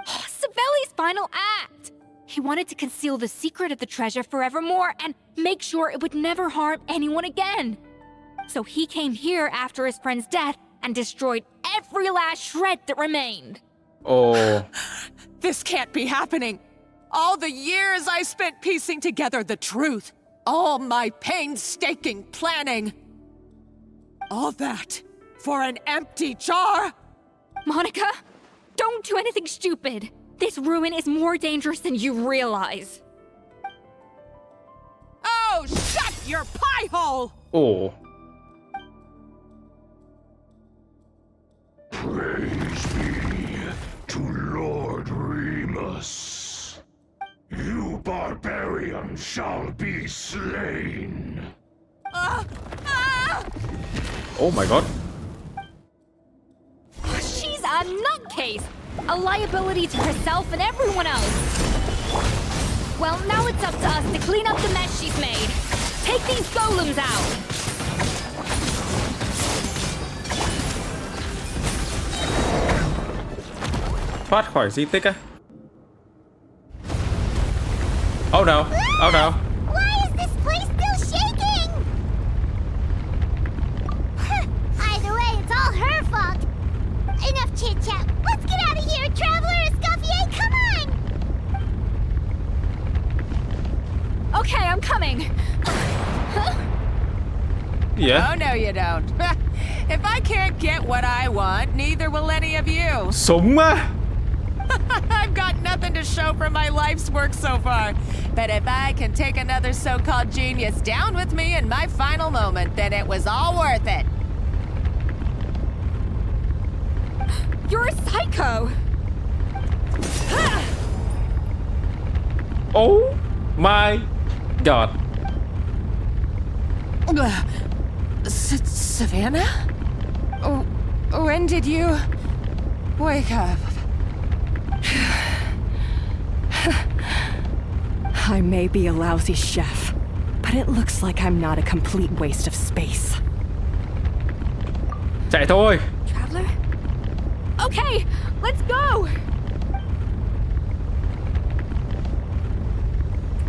Savelli's final act! He wanted to conceal the secret of the treasure forevermore and make sure it would never harm anyone again. So he came here after his friend's death and destroyed every last shred that remained. Oh. This can't be happening. All the years I spent piecing together the truth. All my painstaking planning. All that for an empty jar? Monica, don't do anything stupid. This ruin is more dangerous than you realize. Oh, shut your pie hole! Oh. Praise be to Lord Remus. You barbarian shall be slain. Oh my god. She's a nutcase! A liability to herself and everyone else! Well, now it's up to us to clean up the mess she's made. Take these golems out! Thoát khỏi di tích á. Oh no. Oh no. Why is this place still shaking? Either way, it's all her fault. Enough chit-chat. Let's get out of here, Traveler Escoffier, come on! Okay, I'm coming. Yeah. Oh, no, you don't. If I can't get what I want, neither will any of you. Sống á. I'm got nothing to show for my life's work so far. But if I can take another so-called genius down with me in my final moment, then it was all worth it. You're a psycho! Oh my god. Savannah? When did you wake up? I may be a lousy chef, but it looks like I'm not a complete waste of space. Chạy thôi. Traveler? Okay, let's go!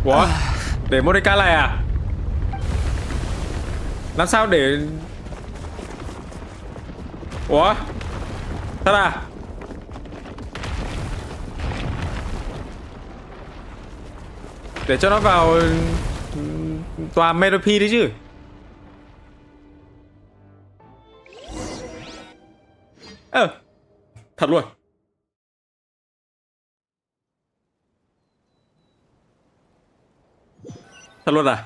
Ủa? Để Monica này à? Làm sao để... Ủa? Thật à? Để cho nó vào tòa Meropide đi chứ. Thật luôn. Thật luôn à?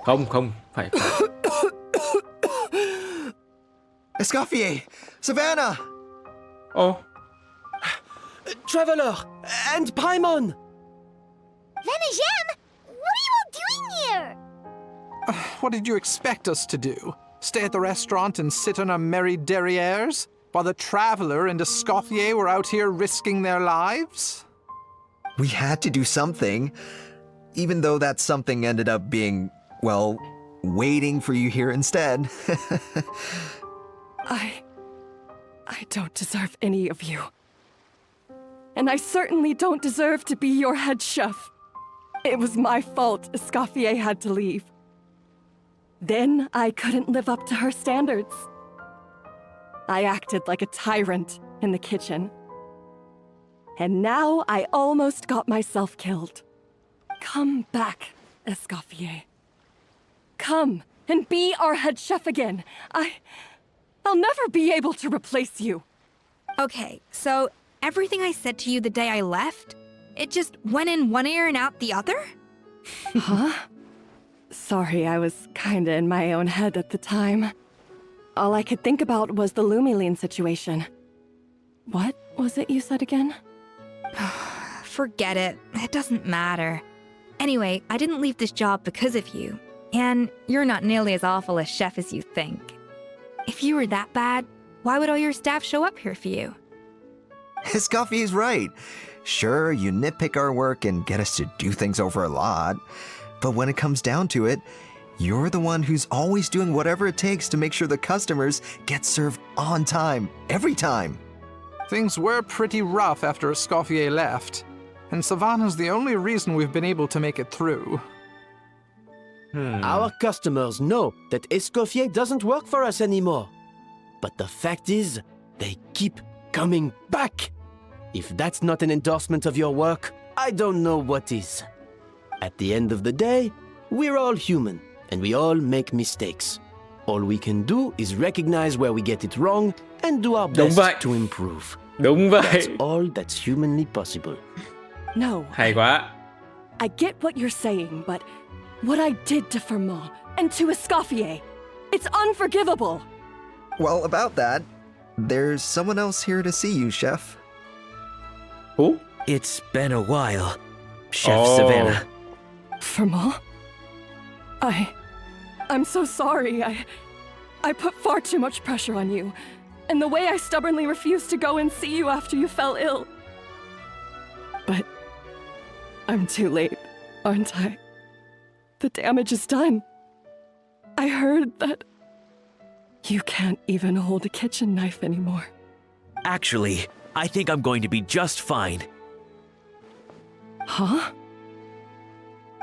Không, phải. Escoffier! Savannah! Oh. Traveler! And Paimon! Venejem! What are you all doing here? What did you expect us to do? Stay at the restaurant and sit on our merry derrieres? While the Traveler and Escoffier were out here risking their lives? We had to do something, even though that something ended up being, well, waiting for you here instead. I don't deserve any of you. And I certainly don't deserve to be your head chef. It was my fault Escafier had to leave. Then I couldn't live up to her standards. I acted like a tyrant in the kitchen. And now I almost got myself killed. Come back, Escoffier. Come and be our head chef again. I'll never be able to replace you. Okay, so everything I said to you the day I left, it just went in one ear and out the other? Huh? Sorry, I was kinda in my own head at the time. All I could think about was the Lumiline situation. What was it you said again? Forget it. It doesn't matter. Anyway, I didn't leave this job because of you. And you're not nearly as awful a chef as you think. If you were that bad, why would all your staff show up here for you? Escoffier's right. Sure, you nitpick our work and get us to do things over a lot. But when it comes down to it, you're the one who's always doing whatever it takes to make sure the customers get served on time, every time. Things were pretty rough after Escoffier left, and Savannah's the only reason we've been able to make it through. Our customers know that Escoffier doesn't work for us anymore. But the fact is, they keep coming back. If that's not an endorsement of your work, I don't know what is. At the end of the day, we're all human, and we all make mistakes. All we can do is recognize where we get it wrong and do our best to improve. Đúng vậy. That's all that's humanly possible. No. Hay quá. I get what you're saying, but what I did to Firmin and to Escoffier, it's unforgivable. Well, about that, there's someone else here to see you, Chef. Who? It's been a while, Chef Savannah. Firmin? I'm so sorry. I put far too much pressure on you. And the way I stubbornly refused to go and see you after you fell ill. But I'm too late, aren't I? The damage is done. I heard that you can't even hold a kitchen knife anymore. Actually, I think I'm going to be just fine. Huh?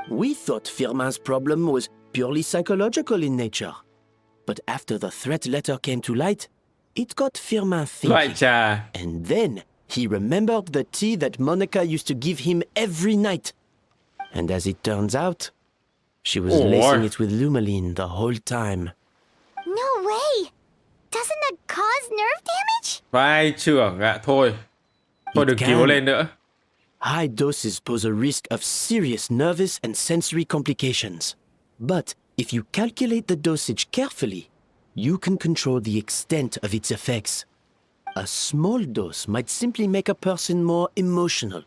We thought Firmin's problem was purely psychological in nature. But after the threat letter came to light, it got Firmin thinking. And then he remembered the tea that Monica used to give him every night. And as it turns out, she was lacing it with Lumiline the whole time. No way! Doesn't that cause nerve damage? Vai trưởng ạ, thôi. Thôi It đừng cứu can. lên nữa. High doses pose a risk of serious nervous and sensory complications. But if you calculate the dosage carefully, you can control the extent of its effects. A small dose might simply make a person more emotional,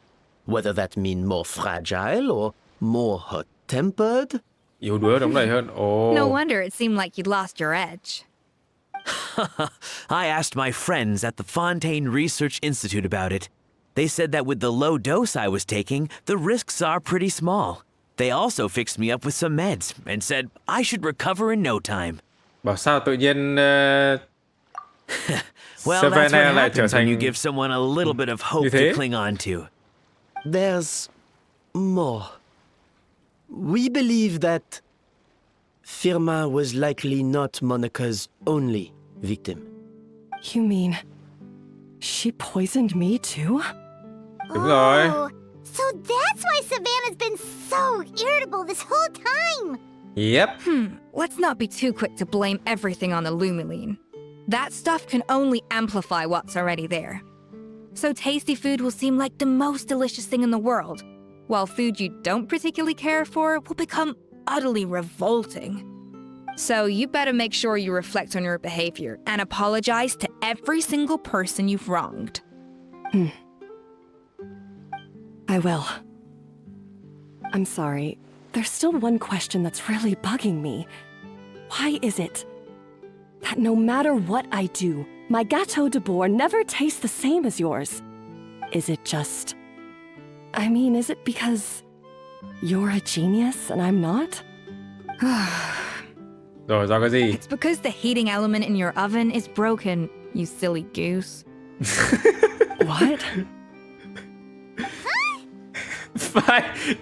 whether that mean more fragile or more hot-tempered. Yếu đuối đóng đầy hơn. Ồ. No wonder it seemed like you'd lost your edge. I asked my friends at the Fontaine Research Institute about it. They said that with the low dose I was taking, the risks are pretty small. They also fixed me up with some meds and said I should recover in no time. Bảo sao tự nhiên Well, that's what Savannah lại trở happens when you thành give someone a little bit of hope như thế. to cling on to. There's more. We believe that Firma was likely not Monica's only victim. You mean she poisoned me too? Đúng rồi. Oh, so that's why Savannah's been so irritable this whole time. Yep. Let's not be too quick to blame everything on the Lumiline. That stuff can only amplify what's already there. So tasty food will seem like the most delicious thing in the world, while food you don't particularly care for will become utterly revolting. So you better make sure you reflect on your behavior and apologize to every single person you've wronged. I will. I'm sorry. There's still one question that's really bugging me. Why is it that no matter what I do, my Gâteau de Bourg never tastes the same as yours? Is it just... I mean, is it because you're a genius and I'm not? Rồi do cái gì? It's because the heating element in your oven is broken, you silly goose. What? Phải,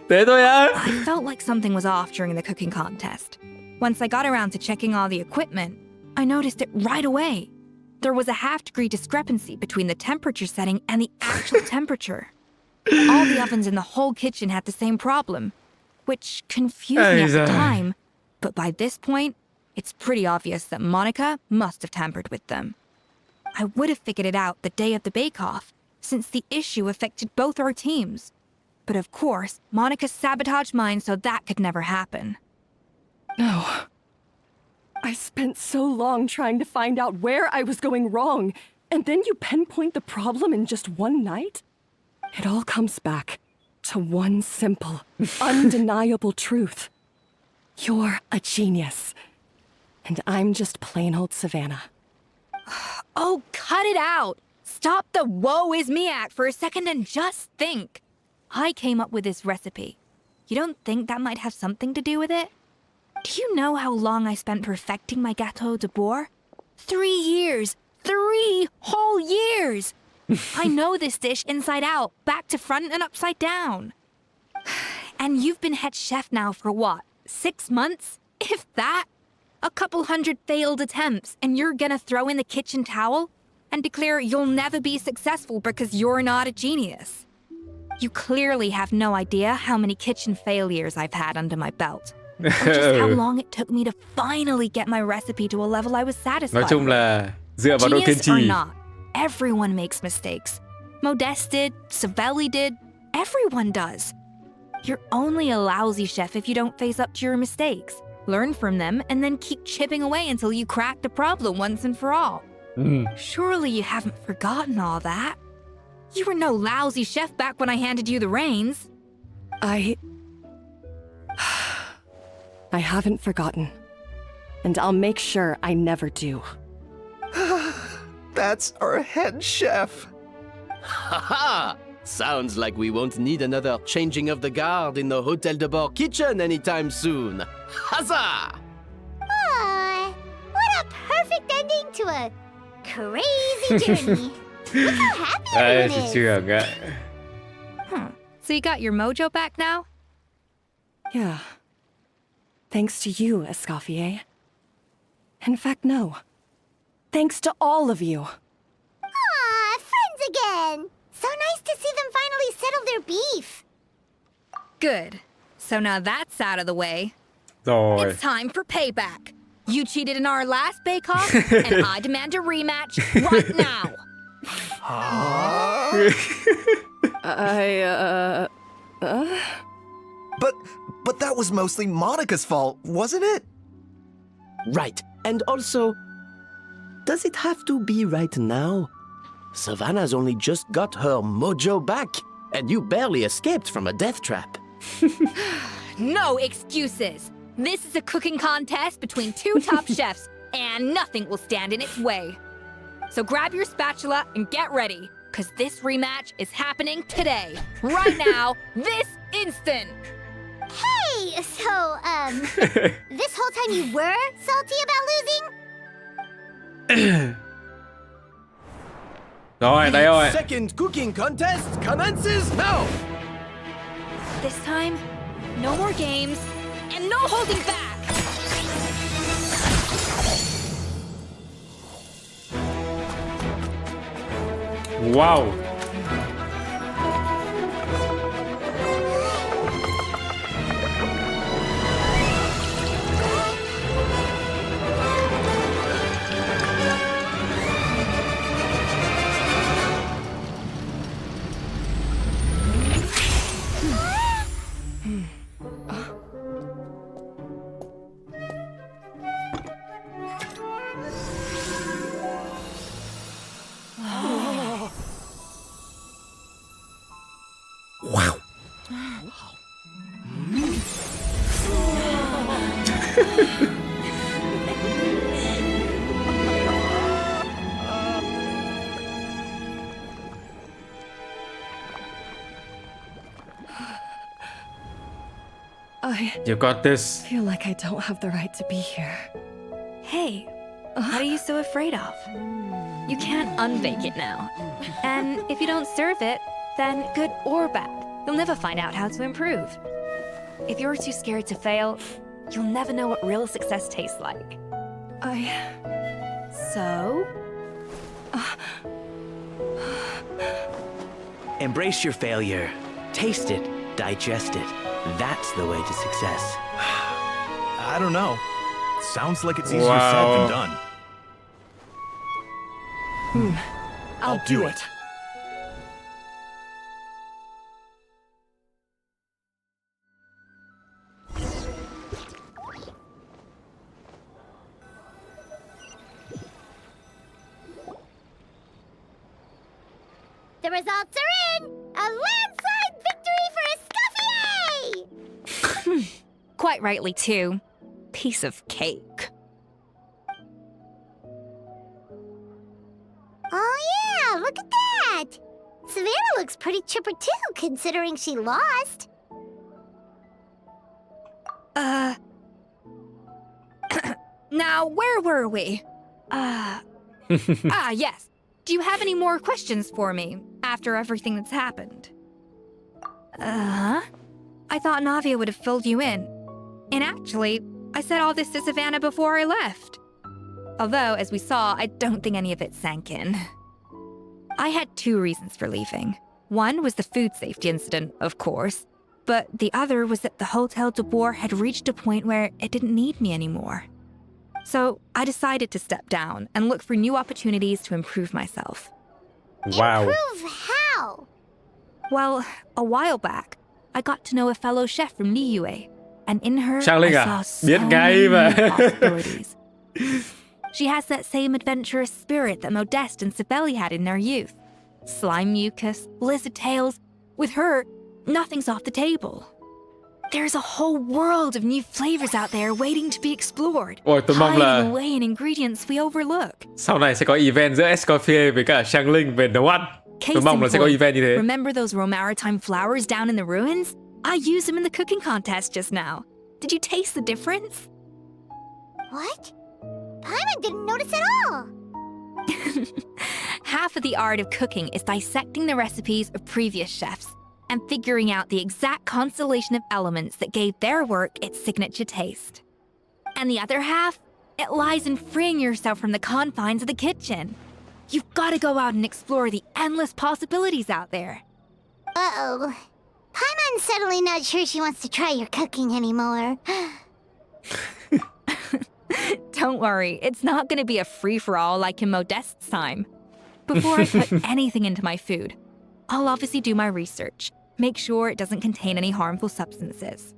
thế thôi á. I felt like something was off during the cooking contest. Once I got around to checking all the equipment, I noticed it right away. There was a half-degree discrepancy between the temperature setting and the actual temperature. All the ovens in the whole kitchen had the same problem, which confused me at the time. But by this point, it's pretty obvious that Monica must have tampered with them. I would have figured it out the day of the bake-off, since the issue affected both our teams. But of course, Monica sabotaged mine so that could never happen. No. I spent so long trying to find out where I was going wrong, and then you pinpoint the problem in just one night? It all comes back to one simple, undeniable truth. You're a genius, and I'm just plain old Savannah. Oh, cut it out! Stop the woe is me act for a second and just think. I came up with this recipe. You don't think that might have something to do with it? Do you know how long I spent perfecting my Gâteau de Bourg? 3 years! 3 whole years! I know this dish inside out, back to front and upside down. And you've been head chef now for what, 6 months? If that? A couple hundred failed attempts, and you're gonna throw in the kitchen towel and declare you'll never be successful because you're not a genius. You clearly have no idea how many kitchen failures I've had under my belt. Or just how long it took me to finally get my recipe to a level I was satisfied Nói chung with. là dựa vào độ kiên Genius or trì. not, everyone makes mistakes. Modeste did, Savelli did, everyone does. You're only a lousy chef if you don't face up to your mistakes, learn from them, and then keep chipping away until you crack the problem once and for all. Surely you haven't forgotten all that. You were no lousy chef back when I handed you the reins. I haven't forgotten. And I'll make sure I never do. That's our head chef. Haha! Sounds like we won't need another changing of the guard in the Hôtel de Bord kitchen anytime soon. Huzzah! Aw, what a perfect ending to a crazy journey. Look how happy Đây, everyone chị is. Trường ạ. So you got your mojo back now? Yeah. Thanks to you, Escoffier. In fact, no. Thanks to all of you. Aw, friends again. So nice to see them finally settle their beef. Good. So now that's out of the way. Rồi. It's time for payback. You cheated in our last bake-off, and I demand a rematch right now. But that was mostly Monica's fault, wasn't it? Right. And also, does it have to be right now? Savannah's only just got her mojo back, and you barely escaped from a death trap. No excuses. This is a cooking contest between two top chefs, and nothing will stand in its way. So grab your spatula and get ready, because this rematch is happening today. Right now, this instant. Hey, so, this whole time you were salty about losing? Rồi, đây rồi. Second cooking contest commences now. This time, no more games, and no holding back. Wow. Wow. You got this. I feel like I don't have the right to be here. Hey, what are you so afraid of? You can't unbake it now. And if you don't serve it, then good or bad, you'll never find out how to improve. If you're too scared to fail, you'll never know what real success tastes like. So? Embrace your failure. Taste it. Digest it. That's the way to success. I don't know. Sounds like it's easier said than done. I'll do it. The results are in! A landslide victory for Escoffier! Quite rightly, too. Piece of cake. Oh yeah, look at that! Savannah looks pretty chipper too, considering she lost. Now, where were we? Yes. Do you have any more questions for me after everything that's happened? I thought Navia would have filled you in. And actually, I said all this to Savannah before I left. Although, as we saw, I don't think any of it sank in. I had two reasons for leaving. One was the food safety incident, of course, but the other was that the Hotel de Boer had reached a point where it didn't need me anymore. So I decided to step down and look for new opportunities to improve myself. Wow. Improve how? Well, a while back, I got to know a fellow chef from Liu, and in her, Trang Linh I à? saw so Biết ngay mà. many possibilities. She has that same adventurous spirit that Modeste and Sibeli had in their youth. Slime mucus, lizard tails. With her, nothing's off the table. There's a whole world of new flavors out there waiting to be explored. Ôi, tôi mong hiding là away in ingredients we overlook. sau này sẽ có event giữa Escoffier với cả Trang Linh về nấu ăn. Tôi mong là sẽ có event như thế. Remember those Romaritime flowers down in the ruins? I used them in the cooking contest just now. Did you taste the difference? What? Paimon didn't notice at all. Half of the art of cooking is dissecting the recipes of previous chefs and figuring out the exact constellation of elements that gave their work its signature taste. And the other half, it lies in freeing yourself from the confines of the kitchen. You've got to go out and explore the endless possibilities out there. Uh-oh. Paimon's suddenly not sure she wants to try your cooking anymore. Don't worry, it's not going to be a free-for-all like in Modeste's time. Before I put anything into my food, I'll obviously do my research, make sure it doesn't contain any harmful substances.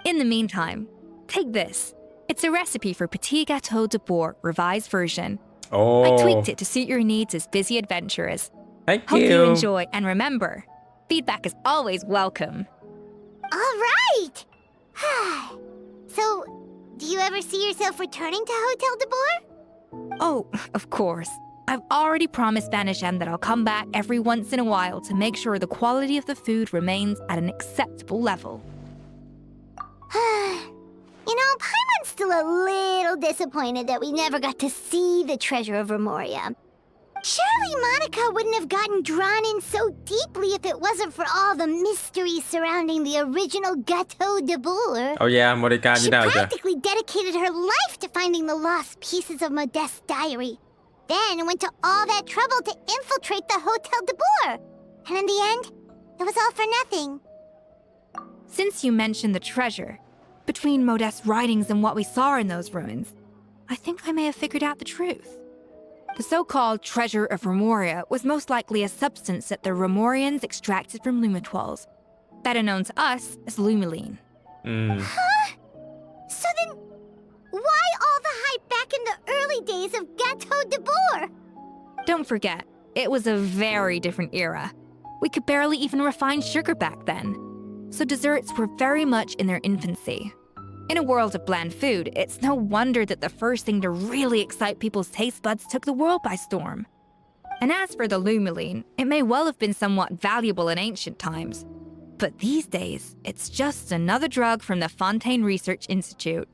In the meantime, take this. It's a recipe for Petit Gâteau de Bourg, revised version. I tweaked it to suit your needs as busy adventurers. Hope you enjoy, and remember, feedback is always welcome. All right! So, do you ever see yourself returning to Hotel de Bourg? Oh, of course. I've already promised Vanishem that I'll come back every once in a while to make sure the quality of the food remains at an acceptable level. You know, Paimon's still a little disappointed that we never got to see the treasure of Remoria. Surely Monica wouldn't have gotten drawn in so deeply if it wasn't for all the mystery surrounding the original Gâteau de Bourg. Oh yeah, Monica She như nào kìa? practically dedicated her life to finding the lost pieces of Modeste's diary. Then went to all that trouble to infiltrate the Hotel de Bourg. And in the end, it was all for nothing. Since you mentioned the treasure, between Modeste's writings and what we saw in those ruins, I think I may have figured out the truth. The so-called treasure of Remoria was most likely a substance that the Remorians extracted from lumitoids, better known to us as lumiline. Huh? So then, why all the hype back in the early days of Gâteau de Bourg? Don't forget, it was a very different era. We could barely even refine sugar back then, so desserts were very much in their infancy. In a world of bland food, it's no wonder that the first thing to really excite people's taste buds took the world by storm. And as for the lumiline, it may well have been somewhat valuable in ancient times. But these days, it's just another drug from the Fontaine Research Institute.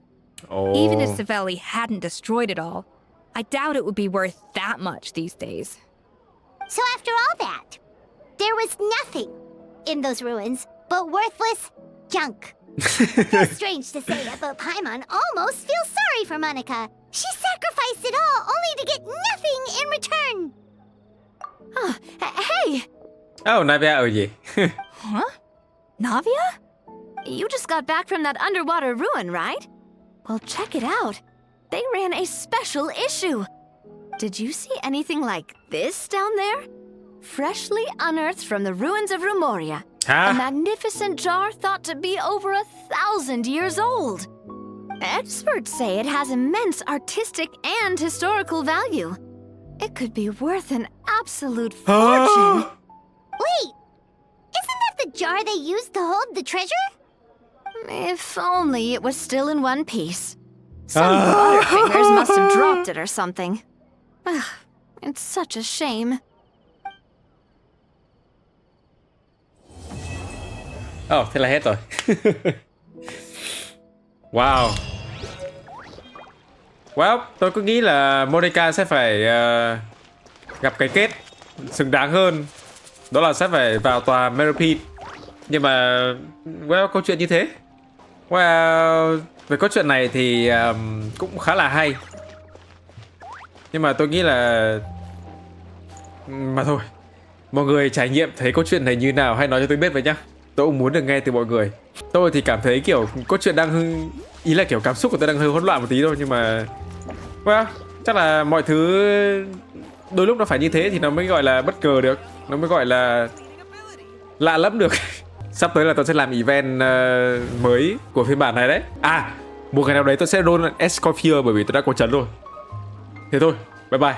Even if Savelli hadn't destroyed it all, I doubt it would be worth that much these days. So after all that, there was nothing in those ruins but worthless junk. Feels strange to say it, but Paimon almost feels sorry for Monica. She sacrificed it all only to get nothing in return. Hey! Oh, Navia ở gì? Huh? Navia? You just got back from that underwater ruin, right? Well, check it out. They ran a special issue. Did you see anything like this down there? Freshly unearthed from the ruins of Remoria. A magnificent jar thought to be over 1,000 years old. Experts say it has immense artistic and historical value. It could be worth an absolute fortune. Wait, isn't that the jar they used to hold the treasure? If only it was still in one piece. Some butterfingers must have dropped it or something. It's such a shame. Thế là hết rồi. Wow. Well, tôi cứ nghĩ là Monica sẽ phải gặp cái kết xứng đáng hơn. Đó là sẽ phải vào tòa Meropide. Nhưng mà câu chuyện như thế. Về câu chuyện này thì cũng khá là hay. Nhưng mà tôi nghĩ là mà thôi. Mọi người trải nghiệm thấy câu chuyện này như nào hãy nói cho tôi biết với nhá. Tôi cũng muốn được nghe từ mọi người. Tôi thì cảm thấy kiểu câu chuyện đang ý là kiểu cảm xúc của tôi đang hơi hỗn loạn một tí thôi. Nhưng mà chắc là mọi thứ đôi lúc nó phải như thế thì nó mới gọi là bất ngờ được. Nó mới gọi là lạ lẫm được. Sắp tới là tôi sẽ làm event mới của phiên bản này đấy. Một ngày nào đấy tôi sẽ roll Escoffier bởi vì tôi đã có chấn rồi. Thế thôi, bye bye.